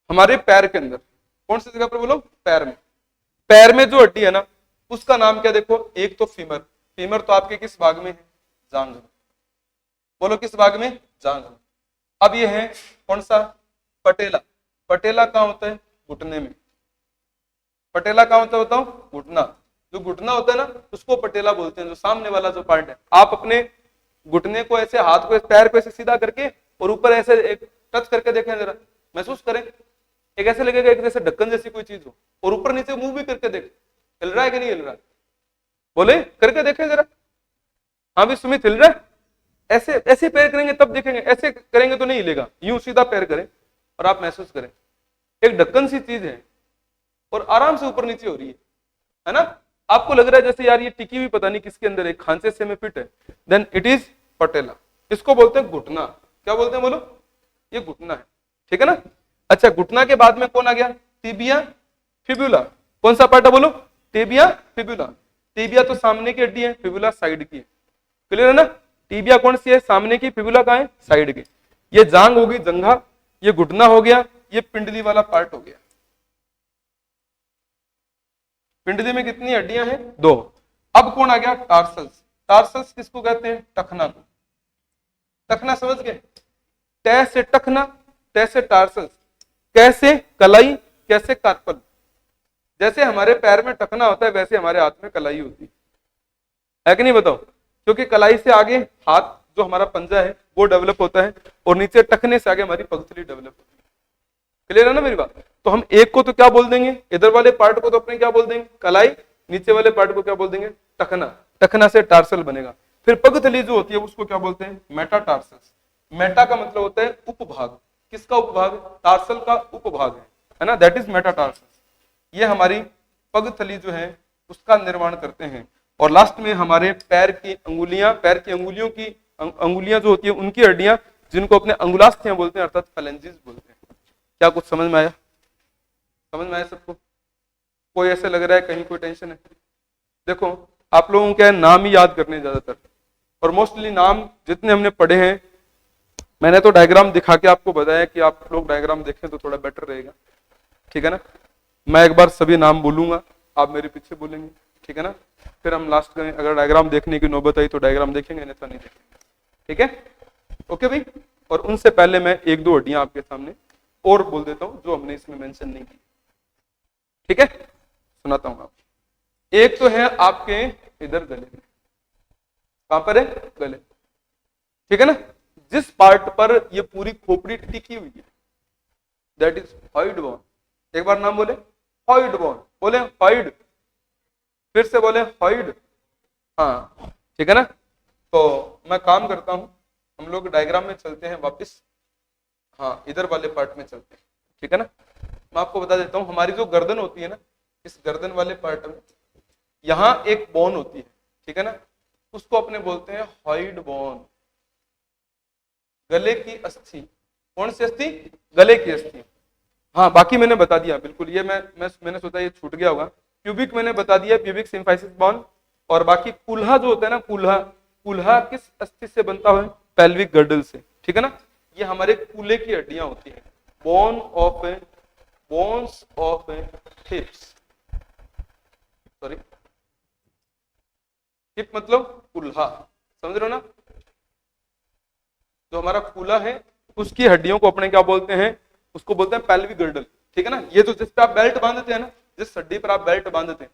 हमारे पैर के अंदर कौन सी जगह पर बोलो, पैर में। पैर में जो हड्डी है ना उसका नाम क्या, देखो, एक तो फीमर, फीमर तो आपके किस भाग में है? जांघ में। बोलो किस भाग में? जांघ में। अब ये है कौन सा? पटेला। पटेला कहाँ होता है? घुटने में। पटेला कहाँ होता है बताओ? घुटना। जो घुटना होता है ना उसको पटेला बोलते हैं, जो सामने वाला जो पार्ट है। आप अपने घुटने को ऐसे, हाथ को, पैर को ऐसे सीधा करके और ऊपर ऐसे एक टच करके देखें, जरा महसूस करें। एक ऐसे लगेगा एक जैसे ढक्कन जैसी कोई चीज हो, और ऊपर नीचे मुंह भी करके देख, हिल रहा है कि नहीं हिल रहा? बोले करके देखें जरा। हाँ भी सुमित, हिल रहा है? ऐसे ऐसे पैर करेंगे तब देखेंगे, ऐसे करेंगे तो नहीं हिलेगा। यूं सीधा पैर करें और आप महसूस करें एक ढक्कन सी चीज है और आराम से ऊपर नीचे हो रही है ना? आपको लग रहा है जैसे यार ये टिकी हुई पता नहीं किसके अंदर है, खांचे से में फिट है, देन इट इज पटेला। इसको बोलते हैं घुटना। क्या बोलते हैं बोलो? ये घुटना है, ठीक है ना? अच्छा, घुटना के बाद में कौन आ गया? Tibia fibula. कौन सा पार्ट है बोलो? Tibia fibula. टिबिया तो सामने की हड्डी है, फिबुला साइड की है। क्लियर है ना? टिबिया कौन सी है? सामने की। फिबुला कहाँ है? साइड की। ये जांग होगी, जंघा। ये घुटना हो गया। ये पिंडली वाला पार्ट हो गया। पिंडली में कितनी हड्डियां हैं? 2। अब कौन आ गया? टार्सल्स। टार्सल्स किसको कहते हैं? टखना को। टखना समझ गए? टे से टखना, टे से टार्सल्स, कैसे कलाई, कैसे कार्पल। जैसे हमारे पैर में टखना होता है वैसे हमारे हाथ में कलाई होती है कि नहीं बताओ? क्योंकि कलाई से आगे हाथ जो हमारा पंजा है वो डेवलप होता है, और नीचे टखने से आगे हमारी पगथली डेवलप होती है। क्लियर है ना मेरी बात? तो हम एक को तो क्या बोल देंगे? इधर वाले पार्ट को तो अपने क्या बोल देंगे? कलाई। नीचे वाले पार्ट को क्या बोल देंगे? टखना। टखना से टार्सल बनेगा। फिर पगथली जो होती है उसको क्या बोलते हैं? मेटाटार्सल्स। मेटा का मतलब होता है उपभाग। किसका उपभाग? टार्सल का उपभाग है ना? That is metatarsals. ये हमारी पगथली जो है उसका निर्माण करते हैं। और लास्ट में हमारे पैर की अंगुलियां, पैर की अंगुलियों की अंगुलियां जो होती है उनकी हड्डियां, जिनको अपने अंगुलास्थियां बोलते हैं, अर्थात फेलेंजिस बोलते हैं। क्या कुछ समझ में आया? समझ में आया सबको? कोई ऐसे लग रहा है कहीं कोई टेंशन है? देखो आप लोगों के नाम ही याद करने ज्यादातर, और मोस्टली नाम जितने हमने पढ़े हैं, मैंने तो डायग्राम दिखा के आपको बताया कि आप लोग डायग्राम देखें तो थोड़ा बेटर रहेगा, ठीक है ना? मैं एक बार सभी नाम बोलूंगा, आप मेरे पीछे बोलेंगे, ठीक है ना? फिर हम लास्ट में अगर डायग्राम देखने की नौबत आई तो डायग्राम देखेंगे, नहीं तो नहीं देखेंगे, ठीक है? ओके भाई। और उनसे पहले मैं एक दो हड्डियां आपके सामने और बोल देता हूं जो हमने इसमें मेंशन नहीं की, ठीक है? सुनाता हूं आपको। एक तो है आपके इधर गले में। कहां पर है? गले, ठीक है ना? जिस पार्ट पर ये पूरी खोपड़ी टिकी हुई है, दैट इज हॉइड बोन। एक बार नाम बोले, हॉइड बोन। बोले हॉइड, फिर से बोले हॉइड। हाँ, ठीक है ना? तो मैं काम करता हूं, हम लोग डायग्राम में चलते हैं वापस। हाँ, इधर वाले पार्ट में चलते हैं, ठीक है ना? मैं आपको बता देता हूं, हमारी जो गर्दन होती है ना, इस गर्दन वाले पार्ट में यहां एक बोन होती है, ठीक है ना? उसको अपने बोलते हैं हॉइड बोन। गले की अस्थि। कौन सी अस्थि? गले की अस्थि। हाँ, बाकी मैंने बता दिया बिल्कुल। ये मैंने सोचा ये छूट गया होगा। प्यूबिक मैंने बता दिया, प्यूबिक सिम्फाइसिस बोन। और बाकी कुल्हा जो होता है ना, कुल्हा, कुल्हा किस अस्थि से बनता है? पेल्विक गर्डल से, ठीक है ना? ये हमारे कूल्हे की हड्डियां होती है। बोन्स ऑफ हिप्स, सॉरी, हिप मतलब कुल्हा, समझ रहे हो ना? जो हमारा कूल्हा है उसकी हड्डियों को अपने क्या बोलते हैं? उसको बोलते हैं पेल्विक गर्डल, ठीक है ना? ये तो जिस पे आप बेल्ट बांधते हैं ना, जिस हड्डी पर आप बेल्ट बांधते हैं,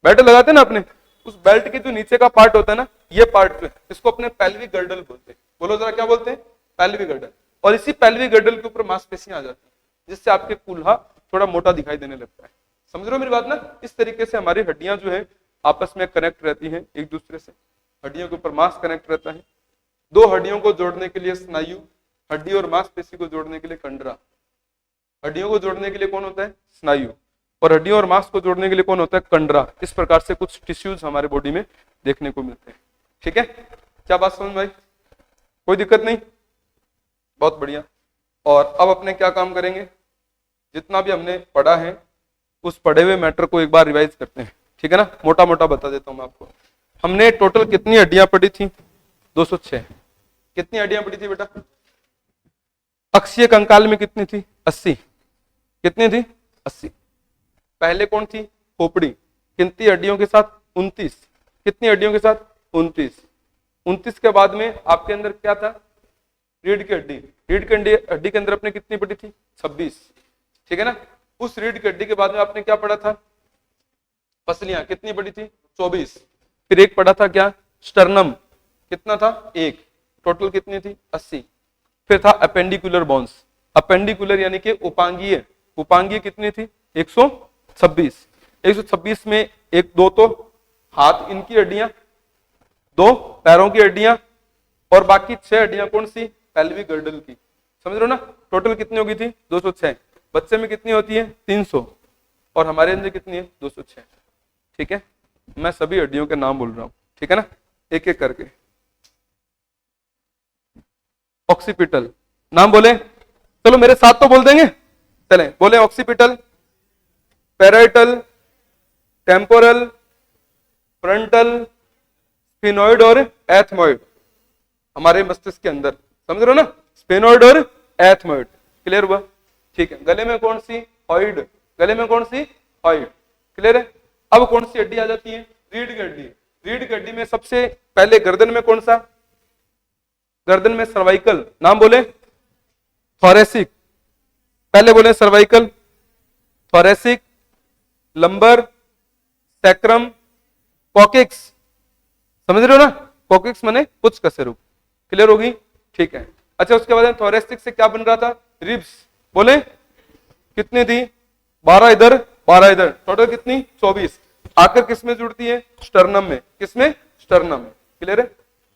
बेल्ट लगाते हैं ना अपने, उस बेल्ट के जो नीचे का पार्ट होता है ना, ये पार्ट जो है इसको अपने पेल्विक गर्डल बोलते हैं। बोलो जरा क्या बोलते हैं? Pelvic girdle. और इसी पेल्विक गर्डल के ऊपर मांसपेशियां आ जाती है, जिससे आपके कूल्हा थोड़ा मोटा दिखाई देने लगता है। समझ रहे हो मेरी बात ना? इस तरीके से हमारी हड्डियां जो है आपस में कनेक्ट रहती हैं एक दूसरे से। हड्डियों के ऊपर मांस कनेक्ट रहता है। दो हड्डियों को जोड़ने के लिए स्नायु, हड्डी और मांसपेशी को जोड़ने के लिए कंडरा। हड्डियों को जोड़ने के लिए कौन होता है? स्नायु। और हड्डियों और मांस को जोड़ने के लिए कौन होता है? कंडरा। इस प्रकार से कुछ टिश्यूज हमारे बॉडी में देखने को मिलते हैं, ठीक है? क्या बात समझ भाई? कोई दिक्कत नहीं? बहुत बढ़िया। और अब अपने क्या काम करेंगे? जितना भी हमने पढ़ा है उस पढ़े हुए मैटर को एक बार रिवाइज करते हैं, ठीक है ना? मोटा मोटा बता देता हूं मैं आपको। हमने टोटल कितनी हड्डियां पढ़ी थी? 206। कितनी हड्डियां पढ़ी थी बेटा? अक्षीय कंकाल में कितनी थी? 80। कितनी थी? 80। पहले कौन थी? खोपड़ी। कितनी हड्डियों के साथ? 29। कितनी हड्डियों के साथ? 29 के बाद में आपके अंदर क्या था, रीढ़ की हड्डी। रीढ़ की हड्डी के अंदर अपने कितनी पड़ी थी, 26, ठीक है ना। उस रीढ़ की हड्डी के बाद में आपने क्या पढ़ा था, पसलियां कितनी पड़ी थी, 24। फिर एक पढ़ा था क्या, स्टर्नम, कितना था, 1, टोटल कितनी थी, 80। फिर था अपेंडिकुलर बोन्स, अपेंडिकुलर यानी कि उपांगीय, उपांगीय कितनी थी, 126। 126 में एक दो तो हाथ इनकी हड्डियां, 2 पैरों की हड्डियां, और बाकी 6 हड्डियां कौन सी, पेल्विक गर्डल की। समझ रहे हो ना, टोटल कितनी होगी थी, 206। बच्चे में कितनी होती है, 300, और हमारे अंदर कितनी है, 206। ठीक है, मैं सभी हड्डियों के नाम बोल रहा हूं, ठीक है ना, एक एक करके। ऑक्सीपिटल, नाम बोले, चलो मेरे साथ तो बोल देंगे, चलें बोले, occipital, parietal, temporal, frontal, sphenoid और एथमोइड, हमारे मस्तिष्क के अंदर, समझ रहे हो ना, स्फिनोइड और एथमोइड, क्लियर हुआ। ठीक है, गले में कौन सी, हॉइड, गले में कौन सी, हॉइड, क्लियर है। अब कौन सी हड्डी आ जाती है, रीढ़ की हड्डी। रीढ़ की हड्डी में सबसे पहले गर्दन में कौन सा, गर्दन में सर्वाइकल, नाम बोले, थोरेसिक, पहले बोले cervical, thoracic, lumbar, sacrum, coccyx, समझ रहे हो ना, कॉकिक्स माने कुछ कशेरुक, क्लियर होगी। ठीक है, अच्छा उसके बाद थोरेसिक से क्या बन रहा था, रिब्स, बोले कितनी थी, 12 इधर 12 इधर, टोटल कितनी, 24। आकर किस में जुड़ती है, स्टर्नम में, किसमें, स्टर्नम में, क्लियर है।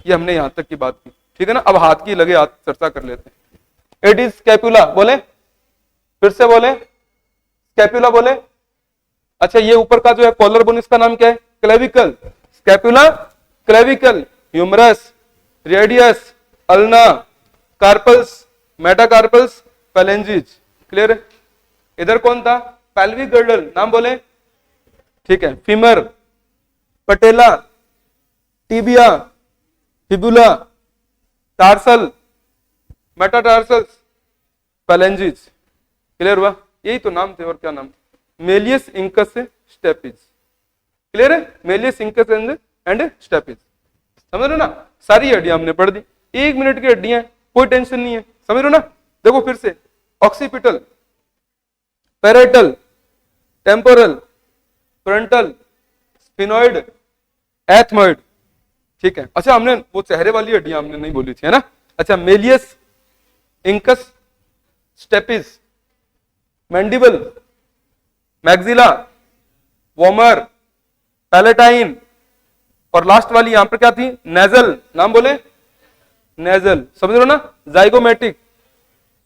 ये हमने यहां तक की बात की, ठीक है ना। अब हाथ की लगे हाथ चर्चा कर लेते हैं। इट इज स्कैपुला, बोले, फिर से बोले, स्कैपुला बोले। अच्छा ये ऊपर का जो है कॉलर बोन, इसका नाम क्या है, clavicle, scapula, clavicle, humerus, radius, ulna, carpals, metacarpals, phalanges, clear है। इधर कौन था, पेल्विक गर्डल, नाम बोले, ठीक है, femur, patella, tibia, fibula, tarsal, metatarsals, phalanges, clear हुआ। यही तो नाम थे, और क्या नाम, मेलियस इंकस स्टेपिज, क्लियर है, मेलियस इंकस एंड स्टेपिज, समझ रहे हो ना। सारी हड्डियां हमने पढ़ दी, 1 मिनट की हड्डियां, कोई टेंशन नहीं है, समझ रहे हो ना। देखो फिर से, occipital, parietal, temporal, frontal, sphenoid, ethmoid, ठीक है। अच्छा हमने वो चेहरे वाली हड्डियां हमने नहीं बोली थी, है ना। अच्छा Méliès incus stapes, mandible, maxilla, vomer, palatine, और लास्ट वाली यहां पर क्या थी, नेजल, नाम बोले, नेजल, समझ रहे हो ना। जाइगोमेटिक,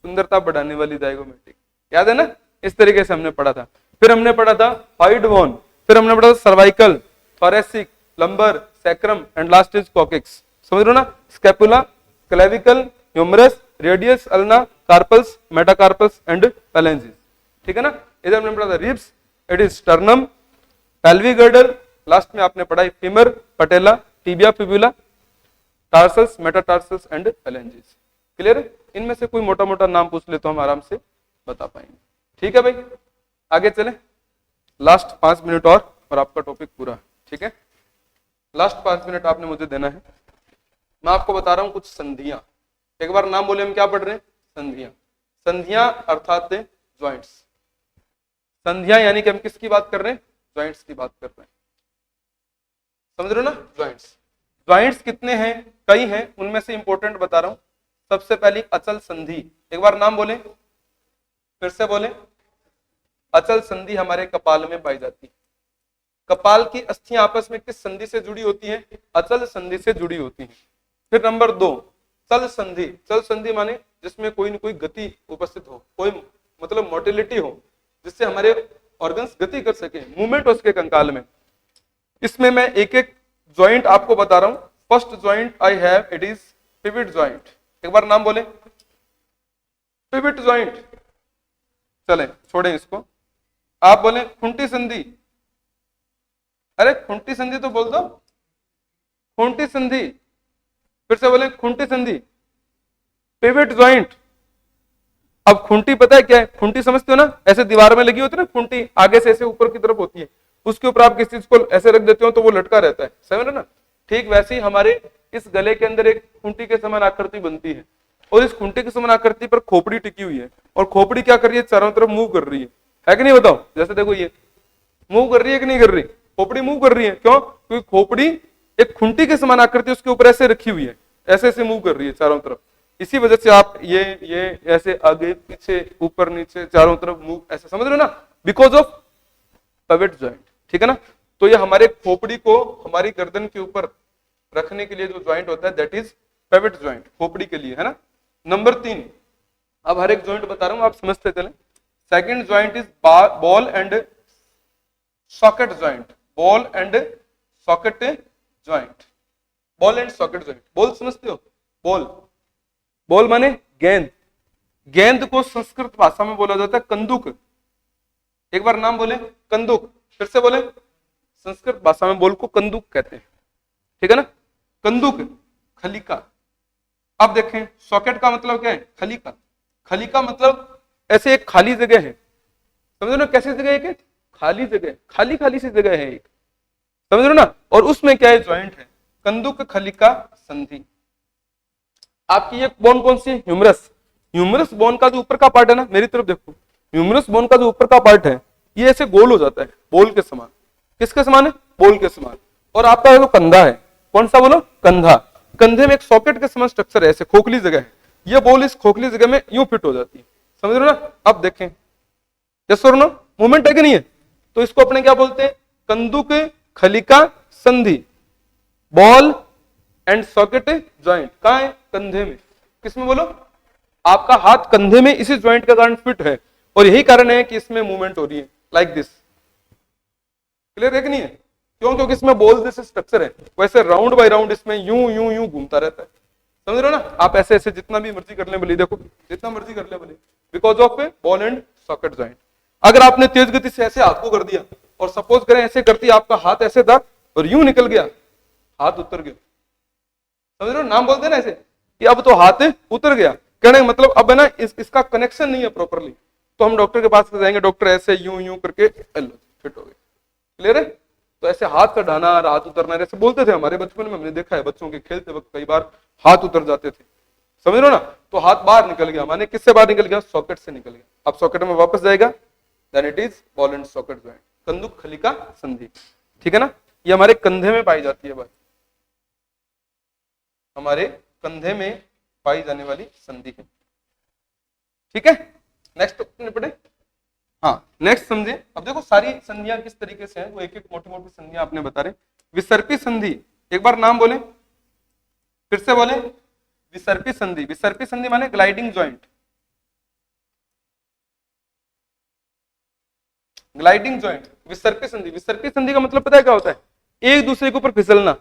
सुंदरता बढ़ाने वाली जाइगोमेटिक, याद है ना, इस तरीके से हमने पढ़ा था। फिर हमने पढ़ा था हॉइड बोन, फिर हमने पढ़ा था cervical, thoracic, lumbar, sacrum and last is coccyx, समझ रहे हो ना। Scapula, clavicle, humerus, radius, ulna, carpals, metacarpals and phalanges, ठीक है ना। इधर हमने पढ़ा था ribs, it is sternum, pelvic girdle, last में आपने पढ़ा femur, patella, tibia, fibula, tarsals, metatarsals and phalanges, clear है। इनमें से कोई मोटा मोटा नाम पूछ ले तो हम आराम से बता पाएंगे, ठीक है भाई। आगे चले, लास्ट 5 मिनट और आपका टॉपिक पूरा, ठीक है। लास्ट 5 मिनट आपने मुझे देना है। मैं आपको बता रहा हूं कुछ संधियां, एक बार नाम बोले, हम क्या पढ़ रहे हैं, संधियां। संधियां अर्थात ज्वाइंट्स, संधियां यानी कि हम किसकी बात कर रहे हैं, ज्वाइंट्स की बात कर रहे हैं, समझ रहे हो ना। ज्वाइंट्स, ज्वाइंट्स कितने हैं, कई हैं, उनमें से इंपॉर्टेंट बता रहा हूं। सबसे पहली अचल संधि, एक बार नाम बोले, फिर से बोले, अचल संधि हमारे कपाल में पाई जाती है। कपाल की अस्थियां आपस में किस संधि से जुड़ी होती हैं, अचल संधि से जुड़ी होती हैं। फिर नंबर 2 चल संधि, चल संधि माने जिसमें कोई न कोई गति उपस्थित हो, कोई मतलब मोटिलिटी हो, जिससे हमारे ऑर्गन्स गति कर सके, मूवमेंट हो उसके कंकाल में। इसमें मैं एक एक ज्वाइंट आपको बता रहा हूं। First joint I have, it is pivot joint, एक बार नाम बोले, पिविट ज्वाइंट। चले छोड़े इसको, आप बोले खुंटी संधि, अरे खुंटी संधि तो बोल दो, खुंटी संधि, फिर से बोले खुंटी संधि, पिविट ज्वाइंट। अब खुंटी पता है क्या है, खुंटी समझते हो ना, ऐसे दीवार में लगी होती है ना खुंटी, आगे से ऐसे ऊपर की तरफ होती है, उसके ऊपर आप किसी चीज को ऐसे रख देते हो तो वो लटका रहता है, समझ रहे ना। ठीक वैसे ही हमारे इस गले के अंदर एक खूंटी के समान आकृति बनती है और इस खूंटी के समान आकृति पर खोपड़ी टिकी हुई है और खोपड़ी क्या कर रही है, चारों तरफ मूव कर रही है कि नहीं बताओ। जैसे देखो ये मूव कर रही है कि नहीं कर रही, खोपड़ी मूव कर रही है, क्यों? क्योंकि खोपड़ी एक खूंटी के समान आकृति उसके ऊपर ऐसे रखी हुई है, ऐसे ऐसे मूव कर रही है चारों तरफ। इसी वजह से आप ये ऐसे आगे पीछे ऊपर नीचे चारों तरफ मूव ऐसे, समझ रहे हो ना, बिकॉज ऑफ पिवट जॉइंट, ठीक है ना। तो ये हमारे खोपड़ी को हमारी गर्दन के ऊपर रखने के लिए जो ज्वाइंट होता है दैट इज पिवट ज्वाइंट, खोपड़ी के लिए, है ना। नंबर 3, अब हर एक ज्वाइंट बता रहा हूं, आप समझते चले। Second joint is ball and socket joint, ball and socket joint, ball and socket joint. Ball समझते हो, बॉल, बॉल माने गेंद, गेंद को संस्कृत भाषा में बोला जाता है कंदुक। एक बार नाम बोले, कंदुक, फिर से बोले, संस्कृत भाषा में बॉल को कंदुक कहते हैं, ठीक है ना। कंदुक, खलिका। अब देखें सॉकेट का मतलब क्या है, खलिका। खलिका मतलब ऐसे एक खाली जगह है, समझ लो कैसी जगह है, खाली जगह, खाली खाली सी जगह है एक, समझ लो ना, और उसमें क्या है, ज्वाइंट है। कंदुक खलिका संधि। आपकी ये बोन कौन सी है, ह्यूमरस। ह्यूमरस बोन का जो ऊपर का पार्ट है ना, मेरी तरफ देखो, ह्यूमरस बोन का जो ऊपर का पार्ट है ये ऐसे गोल हो जाता है, बोल के समान। किसके समान है, बोल के समान। और आपका जो कंधा है, कौन सा बोलो, कंधा, कंधे में एक सॉकेट के समान स्ट्रक्चर है, ऐसे खोखली जगह है, ये बॉल इस खोखली जगह में यूं फिट हो जाती है, समझ रहे हो ना। अब देखें यस और नो, मूवमेंट है कि नहीं है, तो इसको अपने क्या बोलते हैं, कंदुक खलिका संधि, बॉल एंड सॉकेट ज्वाइंट। कहां है, कंधे में। किसमें बोलो, आपका हाथ कंधे में इसी ज्वाइंट के कारण फिट है और यही कारण है कि इसमें मूवमेंट हो रही है लाइक दिस। क्लियर है कि नहीं है, क्यों? क्योंकि इसमें बॉल जैसे स्ट्रक्चर है, वैसे राउंड बाय राउंड इसमें यूं यूं यूं घूमता रहता है, समझ रहे हो ना। आप ऐसे ऐसे जितना भी मर्जी कर ले बोले, देखो जितना मर्जी कर ले बोले, because of ball and socket joint. अगर आपने तेज गति से ऐसे हाथ को कर दिया और सपोज करें ऐसे करती, आपका हाथ ऐसे था और यूं निकल गया, हाथ उतर गया, समझ रहे हो, नाम बोलते हैं ना ऐसे कि अब तो हाथ उतर गया, कहने का मतलब अब है ना इसका कनेक्शन नहीं है प्रॉपरली, तो हम डॉक्टर के पास जाएंगे, डॉक्टर ऐसे यूं यूं करके फिट हो गए। क्लियर है। तो ऐसे हाथ चढ़ाना, हाथ उतरना, ऐसे बोलते थे हमारे बचपन में, हमने देखा है बच्चों के खेलते वक्त कई बार हाथ उतर जाते थे, समझ रहे हो ना। तो हाथ बाहर निकल गया, माने किससे बाहर निकल गया, सॉकेट से निकल गया, अब सॉकेट में वापस जाएगा, then it is ball and socket joint, कंदुक खलिका संधि, ठीक है ना। ये हमारे कंधे में पाई जाती है भाई, हमारे कंधे में पाई जाने वाली संधि है, ठीक है। नेक्स्ट निपटे, हाँ नेक्स्ट समझे। अब देखो सारी संधियां किस तरीके से हैं, वो एक एक मोटी मोटी संधियां आपने बता रहे। विसर्पी संधि, एक बार नाम बोले, फिर से बोले, विसर्पी संधि। विसर्पी संधि माने ग्लाइडिंग ज्वाइंट, ग्लाइडिंग ज्वाइंट, विसर्पी संधि। विसर्पी संधि का मतलब पता है क्या होता है, एक दूसरे के ऊपर फिसलना,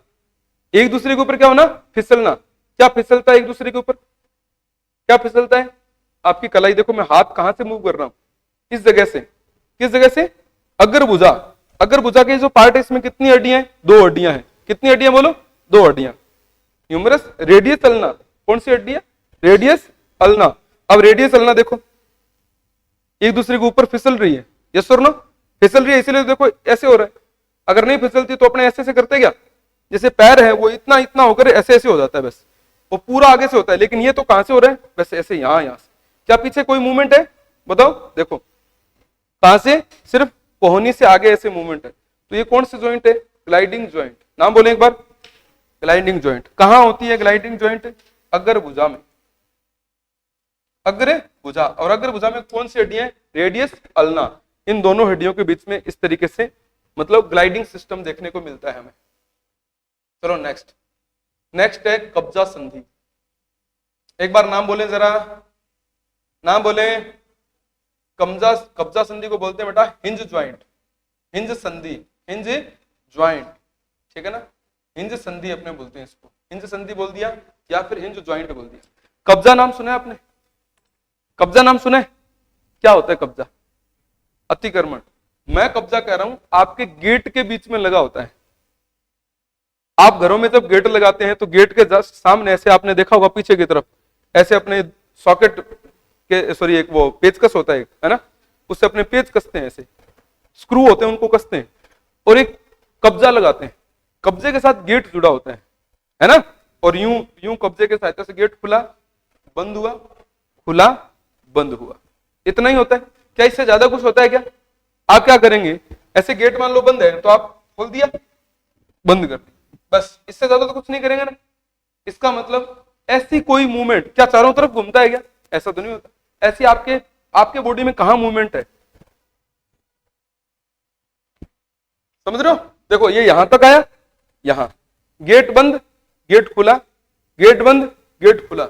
एक दूसरे के ऊपर क्या होना, फिसलना। क्या फिसलता है एक दूसरे के ऊपर, क्या फिसलता है, आपकी कलाई देखो, मैं हाथ कहां से मूव कर रहा हूं, इस जगह से, किस जगह से, अग्र भुजा। अग्र भुजा के जो पार्ट है इसमें कितनी हड्डियां हैं, 2 हड्डियां हैं। कितनी हड्डियां बोलो, 2 हड्डियां। ह्यूमरस, रेडियस अल्ना, कौन सी हड्डी है, रेडियस अल्ना। अब रेडियस अल्ना देखो एक दूसरे के ऊपर फिसल रही है, यस और नो, फिसल रही है, इसलिए देखो ऐसे हो रहा है। अगर नहीं फिसलती तो अपने ऐसे ऐसे करते क्या, जैसे पैर है वो इतना इतना होकर ऐसे ऐसे हो जाता है, बस वो पूरा आगे से होता है, लेकिन ये तो कहां से हो रहा है, वैसे ऐसे यहां से। क्या पीछे कोई मूवमेंट है, बताओ, देखो कहां से, सिर्फ कोहनी से आगे ऐसे मूवमेंट है। तो ये कौन सी ज्वाइंट है, ग्लाइडिंग ज्वाइंट। नाम बोले एक बार, ग्लाइडिंग ज्वाइंट। कहां होती है ग्लाइडिंग ज्वाइंट, अग्र भुजा में, अग्र भुजा। और अग्र भुजा में कौन सी हड्डियां, रेडियस अल्ना, इन दोनों हड्डियों के बीच में इस तरीके से मतलब ग्लाइडिंग सिस्टम देखने को मिलता है हमें। चलो नेक्स्ट, नेक्स्ट है कब्जा संधि। एक बार नाम बोले जरा, नाम बोले, कब्जा संधि को बोलते हैं बेटा हिंज ज्वाइंट, हिंज संधि, हिंज ज्वाइंट, ठीक है ना। हिंज संधि अपने बोलते हैं इसको, हिंज संधि बोल दिया या फिर हिंज ज्वाइंट बोल दिया। कब्जा नाम सुना है आपने, कब्जा नाम सुना है, क्या होता है कब्जा, अतिक्रमण। मैं कब्जा कह रहा हूं, आपके गेट के बीच में लगा होता है। आप घरों में जब गेट लगाते हैं तो गेट के जस्ट सामने ऐसे आपने देखा होगा पीछे की तरफ ऐसे अपने सॉकेट के, सॉरी एक वो पेचकस होता है ना, उससे अपने पेच कसते हैं, ऐसे स्क्रू होते हैं उनको कसते हैं और एक कब्जा लगाते हैं। कब्जे के साथ गेट जुड़ा होता है ना। और यूं यूं कब्जे के सहायता से गेट खुला बंद हुआ, खुला बंद हुआ, इतना ही होता है। क्या इससे ज्यादा कुछ होता है क्या? आप क्या करेंगे, ऐसे गेट मान लो बंद है तो आप खोल दिया बंद कर दिया, बस, इससे ज्यादा तो कुछ नहीं करेंगे ना। इसका मतलब ऐसी कोई मूवमेंट, क्या चारों तरफ घूमता है क्या? ऐसा तो नहीं होता। ऐसी आपके आपके बॉडी में कहां मूवमेंट है, समझ रहे हो? देखो ये यहां तक आया, यहां गेट बंद गेट खुला, गेट बंद गेट खुला,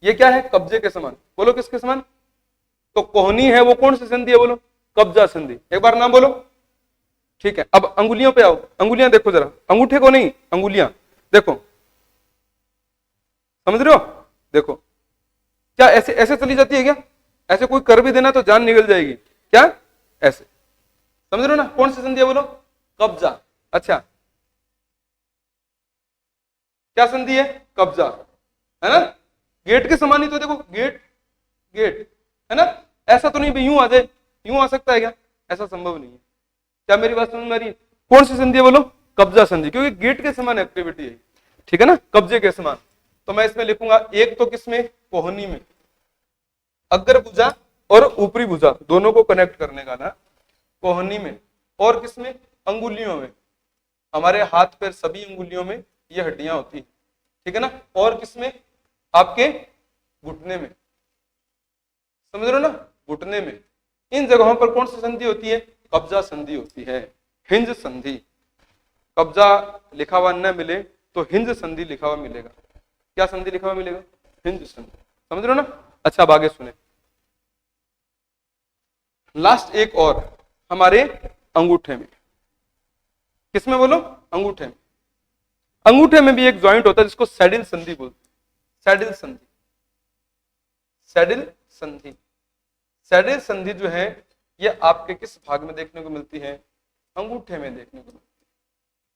ये क्या है? कब्जे के समान। बोलो किसके समान? तो कोहनी है वो कौन सी संधि है? बोलो कब्जा संधि। एक बार नाम बोलो। ठीक है, अब अंगुलियों पे आओ। अंगुलियां देखो जरा, अंगूठे को नहीं, अंगुलियां देखो, समझ रहे हो? देखो क्या ऐसे ऐसे चली जाती है क्या? ऐसे कोई कर भी देना तो जान निकल जाएगी क्या? ऐसे, समझ रहे हो ना? कौन सी संधि है? बोलो कब्जा। अच्छा, क्या संधि है? कब्जा, है ना? गेट के समान ही तो, देखो गेट गेट है ना। ऐसा तो नहीं भाई यूं आ जाए, यूं आ सकता है क्या? ऐसा संभव नहीं है। क्या मेरी बात समझ में आ रही है? कौन सी संधि है? बोलो कब्जा संधि, क्योंकि गेट के समान एक्टिविटी है, ठीक है ना, कब्जे के समान। तो मैं इसमें लिखूंगा एक तो किसमें? कोहनी में, अग्र भुजा और ऊपरी भुजा दोनों को कनेक्ट करने का ना, कोहनी में। और किसमें? अंगुलियों में। हमारे हाथ पैर सभी अंगुलियों में ये हड्डियां होती है, ठीक है ना। और किसमें? आपके घुटने में, समझ रहे हो ना, घुटने में। इन जगहों पर कौन सी संधि होती है? कब्जा संधि होती है, हिंज संधि। कब्जा लिखा हुआ न मिले तो हिंज संधि लिखा हुआ मिलेगा। क्या संधि लिखा हुआ मिलेगा? हिंज संधि, समझ रहे हो ना। अच्छा अब आगे सुने, लास्ट एक और, हमारे अंगूठे में। किसमें? बोलो अंगूठे में। अंगूठे में भी एक जॉइंट होता है जिसको सैडिल संधि बोलते हैं। सैडिल संधि, सैडिल संधि। सैडिल संधि जो है ये आपके किस भाग में देखने को मिलती है? अंगूठे में देखने को मिलती है।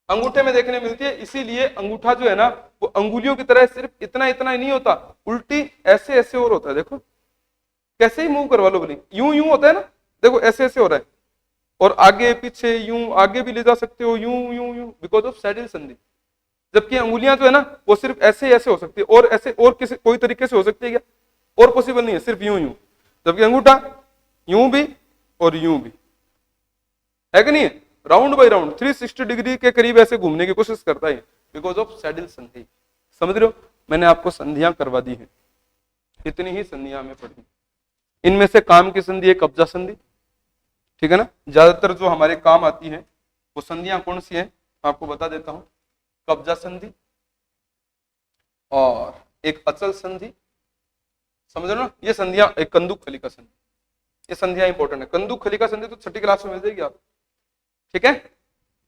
अंगूठे में देखने मिलती है, इसीलिए अंगूठा जो है ना वो अंगुलियों की तरह सिर्फ इतना इतना ही नहीं होता, उल्टी ऐसे ऐसे और होता है। देखो कैसे ही मूव करवा लो बोली, यूं यूं होता है ना, देखो ऐसे ऐसे हो रहा है, और आगे पीछे यूं आगे भी ले जा सकते हो, यूं यूं यूं, बिकॉज ऑफ सैडिल संधि। जबकि अंगुलियां जो है ना वो सिर्फ ऐसे ऐसे हो सकती है, और ऐसे और किसी कोई तरीके से हो सकती है क्या? और पॉसिबल नहीं है, सिर्फ यूं यूं। जबकि अंगूठा यूं भी और यूं भी है कि नहीं है, राउंड बाय राउंड 360 डिग्री के करीब ऐसे घूमने की कोशिश करता है, बिकॉज ऑफ सैडिल संधि। समझ रहे हो? मैंने आपको संधियां करवा दी हैं, इतनी ही संधियां हमें पढ़ी। इनमें से काम की संधि है कब्जा संधि, ठीक है ना। ज्यादातर जो हमारे काम आती है वो संधियां कौन सी है आपको बता देता हूं। कब्जा संधि और एक अचल संधि, समझ रहे हो ना। ये संधियां, एक कंदुक खलिका संधि, ये संधियां इंपॉर्टेंट है। कंदुक खलिका संधि तो छठी क्लास में मिल जाएगी आप, ठीक है।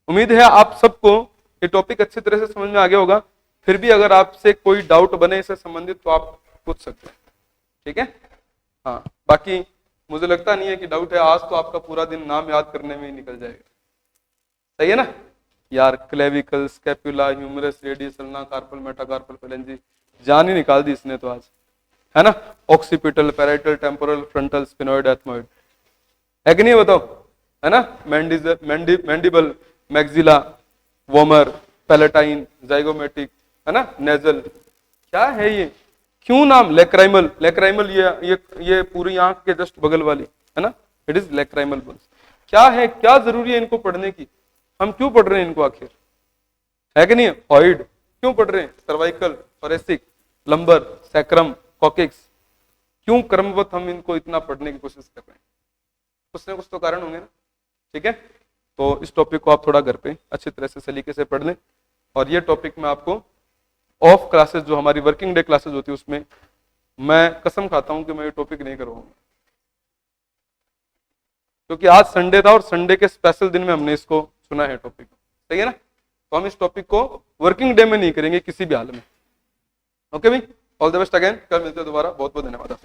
उम्मीद है आप सबको ये टॉपिक अच्छी तरह से समझ में आ गया होगा। फिर भी अगर आपसे कोई डाउट बने इससे संबंधित तो आप पूछ सकते हैं, ठीक है। हाँ, बाकी मुझे लगता नहीं है कि डाउट है। आज तो आपका पूरा दिन नाम याद करने में ही निकल जाएगा, सही है ना यार। Clavicle, scapula, humerus, radius, ulna, carpal, metacarpal, phalanges, जान ही निकाल दी इसने तो आज, है ना। Occipital, parietal, temporal, frontal, sphenoid, ethmoid, है कि नहीं बताओ, है ना। Mandible, maxilla, vomer, palatine, zygomatic, है ना, नेजल। क्या है ये, क्यों नाम? लेक्राइमल, लेक्राइमल ये पूरी आंख के जस्ट बगल वाली, है ना, इट इज लेक्राइमल बोन्स। क्या है, क्या जरूरी है इनको पढ़ने की? हम क्यों पढ़ रहे हैं इनको आखिर, है कि नहीं? हॉइड क्यों पढ़ रहे हैं? Cervical, thoracic, lumbar, sacrum, coccyx, क्यों क्रमवत हम इनको इतना पढ़ने की कोशिश कर रहे हैं? कुछ ना कुछ तो कारण होंगे ना, ठीक है। तो इस टॉपिक को आप थोड़ा घर पे अच्छी तरह से सलीके से पढ़ लें। और ये टॉपिक मैं आपको ऑफ क्लासेस, जो हमारी वर्किंग डे क्लासेस होती है, उसमें मैं कसम खाता हूं कि मैं ये टॉपिक नहीं करवाऊंगा, क्योंकि आज संडे था और संडे के स्पेशल दिन में हमने इसको सुना है टॉपिक, सही है ना। तो हम इस टॉपिक को वर्किंग डे में नहीं करेंगे किसी भी हाल में। ओके भाई, ऑल द बेस्ट अगेन, कल मिलते हैं दोबारा। बहुत बहुत धन्यवाद।